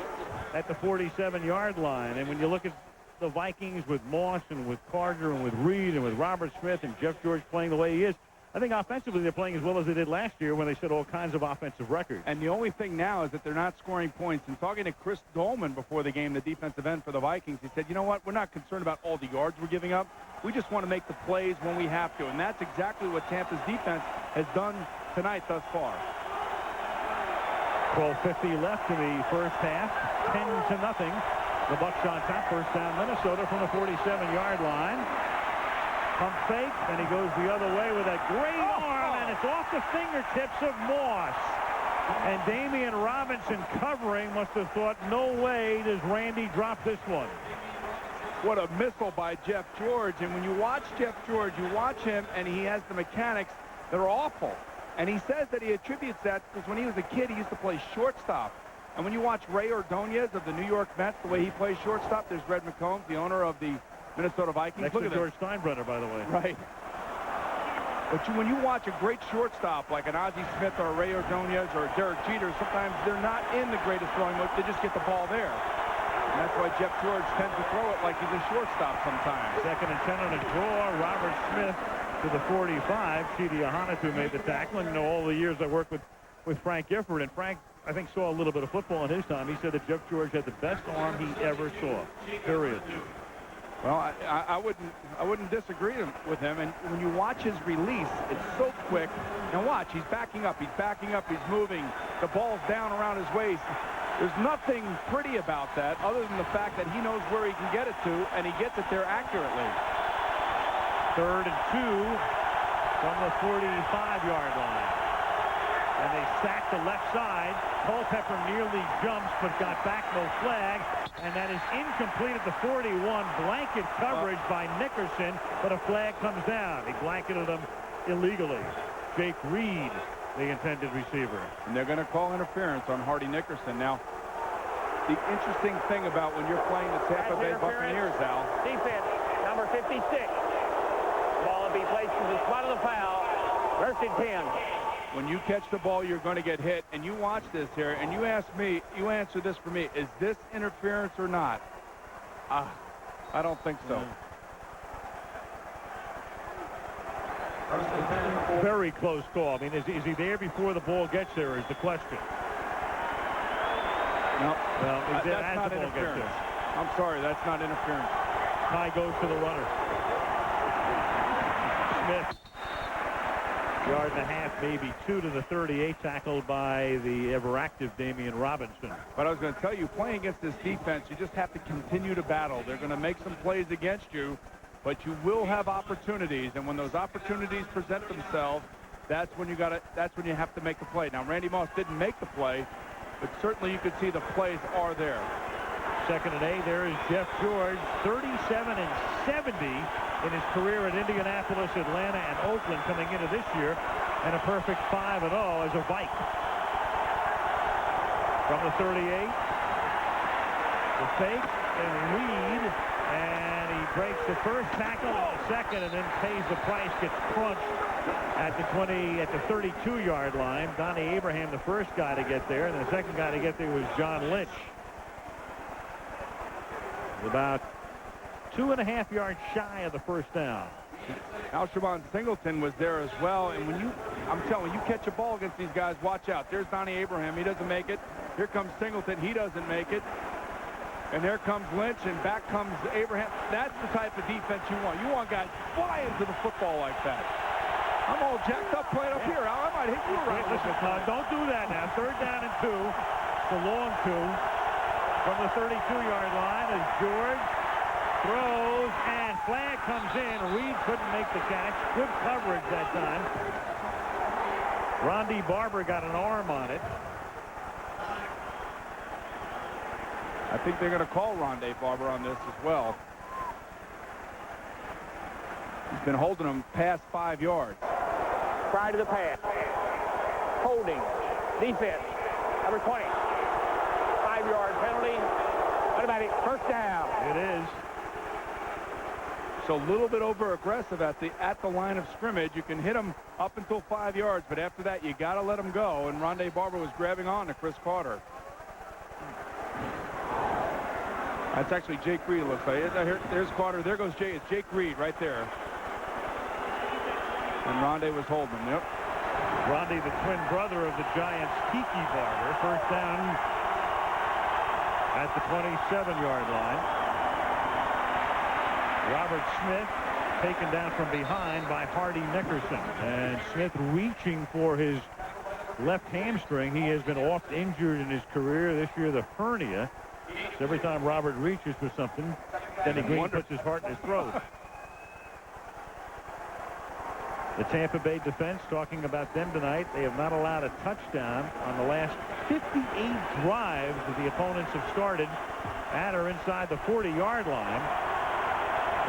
at the 47-yard line. And when you look at the Vikings with Moss and with Carter and with Reed and with Robert Smith and Jeff George playing the way he is, I think offensively they're playing as well as they did last year when they set all kinds of offensive records. And the only thing now is that they're not scoring points. And talking to Chris Dolman before the game, the defensive end for the Vikings, he said, you know what, we're not concerned about all the yards we're giving up. We just want to make the plays when we have to. And that's exactly what Tampa's defense has done tonight thus far. 12:50 left in the first half, 10-0. The Bucs on top, first down Minnesota from the 47-yard line. Pump fake, and he goes the other way with a great arm, and it's off the fingertips of Moss. And Damian Robinson covering must have thought, no way does Randy drop this one. What a missile by Jeff George. And when you watch Jeff George, you watch him, and he has the mechanics that are awful. And he says that he attributes that because when he was a kid, he used to play shortstop. And when you watch Ray Ordonez of the New York Mets, the way he plays shortstop, there's Red McCombs, the owner of the Minnesota Vikings. Next Look to at George Steinbrenner, by the way. Right. But when you watch a great shortstop like an Ozzie Smith or a Ray Ordonez or a Derek Jeter, sometimes they're not in the greatest throwing mode. They just get the ball there. And that's why Jeff George tends to throw it like he's a shortstop sometimes. Second and 10 on a draw. Robert Smith to the 45. Chidi Ahanotu made the tackle. And, you know, all the years I worked with Frank Gifford, and Frank, I think, saw a little bit of football in his time. He said that Jeff George had the best arm he ever saw. Period. Well, I wouldn't disagree with him. And when you watch his release, it's so quick. Now watch, he's backing up, he's moving. The ball's down around his waist. There's nothing pretty about that other than the fact that he knows where he can get it to, and he gets it there accurately. 3rd and 2 from the 45-yard line. And they sack the left side. Culpepper nearly jumps, but got back, no flag. And that is incomplete at the 41. Blanket coverage by Nickerson, but a flag comes down. He blanketed him illegally. Jake Reed, the intended receiver. And they're going to call interference on Hardy Nickerson. Now, the interesting thing about when you're playing the Tampa Bay Buccaneers, Al. Defense, number 56. Ball will be placed in the spot of the foul. First and 10. When you catch the ball, you're going to get hit. And you watch this here, and you ask me, you answer this for me. Is this interference or not? I don't think so. Very close call. I mean, is he there before the ball gets there is the question. No. Well, he's there that's as not the ball gets interference. there. I'm sorry, that's not interference. High goes to the runner. Smith. Yard and a half, maybe 2 to the 38, tackled by the ever-active Damian Robinson. But I was going to tell you, playing against this defense, you just have to continue to battle. They're going to make some plays against you, but you will have opportunities. And when those opportunities present themselves, that's when you have to make the play. Now, Randy Moss didn't make the play, but certainly you could see the plays are there. 2nd and 8. There is Jeff George, 37 and 70 in his career at Indianapolis, Atlanta, and Oakland coming into this year, and a perfect 5-0 as a Vike. From the 38, the fake, and Reed, and he breaks the first tackle and the second, and then pays the price, gets crunched at the 32-yard line. Donnie Abraham, the first guy to get there, and the second guy to get there was John Lynch. About 2.5 yards shy of the first down. Alshon Singleton was there as well, and I'm telling you, catch a ball against these guys, watch out. There's Donnie Abraham, he doesn't make it. Here comes Singleton, he doesn't make it. And there comes Lynch, and back comes Abraham. That's the type of defense you want. You want guys flying to the football like that. I'm all jacked up playing up here. I might hit you around. Listen, don't do that now. 3rd down and 2. It's a long 2. From the 32-yard line as George throws, and flag comes in. Reed couldn't make the catch. Good coverage that time. Ronde Barber got an arm on it. I think they're going to call Ronde Barber on this as well. He's been holding him past 5 yards. Prior to the pass. Holding. Defense. Number 20. 5-yard penalty. Automatic first down. It is. So a little bit over aggressive at the line of scrimmage. You can hit him up until 5 yards, but after that you got to let him go. And Ronde Barber was grabbing on to Chris Carter. That's actually Jake Reed, it looks like. There's Carter. There goes Jake. It's Jake Reed right there. And Ronde was holding him. Yep. Ronde, the twin brother of the Giants' Kiki Barber. First down at the 27-yard line. Robert Smith taken down from behind by Hardy Nickerson. And Smith reaching for his left hamstring. He has been oft injured in his career. This year, the hernia. So every time Robert reaches for something, Denny Green puts his heart in his throat. The Tampa Bay defense, talking about them tonight, they have not allowed a touchdown on the last 58 drives that the opponents have started at or inside the 40-yard line.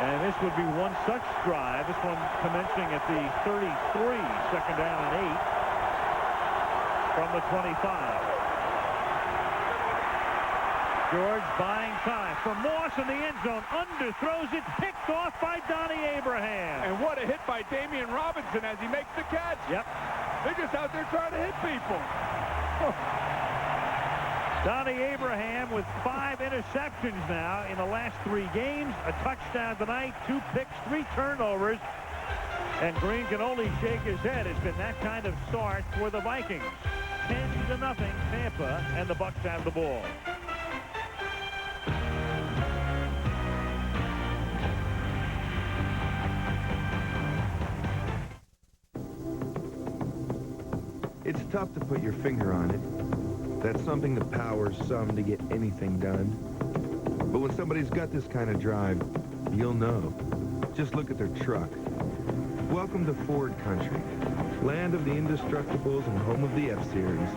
And this would be one such drive, this one commencing at the 33, 2nd down and 8. from the 25. George buying time for Moss in the end zone. Underthrows it, picked off by Donnie Abraham. And what a hit by Damian Robinson as he makes the catch. Yep. They're just out there trying to hit people. Donnie Abraham with 5 interceptions now in the last 3 games. A touchdown tonight, 2 picks, 3 turnovers. And Green can only shake his head. It's been that kind of start for the Vikings. 10-0 Tampa, and the Bucs have the ball. It's tough to put your finger on it. That's something that powers some to get anything done. But when somebody's got this kind of drive, you'll know. Just look at their truck. Welcome to Ford country, land of the Indestructibles and home of the F-Series.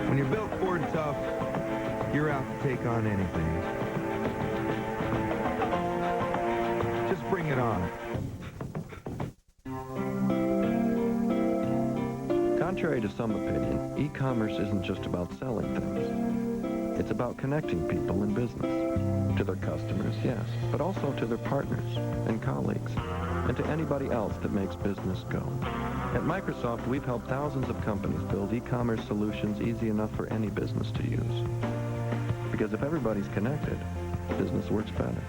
When you're built Ford tough, you're out to take on anything. Just bring it on. Contrary to some opinion, e-commerce isn't just about selling things. It's about connecting people in business. To their customers, yes, but also to their partners and colleagues, and to anybody else that makes business go. At Microsoft, we've helped thousands of companies build e-commerce solutions easy enough for any business to use. Because if everybody's connected, business works better.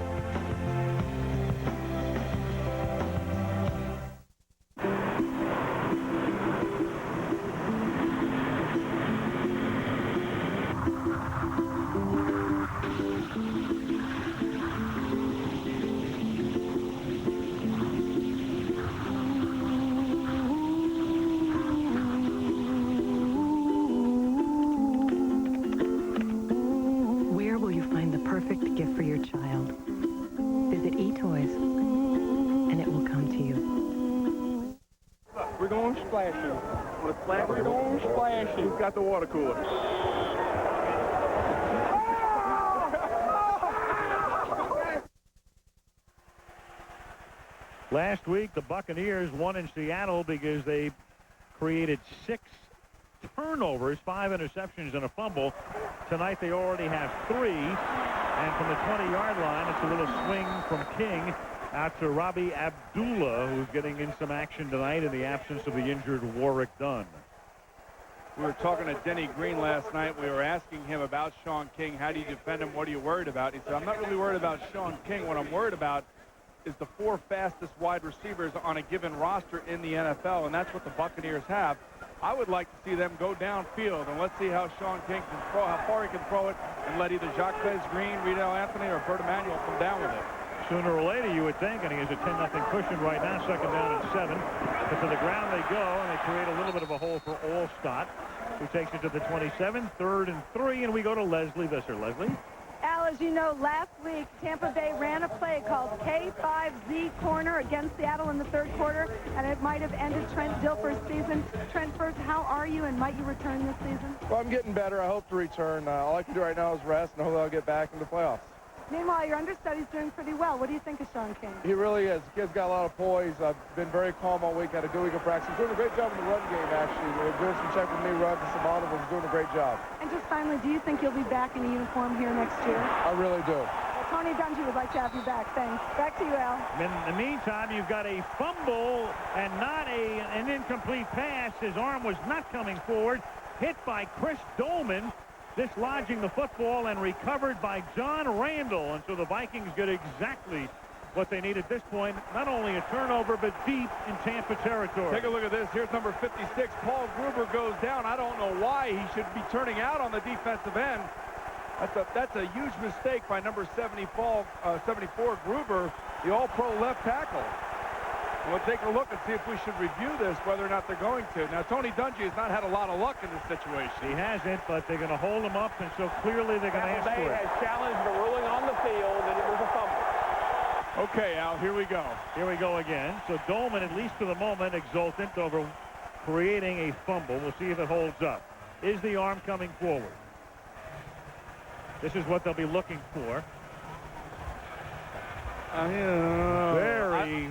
Got the water cooler. Last week, the Buccaneers won in Seattle because they created 6 turnovers, 5 interceptions, and a fumble. Tonight, they already have 3. And from the 20-yard line, it's a little swing from King out to Robbie Abdullah, who's getting in some action tonight in the absence of the injured Warwick Dunn. We were talking to Denny Green last night. We were asking him about Sean King. How do you defend him? What are you worried about? He said, I'm not really worried about Sean King. What I'm worried about is the 4 fastest wide receivers on a given roster in the NFL, and that's what the Buccaneers have. I would like to see them go downfield, and let's see how Sean King can throw, how far he can throw it, and let either Jacques Green, Riedel Anthony, or Bert Emanuel come down with it. Sooner or later, you would think, and he has a 10-0 cushion right now, 2nd down and 7. But to the ground they go, and they create a little bit of a hole for Allstott, who takes it to the 27, 3rd and 3, and we go to Leslie Visser. Leslie? Al, as you know, last week, Tampa Bay ran a play called K5Z corner against Seattle in the 3rd quarter, and it might have ended Trent Dilfer's season. Trent, first, how are you, and might you return this season? Well, I'm getting better. I hope to return. All I can do right now is rest, and hopefully I'll get back in the playoffs. Meanwhile, your understudy's doing pretty well. What do you think of Sean King? He really is. The kid's got a lot of poise. I've been very calm all week. Had a good week of practice. He's doing a great job in the run game, actually. We're doing some check with me runs and some audibles. Doing a great job. And just finally, do you think you'll be back in a uniform here next year? I really do. Well, Tony Dungy would like to have you back. Thanks. Back to you, Al. In the meantime, you've got a fumble and not an incomplete pass. His arm was not coming forward. Hit by Chris Dolman, dislodging the football, and recovered by John Randall. And so the Vikings get exactly what they need at this point. Not only a turnover, but deep in Tampa territory. Take a look at this. Here's number 56. Paul Gruber goes down. I don't know why he should be turning out on the defensive end. That's a huge mistake by number 74 Gruber, the all-pro left tackle. We'll take a look and see if we should review this, whether or not they're going to. Now, Tony Dungy has not had a lot of luck in this situation. He hasn't, but they're going to hold him up, and so clearly they're going to ask for it. has challenged the ruling on the field that it was a fumble. Okay, Al, here we go. Here we go again. So Dolman, at least for the moment, exultant over creating a fumble. We'll see if it holds up. Is the arm coming forward? This is what they'll be looking for.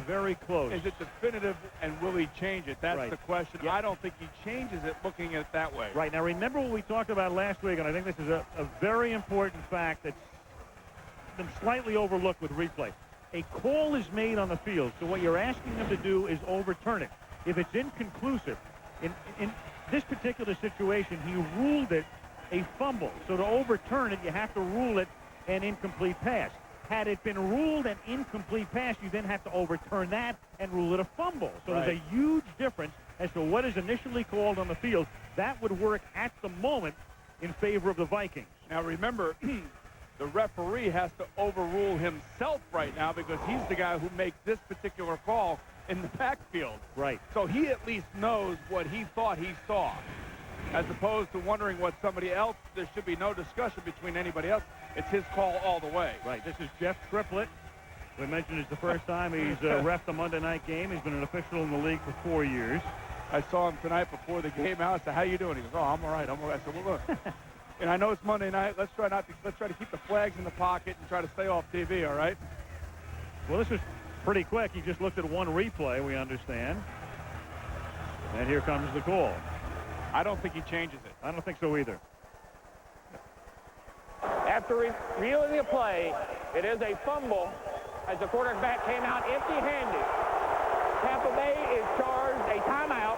Very close. Is it definitive, and will he change it? That's Right. the question. Yep. I don't think he changes it looking at it that way. Right. Now, remember what we talked about last week, and I think this is a very important fact that's been slightly overlooked with replay. A call is made on the field, so what you're asking them to do is overturn it. If it's inconclusive, in this particular situation, he ruled it a fumble. So to overturn it, you have to rule it an incomplete pass. Had it been ruled an incomplete pass, you then have to overturn that and rule it a fumble. So Right. there's a huge difference as to what is initially called on the field. That would work at the moment in favor of the Vikings. Now, remember, the referee has to overrule himself right now because he's the guy who makes this particular call in the backfield. Right. So he at least knows what he thought he saw, as opposed to wondering what somebody else. There should be no discussion between anybody else. It's his call all the way. Right. This is Jeff Triplett. We mentioned it's the first time he's reffed a Monday night game. He's been an official in the league for 4 years. I saw him tonight before the game out. I said, "How you doing?" He goes, "Oh, I'm all right. I'm all right." I said, "Well, look, and I know it's Monday night. Let's try to keep the flags in the pocket and try to stay off TV. All right?" Well, this is pretty quick. He just looked at one replay, we understand. And here comes the call. I don't think he changes it. I don't think so either. After reviewing the play, it is a fumble as the quarterback came out empty-handed. Tampa Bay is charged a timeout.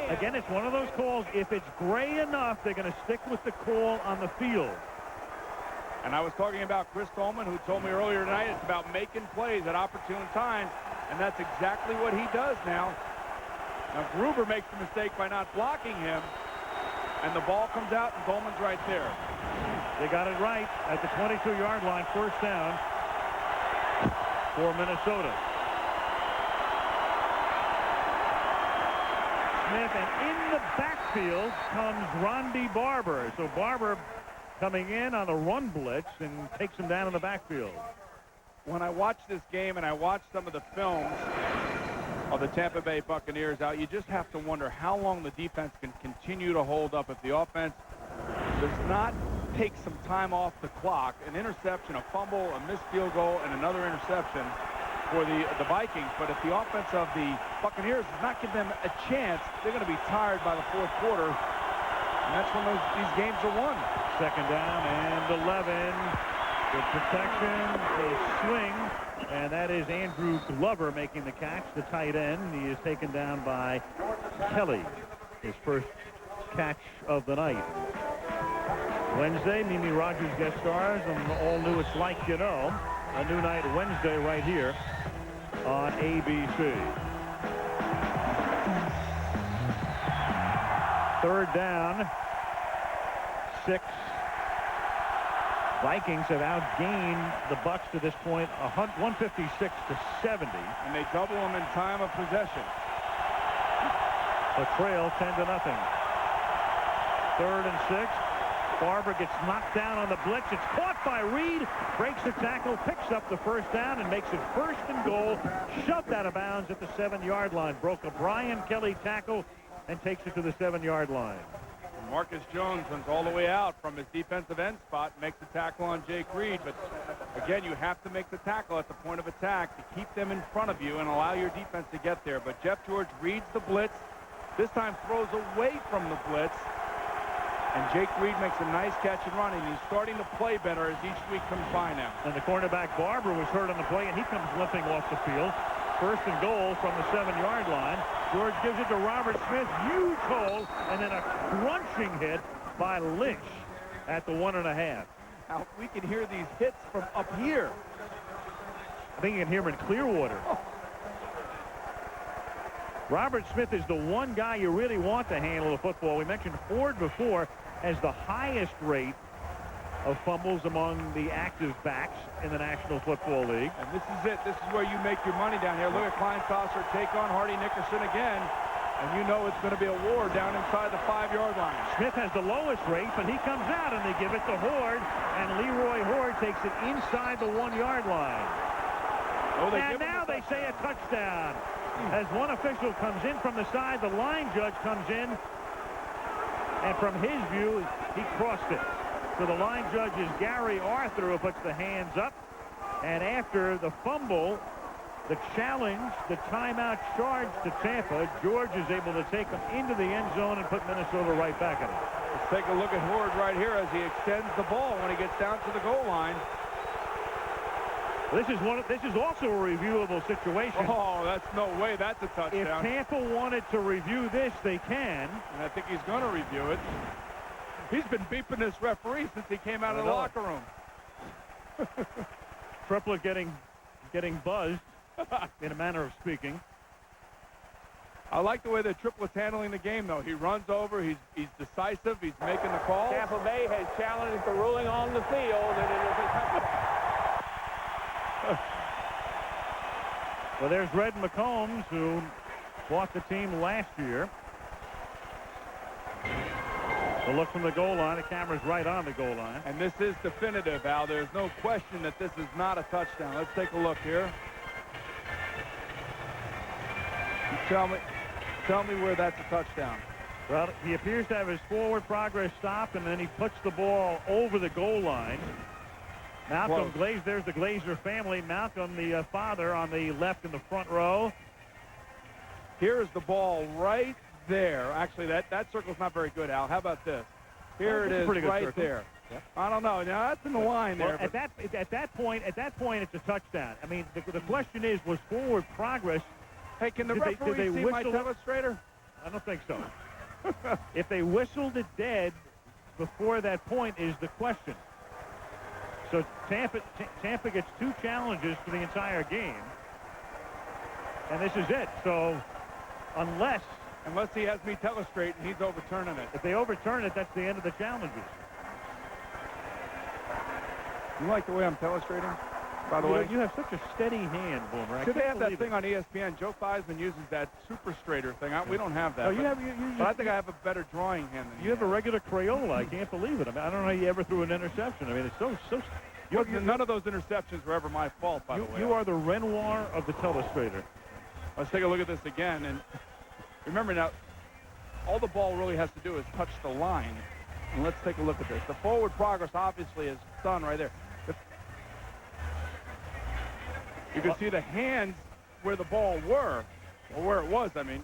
Again, it's one of those calls. If it's gray enough, they're going to stick with the call on the field. And I was talking about Chris Tolman, who told me earlier tonight it's about making plays at opportune times, and that's exactly what he does now. Now, Gruber makes the mistake by not blocking him, and the ball comes out, and Tolman's right there. They got it right at the 22-yard line, first down for Minnesota. Smith, and in the backfield comes Ronde Barber. So Barber coming in on a run blitz and takes him down in the backfield. When I watch this game and I watch some of the films of the Tampa Bay Buccaneers out, you just have to wonder how long the defense can continue to hold up if the offense does not take some time off the clock. An interception, a fumble, a missed field goal, and another interception for the Vikings. But if the offense of the Buccaneers does not give them a chance, they're going to be tired by the fourth quarter. And that's when these games are won. Second down and 11. Good protection, a swing, and that is Andrew Glover making the catch, the tight end. He is taken down by Kelly, his first catch of the night. Wednesday, Mimi Rogers guest stars on All New It's Like You Know. A new night Wednesday right here on ABC. Third down, 6. Vikings have outgained the Bucs to this point, 156 to 70. And they double them in time of possession. A trail 10-0. Third and 6. Barber gets knocked down on the blitz. It's caught by Reed, breaks the tackle, picks up the first down, and makes it first and goal. Shoved out of bounds at the 7-yard line. Broke a Brian Kelly tackle and takes it to the 7-yard line. Marcus Jones runs all the way out from his defensive end spot, makes the tackle on Jake Reed. But again, you have to make the tackle at the point of attack to keep them in front of you and allow your defense to get there. But Jeff George reads the blitz, this time throws away from the blitz, and Jake Reed makes a nice catch and run, and he's starting to play better as each week comes by now. And the cornerback Barber was hurt on the play, and he comes limping off the field. First and goal from the 7-yard line. George gives it to Robert Smith. Huge hole, and then a crunching hit by Lynch at the 1.5. Now, we can hear these hits from up here. I think you can hear him in Clearwater. Oh. Robert Smith is the one guy you really want to handle the football. We mentioned Ford before as the highest rate of fumbles among the active backs in the National Football League. And this is it. This is where you make your money down here. Look at Klein Tosser take on Hardy Nickerson again. And you know it's going to be a war down inside the 5-yard line. Smith has the lowest rate, but he comes out and they give it to Horde. And Leroy Horde takes it inside the 1-yard line. Oh, and now they say a touchdown. As one official comes in from the side, the line judge comes in. And from his view, he crossed it. So the line judge is Gary Arthur, who puts the hands up. And after the fumble, the challenge, the timeout charge to Tampa, George is able to take them into the end zone and put Minnesota right back in it. Let's take a look at Horde right here as he extends the ball when he gets down to the goal line. This is also a reviewable situation. Oh, that's no way. That's a touchdown. If Tampa wanted to review this, they can. And I think he's going to review it. He's been beeping this referee since he came out of the locker room. Triplett getting buzzed, in a manner of speaking. I like the way that Triplett's handling the game, though. He runs over. He's decisive. He's making the call. Tampa Bay has challenged the ruling on the field, and it is a touchdown. Well, there's Red McCombs, who bought the team last year. The look from the goal line. The camera's right on the goal line. And this is definitive, Al. There's no question that this is not a touchdown. Let's take a look here. Tell me where that's a touchdown. Well, he appears to have his forward progress stopped, and then he puts the ball over the goal line. Malcolm Glazer, there's the Glazer family. Malcolm, the father, on the left in the front row. Here's the ball right there. Actually, that circle's not very good, Al. How about this? Here it is, right circle. There. Yep. I don't know. Now that's in the line there. At that point, it's a touchdown. I mean, the question is, was forward progress? Hey, can the referee see my telestrator? I don't think so. If they whistled it dead before that point is the question. So Tampa gets 2 challenges for the entire game. And this is it. So unless he has me telestrate and he's overturning it. If they overturn it, that's the end of the challenges. You like the way I'm telestrating? By the way, you have such a steady hand, Boomer. Should they have that thing on ESPN? Joe Theismann uses that super straighter thing. We don't have that. No, but I think I have a better drawing hand than you have a regular Crayola. I can't believe it. I mean, I don't know how you ever threw an interception. I mean, it's so. None of those interceptions were ever my fault, by the way. You are the Renoir of the telestrator. Let's take a look at this again. And remember now, all the ball really has to do is touch the line. And let's take a look at this. The forward progress obviously is done right there. You can see the hands where the ball were, or where it was, I mean.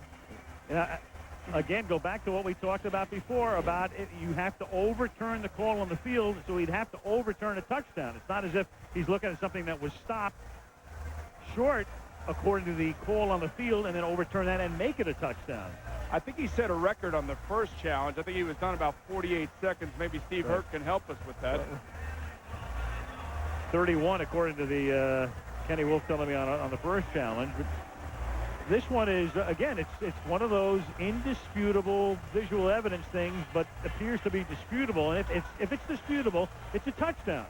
Again, go back to what we talked about before about you have to overturn the call on the field, so he'd have to overturn a touchdown. It's not as if he's looking at something that was stopped short according to the call on the field and then overturn that and make it a touchdown. I think he set a record on the first challenge. I think he was done about 48 seconds. Maybe Steve Hurt can help us with that. 31 according to the Kenny Wolf telling me on the first challenge. But this one is, again, it's one of those indisputable visual evidence things, but appears to be disputable. And if it's disputable, it's a touchdown.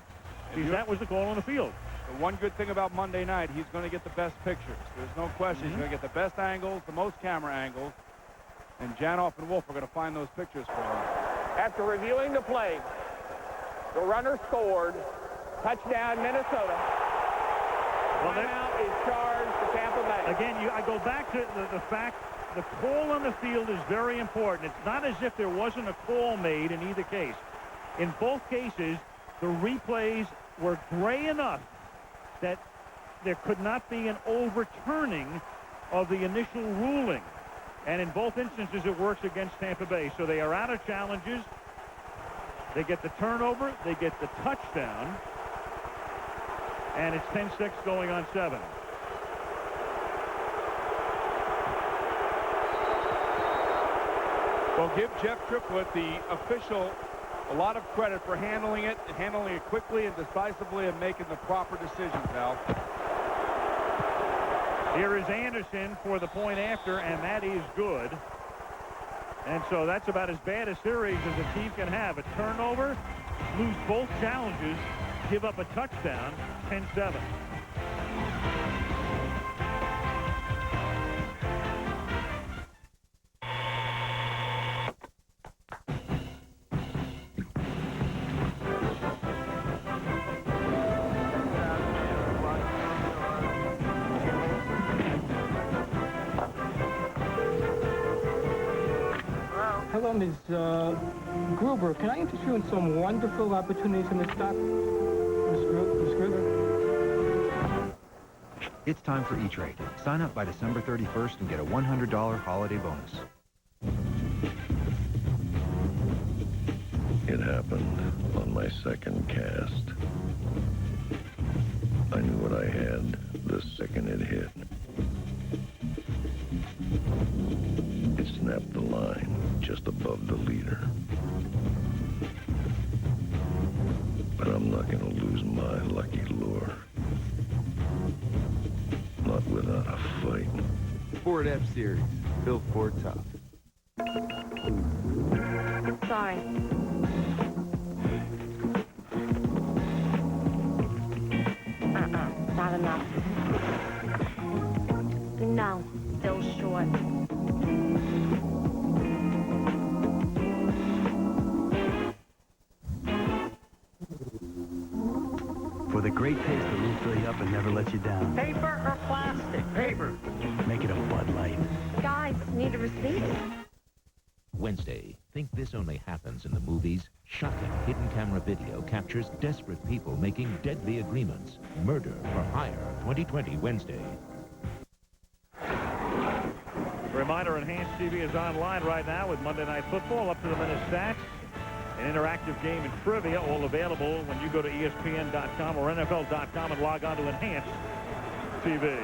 Because that was the call on the field. The one good thing about Monday night, he's going to get the best pictures. There's no question. He's going to get the best angles, the most camera angles. And Janoff and Wolf are going to find those pictures for him. After reviewing the play, the runner scored. Touchdown, Minnesota. Timeout is charged to Tampa Bay. Again, I go back to the fact the call on the field is very important. It's not as if there wasn't a call made in either case. In both cases, the replays were gray enough that there could not be an overturning of the initial ruling. And in both instances, it works against Tampa Bay. So they are out of challenges. They get the turnover. They get the touchdown. And it's 10-6 going on 7. Well, give Jeff Triplett, the official, a lot of credit for handling it quickly and decisively and making the proper decisions, Al. Here is Anderson for the point after, and that is good. And so that's about as bad a series as a team can have. A turnover, lose both challenges, give up a touchdown, 10-7. Hello, Ms. Gruber. Can I interest you in some wonderful opportunities in the stock? Ms. Gruber? It's time for E-Trade. Sign up by December 31st and get a $100 holiday bonus. It happened on my second cast. I knew what I had the second it hit. It snapped the line just above the leader. But I'm not going to lose my lucky lure. Not without a fight. Ford F-Series, built Ford tough. Sorry. Not enough. No, still short. For the great taste that will fill you up and never let you down. Paper or plastic? Paper. Make it a Bud Light. Guys, need a receipt? Wednesday. Think this only happens in the movies? Shocking hidden camera video captures desperate people making deadly agreements. Murder for Hire, 2020 Wednesday. Reminder, Enhanced TV is online right now with Monday Night Football, up to the minute stats, an interactive game and trivia, all available when you go to ESPN.com or NFL.com and log on to Enhanced TV.